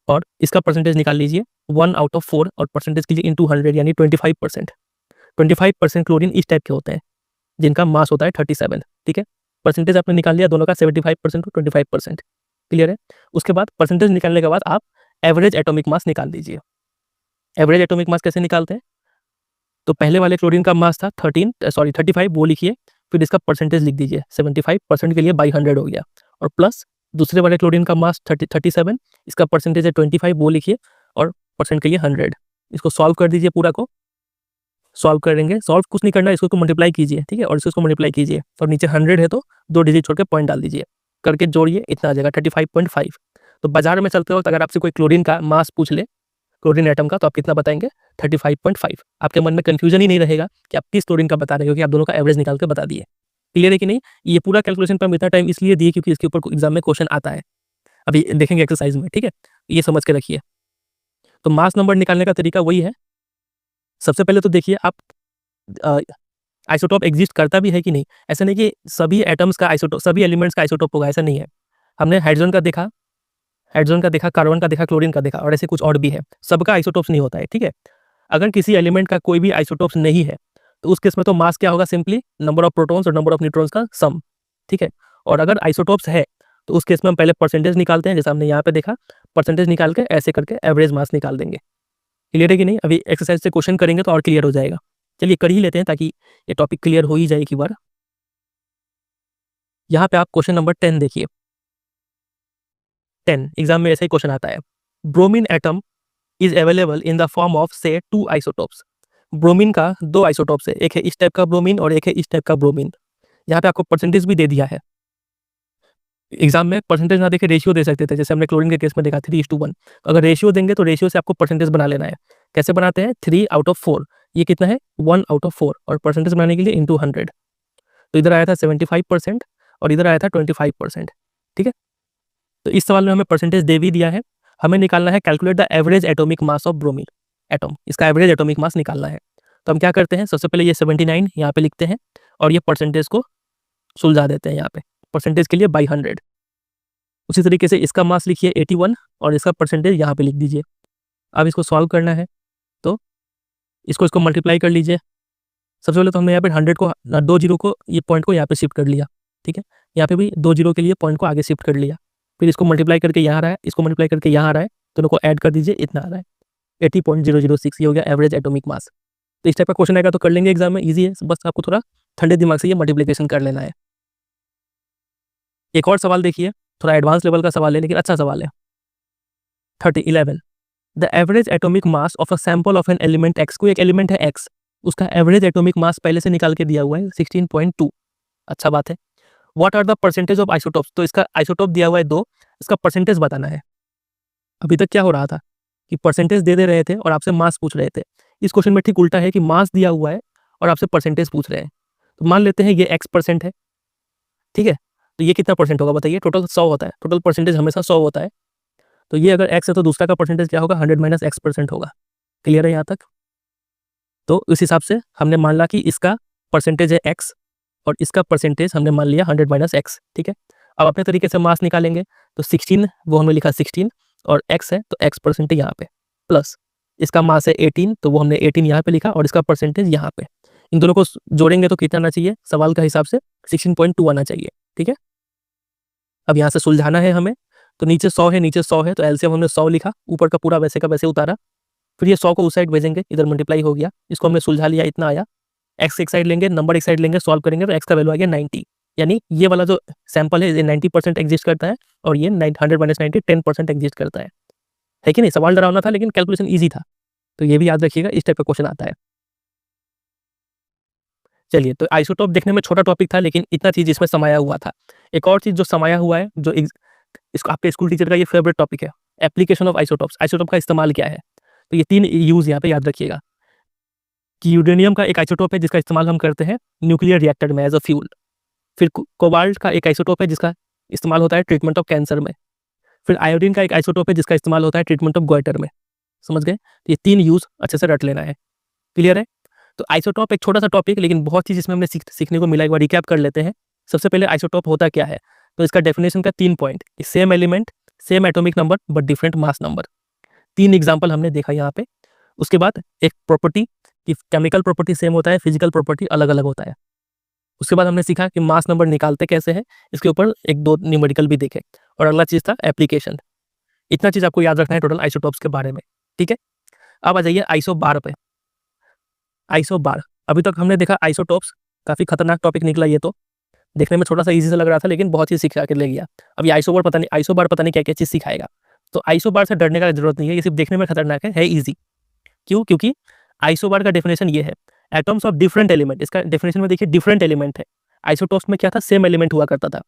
और इसका परसेंटेज निकाल लीजिए 1/4 और परसेंटेज कीजिए इंटू 100 यानी 25%। 25% क्लोरीन इस टाइप के होते हैं जिनका मास होता है 37। ठीक है, परसेंटेज आपने निकाल लिया दोनों का, 75% और 25%। क्लियर है? उसके बाद परसेंटेज निकालने के बाद आप एवरेज एटॉमिक मास निकाल दीजिए। एवरेज एटॉमिक मास कैसे निकालते हैं? तो पहले वाले क्लोरीन का मास था 35, वो लिखिए, फिर इसका परसेंटेज लिख दीजिए, 75% के लिए बाई 100 हो गया, और प्लस दूसरे वाले क्लोरीन का मास 37, इसका परसेंटेज है 25, वो लिखिए, और परसेंट के लिए 100। इसको सॉल्व कर दीजिए, पूरा को सॉल्व करेंगे, सॉल्व कुछ नहीं करना है, इसको मल्टीप्लाई कीजिए। ठीक है, और इसको मल्टीप्लाई कीजिए, और नीचे 100 है तो 2 डिजिट छोड़ के पॉइंट डाल दीजिए, करके जोड़िए, इतना आ जाएगा 35.5। तो बाजार में चलते वक्त अगर आपसे कोई क्लोरीन का मास पूछ ले, क्लोरीन एटम का, तो आप कितना बताएंगे? 35.5। आपके मन में कंफ्यूजन ही नहीं रहेगा कि आप किस क्लोरीन का बता रहे हो, क्योंकि आप दोनों का एवरेज निकाल के बता दिए। क्लियर है कि नहीं? ये पूरा कैलकुलेशन पर हम इतना टाइम इसलिए दिए क्योंकि इसके ऊपर एग्जाम में क्वेश्चन आता है, अभी देखेंगे एक्सरसाइज में। ठीक है, ये समझ के रखिए। तो मास नंबर निकालने का तरीका वही है। सबसे पहले तो देखिए आप आइसोटोप एग्जिस्ट करता भी है कि नहीं। ऐसा नहीं कि सभी एटम्स का आइसोटोप, सभी एलिमेंट्स का आइसोटोप होगा, ऐसा नहीं है। हमने हाइड्रोजन का देखा, कार्बन का देखा, क्लोरीन का देखा, और ऐसे कुछ और भी है, सबका आइसोटोप्स नहीं होता है। ठीक है, अगर किसी एलिमेंट का कोई भी आइसोटोप्स नहीं है तो उस केस में तो मास क्या होगा? सिंपली नंबर ऑफ प्रोटॉन्स और नंबर ऑफ न्यूट्रॉन्स का सम। ठीक है, और अगर आइसोटोप्स है तो उस केस में हम पहले परसेंटेज निकालते हैं, जैसे हमने यहाँ पे देखा, परसेंटेज निकाल के ऐसे करके एवरेज मास निकाल देंगे। क्लियर है कि नहीं? अभी एक्सरसाइज से क्वेश्चन करेंगे तो और क्लियर हो जाएगा। चलिए कर ही लेते हैं ताकि ये टॉपिक क्लियर हो ही जाए एक बार। यहाँ पे आप क्वेश्चन नंबर 10 देखिए। 10 एग्जाम में ऐसा ही क्वेश्चन आता है, bromine atom is available in the form of से 2 आइसोटोप्स। ब्रोमीन का 2 आइसोटोप्स है, एक है इस टाइप का ब्रोमीन और एक है इस टाइप का ब्रोमीन। यहाँ पे आपको परसेंटेज भी दे दिया है। एग्जाम में परसेंटेज ना देखे रेशियो दे सकते थे, जैसे हमने क्लोरीन के केस में देखा 3:1। अगर रेशियो देंगे तो रेशियो से आपको परसेंटेज बना लेना है। कैसे बनाते हैं? 3/4, ये कितना है? 1/4, और परसेंटेज बनाने के लिए इंटू 100। तो इधर आया था 75% और इधर आया था 25%। ठीक है, तो इस सवाल में हमें परसेंटेज दे भी दिया है। हमें निकालना है calculate the average atomic mass of bromine atom, इसका एवरेज एटॉमिक मास निकालना है। तो हम क्या करते हैं, सबसे पहले ये 79 यहाँ पे लिखते हैं और ये परसेंटेज को सुलझा देते हैं यहाँ पे, परसेंटेज के लिए बाई 100। उसी तरीके से इसका मास लिखिए 81 और इसका परसेंटेज यहाँ पे लिख दीजिए। अब इसको सॉल्व करना है तो इसको मल्टीप्लाई कर लीजिए। सबसे पहले तो हमने यहाँ पे 100 को 2 जीरो को, ये पॉइंट को यहाँ पे शिफ्ट कर लिया। ठीक है, यहाँ पे भी 2 जीरो के लिए पॉइंट को आगे शिफ्ट कर लिया। फिर इसको मल्टीप्लाई करके यहाँ आ रहा है, इसको मल्टीप्लाई करके यहाँ आ रहा है, दोनों को ऐड कर दीजिए, इतना आ रहा है 80.006। ये हो गया एवरेज एटॉमिक मास। तो इस टाइप का क्वेश्चन आएगा तो कर लेंगे एग्जाम में, ईजी है, बस आपको थोड़ा ठंडे दिमाग से ये मल्टीप्लिकेशन कर लेना है। एक और सवाल देखिए, थोड़ा एडवांस लेवल का सवाल है लेकिन अच्छा सवाल है। 11 the average atomic mass of a sample of an element x. कोई एक एलिमेंट है एक्स, उसका एवरेज एटॉमिक मास पहले से निकाल के दिया हुआ है 16.2। अच्छा बात है। What are the percentage of isotopes. तो इसका आइसोटोप दिया हुआ है 2, इसका परसेंटेज बताना है। अभी तक क्या हो रहा था कि परसेंटेज दे रहे थे और आपसे मास पूछ रहे थे। इस क्वेश्चन में ठीक उल्टा है कि मास दिया हुआ है और आपसे परसेंटेज पूछ रहे हैं। तो मान लेते हैं ये x% है। ठीक है, तो ये कितना परसेंट होगा बताइए? टोटल 100 होता है, टोटल परसेंटेज हमेशा 100 होता है। तो ये अगर x है तो दूसरा का परसेंटेज क्या होगा? 100 - x% होगा। क्लियर है यहाँ तक? तो इस हिसाब से हमने मान लिया कि इसका परसेंटेज है x और इसका परसेंटेज हमने मान लिया 100 - x। ठीक है, अब अपने तरीके से मास निकालेंगे तो 16, वो हमने लिखा 16, और x है तो x% यहाँ पे, प्लस इसका मास है 18, तो वो हमने 18 यहाँ पे लिखा और इसका परसेंटेज यहाँ पे। इन दोनों को जोड़ेंगे तो कितना आना चाहिए? सवाल का हिसाब से 16.2 आना चाहिए। ठीक है, अब यहाँ से सुलझाना है हमें। तो नीचे 100 है, नीचे 100 है, तो एलसीएम हमने 100 लिखा, ऊपर का पूरा वैसे का वैसे उतारा। फिर ये 100 को उस साइड भेजेंगे, इधर मल्टीप्लाई हो गया, इसको हमने सुलझा लिया, इतना आया। एक्स एक साइड लेंगे, नंबर एक साइड लेंगे, सॉल्व करेंगे तो एक्स का वैल्यू आ गया 90। यानी ये वाला जो सैंपल है ये 90% एग्जिस्ट करता है और ये 100 - 90 10% एग्जिस्ट करता है कि नहीं? सवाल डरावना था लेकिन कैलकुलेशन ईजी था, तो ये भी याद रखिएगा, इस टाइप का क्वेश्चन आता है। चलिए, तो आइसोटोप देखने में छोटा टॉपिक था लेकिन इतना चीज इसमें समाया हुआ था। एक और चीज जो समाया हुआ है, जो इसको आपके स्कूल टीचर का ये फेवरेट टॉपिक है, एप्लीकेशन ऑफ आइसोटोप्स। आइसोटोप का इस्तेमाल क्या है? तो ये 3 यूज यहाँ पे याद रखिएगा कि यूरेनियम का एक आइसोटोप है जिसका इस्तेमाल हम करते हैं न्यूक्लियर रिएक्टर में एज अ फ्यूल। फिर कोबाल्ट का एक आइसोटोप है जिसका इस्तेमाल होता है ट्रीटमेंट ऑफ कैंसर में। फिर आयोडीन का एक आइसोटोप है जिसका इस्तेमाल होता है ट्रीटमेंट ऑफ गोइटर में। समझ गए? तो ये 3 यूज अच्छे से रट लेना है। क्लियर है? तो आइसोटोप एक छोटा सा टॉपिक लेकिन बहुत चीज इसमें हमने सीखने को मिला। एक बार रिकैप कर लेते हैं। सबसे पहले आइसोटोप होता क्या है? तो इसका डेफिनेशन का 3 point, same element, same atomic number but different mass number. 3 example हमने देखा यहाँ पे। उसके बाद एक प्रॉपर्टी कि केमिकल प्रॉपर्टी सेम होता है, फिजिकल प्रॉपर्टी अलग अलग होता है। उसके बाद हमने सीखा कि मास नंबर निकालते कैसे हैं, इसके ऊपर 1-2 न्यूमेरिकल भी देखे। और अगला चीज था एप्लीकेशन। इतना चीज आपको याद रखना है टोटल आइसोटोप्स के बारे में। ठीक है, अब आ जाइए आइसोबार पे। आइसोबार, अभी तक हमने देखा आइसोटोप्स, काफी खतरनाक टॉपिक निकला ये तो। देखने में छोटा सा इजी से लग रहा था लेकिन बहुत चीज सिखा के ले गया। अब ये आइसोबार पता नहीं क्या क्या चीज सिखाएगा। तो आइसोबार से डरने का जरूरत नहीं है, ये सिर्फ देखने में खतरनाक है ईजी। क्यों? क्योंकि आइसोबार का डेफिनेशन ये है, एटम्स ऑफ डिफरेंट एलिमेंट। इसका डेफिनेशन में देखिए डिफरेंट एलिमेंट है। आइसोटोप्स में क्या था? सेम एलिमेंट हुआ करता था।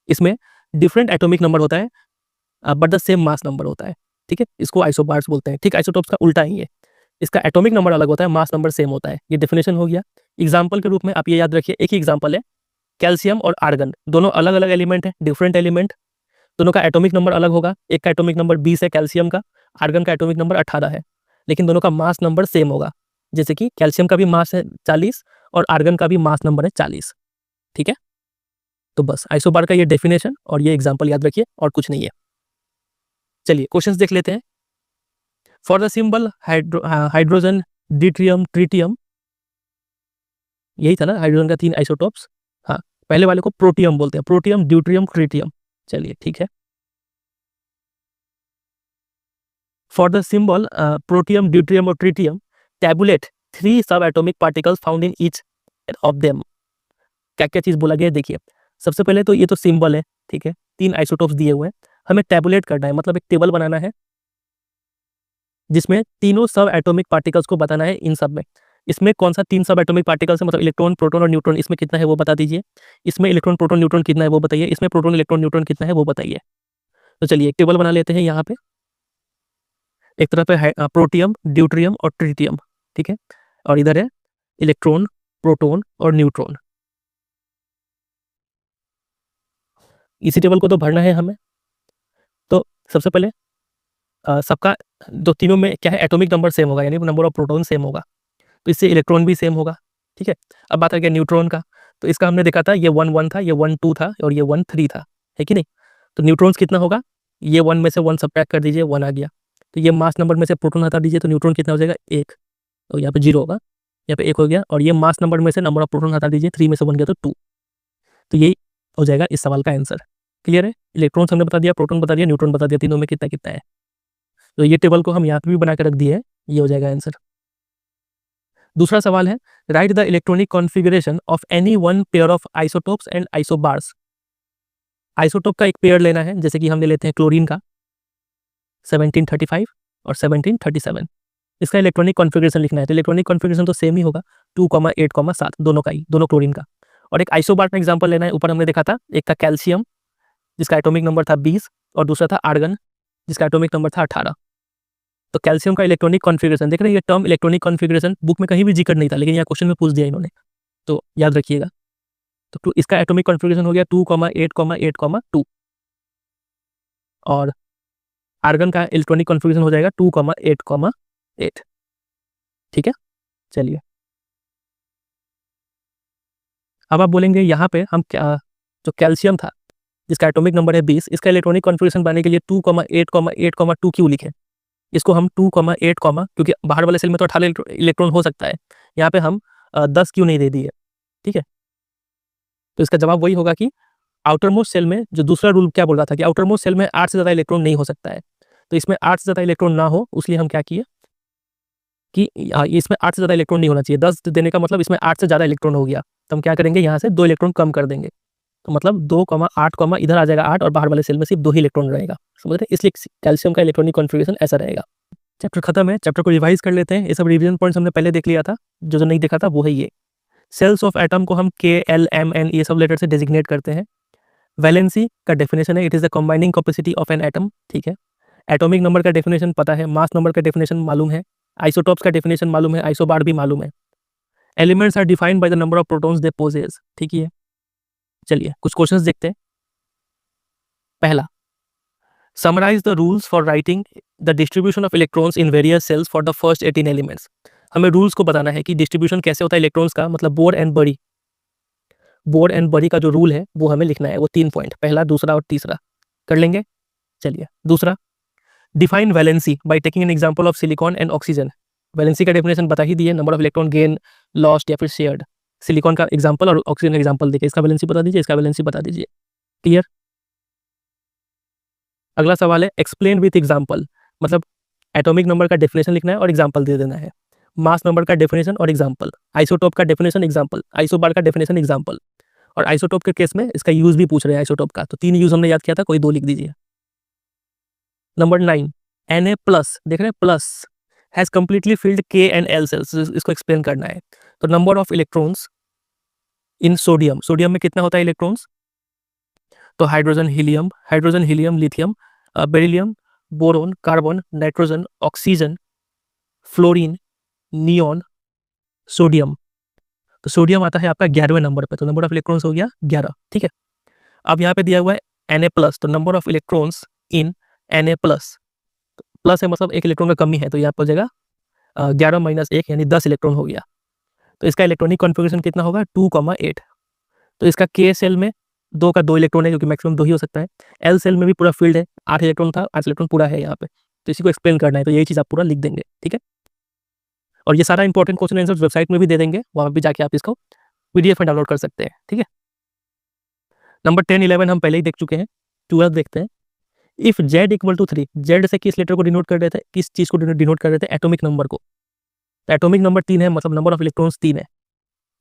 इसमें डिफरेंट एटॉमिक नंबर होता है but the same mass number होता है। ठीक है, इसको आइसोबार्स बोलते हैं। ठीक, आइसोटोप्स का उल्टा ही है, इसका एटॉमिक नंबर अलग होता है, मास नंबर सेम होता है। ये डेफिनेशन हो गया। एग्जाम्पल के रूप में आप ये याद रखिए, एक ही एग्जाम्पल है, कैल्शियम और आर्गन, दोनों अलग अलग एलिमेंट है, डिफरेंट एलिमेंट, दोनों का एटॉमिक नंबर अलग होगा। एक का एटॉमिक नंबर 20 है कैल्शियम का, आर्गन का एटॉमिक नंबर 18 है, लेकिन दोनों का मास नंबर सेम होगा। जैसे कि कैल्शियम का भी मास है 40 और आर्गन का भी मास नंबर है 40। ठीक है, तो बस आइसोबार का ये डेफिनेशन और ये एग्जाम्पल याद रखिए और कुछ नहीं है। चलिए क्वेश्चंस देख लेते हैं। For the symbol hydrogen, deuterium, tritium, यही था ना हाइड्रोजन का 3 आइसोटोप्स। हाँ, पहले वाले को प्रोटियम बोलते हैं, प्रोटियम, ड्यूट्रियम, ट्रिटियम। चलिए ठीक है। For the symbol protium, deuterium और ट्रिटियम, टैबुलेट 3 सब atomic particles found in each of them. क्या क्या चीज बोला गया है देखिए। सबसे पहले तो ये तो सिंबल है, ठीक है, 3 आइसोटोप्स दिए हुए हैं, हमें टैबुलेट करना है, मतलब एक टेबल बनाना है जिसमें तीनों सब एटॉमिक पार्टिकल्स को बताना है इन सब में। इसमें कौन सा 3 सब एटॉमिक पार्टिकल्स है, मतलब इलेक्ट्रॉन, प्रोटॉन और न्यूट्रॉन, इसमें कितना है वो बता दीजिए। इसमें इलेक्ट्रॉन, प्रोटॉन, न्यूट्रॉन कितना है वो बताइए। इसमें प्रोटॉन, इलेक्ट्रॉन, न्यूट्रॉन कितना है वो बताइए। तो चलिए एक टेबल बना लेते हैं यहाँ पे। एक तरफ है प्रोटियम, ड्यूट्रियम और ट्रिटियम, ठीक है, और इधर है इलेक्ट्रॉन, प्रोटॉन और न्यूट्रॉन। इसी टेबल को तो भरना है हमें। तो सबसे पहले सबका दो तीनों में क्या है, एटॉमिक नंबर सेम होगा, यानी नंबर ऑफ प्रोटॉन सेम होगा, तो इससे इलेक्ट्रॉन भी सेम होगा, ठीक है। अब बात आ गया न्यूट्रॉन का, तो इसका हमने देखा था ये 1 1 था, ये 1 2 था और ये 1 3 था, है कि नहीं। तो न्यूट्रॉन्स कितना होगा, ये 1 में से 1 सब्ट्रैक्ट कर दीजिए, 1 आ गया। तो ये मास नंबर में से प्रोटॉन हटा दीजिए, तो न्यूट्रॉन कितना हो जाएगा, 1, तो यहाँ पे 0 होगा, यहाँ पे 1 हो गया। और ये मास नंबर में से नंबर ऑफ प्रोटॉन हटा दीजिए, 3 में से 1 गया तो 2। तो यही हो जाएगा इस सवाल का आंसर। क्लियर है, इलेक्ट्रॉन्स हमने बता दिया, प्रोटॉन बता दिया, न्यूट्रॉन बता दिया, तीनों में कितना कितना है। तो ये टेबल को हम यहाँ पे भी बना के रख दिए, ये हो जाएगा आंसर। दूसरा सवाल है, right the electronic configuration of any one pair of isotopes and isobars. Isotope का एक पेयर लेना है, जैसे कि हमने लेते हैं क्लोरीन का 1735 और 1737। इसका इलेक्ट्रॉनिक कॉन्फ़िगरेशन लिखना है, तो इलेक्ट्रॉनिक कॉन्फ़िगरेशन तो सेम ही होगा, 2,8,7 दोनों का ही, दोनों क्लोरीन का। और एक आइसोबार का एग्जाम्पल लेना है, ऊपर हमने देखा था, एक था कैल्शियम जिसका एटॉमिक नंबर था 20 और दूसरा था आर्गन जिसका एटॉमिक नंबर था 18। तो कैल्शियम का इलेक्ट्रॉनिक कॉन्फ़िगरेशन देख रहे हैं, ये टर्म इलेक्ट्रॉनिक कॉन्फ़िगरेशन बुक में कहीं भी जिक्र नहीं था, लेकिन यहाँ क्वेश्चन में पूछ दिया इन्होंने, तो याद रखिएगा। तो इसका एटॉमिक कॉन्फ़िगरेशन हो गया 2,8,8,2 और आर्गन का इलेक्ट्रॉनिक कॉन्फ़िगरेशन हो जाएगा 2,8,8। ठीक है, चलिए अब आप बोलेंगे यहाँ पे हम क्या, जो कैल्शियम था जिसका एटॉमिक नंबर है 20, इसका इलेक्ट्रॉनिक कॉन्फ़िगरेशन बनाने के लिए 2,8,8,2 क्यों लिखे। इसको हम 2,8, क्योंकि बाहर वाले सेल में तो 18 इलेक्ट्रॉन हो सकता है, यहाँ पे हम 10 क्यों नहीं दे दिए, ठीक है। तो इसका जवाब वही होगा कि आउटर मोस्ट सेल में, जो दूसरा रूल क्या बोल रहा था कि आउटर मोस्ट सेल में 8 से ज़्यादा इलेक्ट्रॉन नहीं हो सकता है, तो इसमें 8 से ज़्यादा इलेक्ट्रॉन ना हो, इसलिए हम क्या किए कि इसमें 8 से ज़्यादा इलेक्ट्रॉन नहीं होना चाहिए। 10 देने का मतलब इसमें 8 से ज़्यादा इलेक्ट्रॉन हो गया, तो हम क्या करेंगे, यहाँ से 2 इलेक्ट्रॉन कम कर देंगे, तो मतलब 2,8, इधर आ जाएगा 8 और बाहर वाले सेल में सिर्फ 2 ही इलेक्ट्रॉन रहेगा, समझ रहे हैं। इसलिए कैल्शियम का इलेक्ट्रॉनिक कॉन्फ़िगरेशन ऐसा रहेगा। चैप्टर खत्म है, चैप्टर को रिवाइज कर लेते हैं। ये सब रिवीजन पॉइंट्स हमने पहले देख लिया था, जो नहीं देखा था वो है ये। सेल्स ऑफ एटम को हम K, L, M, N ये सब लेटर से डेजिग्नेट करते हैं। वैलेंसी का डेफिनेशन है, it is the combining capacity of an atom, ठीक है। एटॉमिक नंबर का डेफिनेशन पता है, मास नंबर का डेफिनेशन मालूम है, आइसोटॉप्स का डेफिनेशन मालूम है, आइसोबार भी मालूम है। Elements are defined by the number of protons they possess, ठीक है। चलिए कुछ क्वेश्चंस देखते हैं। पहला, summarize the rules for writing the distribution of electrons in various cells for the first 18 elements। हमें रूल्स को बताना है कि डिस्ट्रीब्यूशन कैसे होता है इलेक्ट्रॉन्स का, मतलब बोर एंड बरी का जो रूल है वो हमें लिखना है, वो 3 पॉइंट, पहला, दूसरा और तीसरा कर लेंगे। चलिए दूसरा, define valency by taking an example of silicon and oxygen. Valency का डेफिनेशन बता ही दिए, number of electron gain, lost या फिर शेयर्ड। सिलिकॉन का एग्जांपल और ऑक्सीजन का एग्जांपल देखिए, इसका वैलेंसी बता दीजिए, इसका वैलेंसी बता दीजिए। क्लियर। अगला सवाल है, एक्सप्लेन विथ एग्जांपल, मतलब एटॉमिक नंबर का डेफिनेशन लिखना है और एग्जांपल दे देना है। मास नंबर का डेफिनेशन और एग्जांपल, आइसोटोप का डेफिनेशन एग्जांपल, आइसोबार का डेफिनेशन एग्जांपल। और आइसोटोप के केस में इसका यूज भी पूछ रहे हैं आइसोटोप का, तो 3 यूज हमने याद किया था, कोई 2 लिख दीजिए। नंबर 9, Na+ देख रहे हैं, plus has completely filled K and L shells, इसको एक्सप्लेन करना है। तो number of electrons in sodium, sodium में कितना होता है इलेक्ट्रॉन्स, तो hydrogen helium, lithium, beryllium, boron, carbon, nitrogen, oxygen, fluorine, neon, sodium. तो सोडियम आता है आपका 11वें नंबर पे, तो नंबर ऑफ इलेक्ट्रॉन्स हो गया 11, ठीक है। अब यहाँ पे दिया हुआ है Na+, तो number of electrons in Na+, plus है मतलब 1 इलेक्ट्रॉन का कमी है, तो यहाँ पर हो जाएगा 11 - 1 यानी 10 इलेक्ट्रॉन हो गया। तो इसका इलेक्ट्रॉनिक कॉन्फ़िगरेशन कितना होगा, 2,8। तो इसका K सेल में 2 का 2 इलेक्ट्रॉन है, क्योंकि मैक्सिमम 2 ही हो सकता है। L सेल में भी पूरा फील्ड है, 8 इलेक्ट्रॉन था, 8 इलेक्ट्रॉन पूरा है यहाँ पे, तो इसी को एक्सप्लेन करना है, तो यही चीज़ आप पूरा लिख देंगे, ठीक है। और ये सारा इंपॉर्टेंट क्वेश्चन आंसर वेबसाइट में भी दे देंगे, वहाँ भी जाके आप इसको PDF में डाउनलोड कर सकते हैं, ठीक है। नंबर 10, 11 हम पहले ही देख चुके हैं। 12 देखते हैं। If Z equal to 3, Z से किस लेटर को डिनोट कर रहे थे, किस चीज को डिनोट कर रहे थे, एटॉमिक नंबर को। तो एटॉमिक नंबर 3 है, मतलब नंबर ऑफ इलेक्ट्रॉन्स 3 है।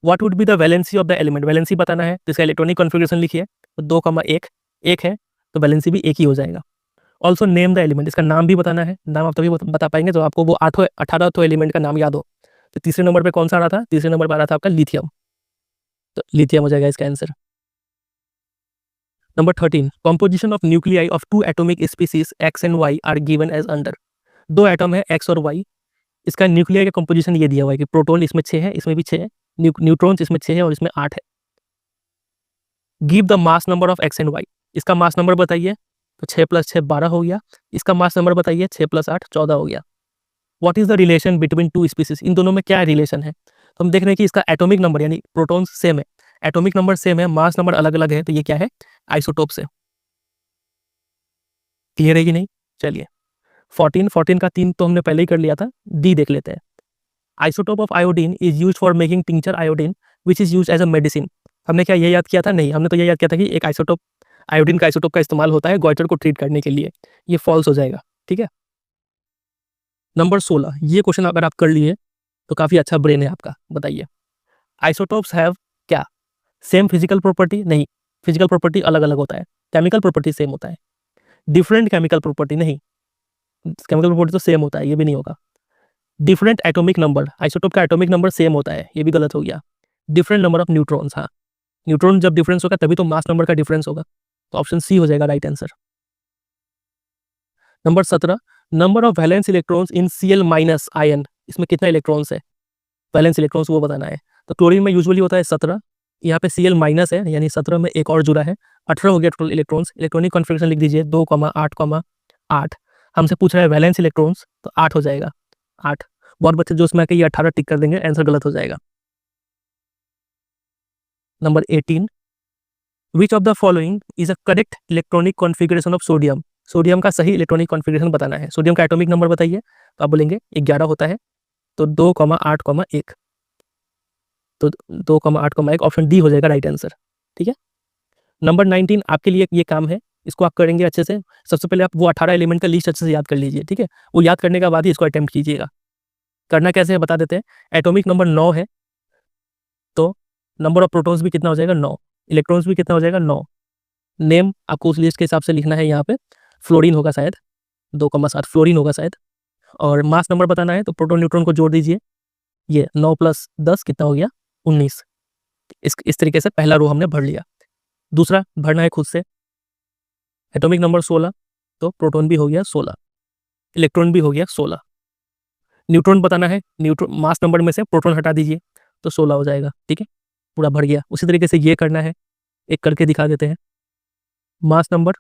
What would be the valency of the element, valency बताना है तो इसका इलेक्ट्रॉनिक कॉन्फ़िगरेशन लिखिए। तो 2,1 1 है तो वैलेंसी भी एक ही हो जाएगा। ऑल्सो नेम द एलिमेंट, इसका नाम भी बताना है। नाम आप तभी बता पाएंगे तो आपको वो 18 एलिमेंट का नाम याद हो। तो तीसरे नंबर पे कौन सा आ रहा था, तीसरे नंबर पर आ रहा था आपका लिथियम, तो लिथियम हो जाएगा इसका answer. Number 13, composition of nuclei of 2 atomic species X and Y are given as under. 2 atom है एक्स और वाई, इसका न्यूक्लियाई का कॉम्पोजिशन ये दिया हुआ है कि प्रोटॉन इसमें 6 है, इसमें भी 6 है, न्यूट्रॉन्स इसमें 6 है और इसमें 8 है। Give the mass number of X and Y, इसका मास नंबर बताइए। तो 6 + 6 12 हो गया। इसका मास नंबर बताइए, 6 + 8 14 हो गया। What is the relation between 2 species, इन दोनों में क्या रिलेशन है। तो हम देख रहे हैं कि इसका एटॉमिक नंबर यानी प्रोटॉन्स सेम है, एटॉमिक नंबर सेम है, मास नंबर अलग अलग है, तो ये क्या है, आइसोटोप से। क्लियर है कि नहीं। चलिए 14 का 3 तो हमने पहले ही कर लिया था, डी देख लेते हैं। Isotope of iodine is used for making tincture iodine which is used as a medicine. हमने क्या ये याद किया था, नहीं, हमने तो ये याद किया था कि एक आइसोटोप आयोडीन का आइसोटोप का इस्तेमाल होता है गॉइटर को ट्रीट करने के लिए। ये फॉल्स हो जाएगा, ठीक है। नंबर 16, ये क्वेश्चन अगर आप कर लिए तो काफी अच्छा ब्रेन है आपका। बताइए आइसोटोप्स हैव क्या, सेम फिजिकल प्रॉपर्टी, नहीं, फिजिकल प्रॉपर्टी अलग अलग होता है। केमिकल प्रॉपर्टी सेम होता है। डिफरेंट केमिकल प्रॉपर्टी, नहीं, केमिकल प्रॉपर्टी तो सेम होता है, ये भी नहीं होगा। डिफरेंट एटॉमिक नंबर, आइसोटोप का एटॉमिक नंबर सेम होता है, ये भी गलत हो गया। डिफरेंट नंबर ऑफ न्यूट्रॉन्स, हाँ, न्यूट्रॉन जब डिफरेंस होगा तभी तो मास नंबर का डिफरेंस होगा, तो ऑप्शन सी हो जाएगा right answer. Number 17, number of valence electrons in Cl- ion, इसमें कितना इलेक्ट्रॉन्स है, वैलेंस इलेक्ट्रॉन्स वो बताना है। तो क्लोरीन में यूजुअली होता है 17, यहाँ पे Cl- है यानी 17 में एक और जुड़ा है, 18 हो गया टोटल इलेक्ट्रॉन्स। इलेक्ट्रॉनिक कॉन्फ़िगरेशन लिख दीजिए 2,8,8। हमसे पूछ रहा है वैलेंस इलेक्ट्रॉन्स, तो 8 हो जाएगा, 8। बहुत बच्चे जो उसमें आके ये 18 टिक कर देंगे, आंसर गलत हो जाएगा। Number 18, which of the following is a correct electronic configuration of sodium. Sodium का सही इलेक्ट्रॉनिक कॉन्फ़िगरेशन बताना है। सोडियम का एटॉमिक नंबर बताइए, तो आप बोलेंगे 11 होता है, तो 2,8,1, तो 2,8,1 ऑप्शन डी हो जाएगा राइट आंसर, ठीक है। नंबर 19 आपके लिए ये काम है, इसको आप करेंगे अच्छे से। सबसे पहले आप वो 18 एलिमेंट का लिस्ट अच्छे से याद कर लीजिए, ठीक है। वो याद करने के बाद ही इसको अटेम्प्ट कीजिएगा। करना कैसे है बता देते हैं। एटॉमिक नंबर 9 है, तो नंबर ऑफ प्रोटॉन्स भी कितना हो जाएगा, 9, इलेक्ट्रॉन्स भी कितना हो जाएगा, 9। नेम आपको उस लिस्ट के हिसाब से लिखना है, यहाँ पे फ्लोरीन होगा शायद, 2,7 फ्लोरीन होगा शायद। और मास नंबर बताना है, तो प्रोटॉन न्यूट्रॉन को जोड़ दीजिए, ये 9 + 10 कितना हो गया, 19। इस तरीके से पहला रो हमने भर लिया। दूसरा भरना है खुद से, एटॉमिक नंबर 16, तो प्रोटॉन भी हो गया 16, इलेक्ट्रॉन भी हो गया 16। न्यूट्रॉन बताना है, न्यूट्रॉन मास नंबर में से प्रोटॉन हटा दीजिए, तो 16 हो जाएगा, ठीक है, पूरा भर गया। उसी तरीके से ये करना है, एक करके दिखा देते हैं। मास नंबर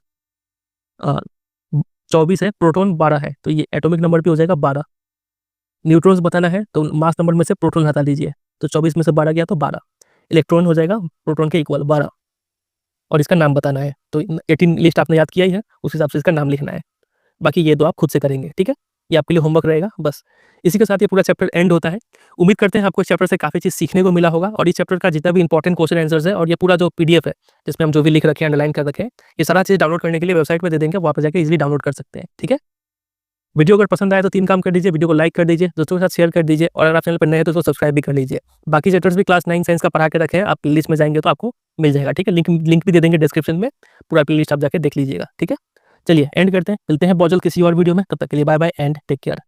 24 है, प्रोटॉन 12 है, तो ये एटॉमिक नंबर भी हो जाएगा 12। न्यूट्रॉन्स बताना है, तो मास नंबर में से प्रोटॉन हटा दीजिए, तो 24 में से 12 गया तो 12। इलेक्ट्रॉन हो जाएगा प्रोटॉन के इक्वल 12, और इसका नाम बताना है। तो 18 लिस्ट आपने याद किया ही है, उस हिसाब से इसका नाम लिखना है। बाकी ये दो आप खुद से करेंगे, ठीक है। ये आपके लिए होमवर्क रहेगा बस। इसी के साथ ये पूरा चैप्टर एंड होता है। उम्मीद करते हैं आपको इस चैप्टर से काफ़ी चीज़ सीखने को मिला होगा, और इस चैप्टर का जितना भी इंपॉर्टेंट क्वेश्चन आंसर्स है और ये पूरा जो पीडीएफ है जिसमें हम जो भी लिख रखे हैं, अंडरलाइन कर रखे हैं, ये सारा चीज़ डाउनलोड करने के लिए वेबसाइट पर दे देंगे, वहाँ पर जाकर इजीली डाउनलोड कर सकते हैं, ठीक है। वीडियो अगर पसंद आए तो 3 काम कर दीजिए, वीडियो को लाइक कर दीजिए, दोस्तों के साथ शेयर कर दीजिए, और अगर आप चैनल पर नए हैं तो उसको सब्सक्राइब भी कर लीजिए। बाकी चैप्टर्स भी क्लास 9 साइंस का पढ़ा के रखे हैं, आप प्लेलिस्ट में जाएंगे तो आपको मिल जाएगा, ठीक है। लिंक भी दे देंगे डिस्क्रिप्शन में, पूरा प्लेलिस्ट आप जाके देख लीजिएगा, ठीक है। चलिए एंड करते हैं, मिलते हैं बहुत जल्द किसी और वीडियो में, तब तक के लिए bye bye and take care.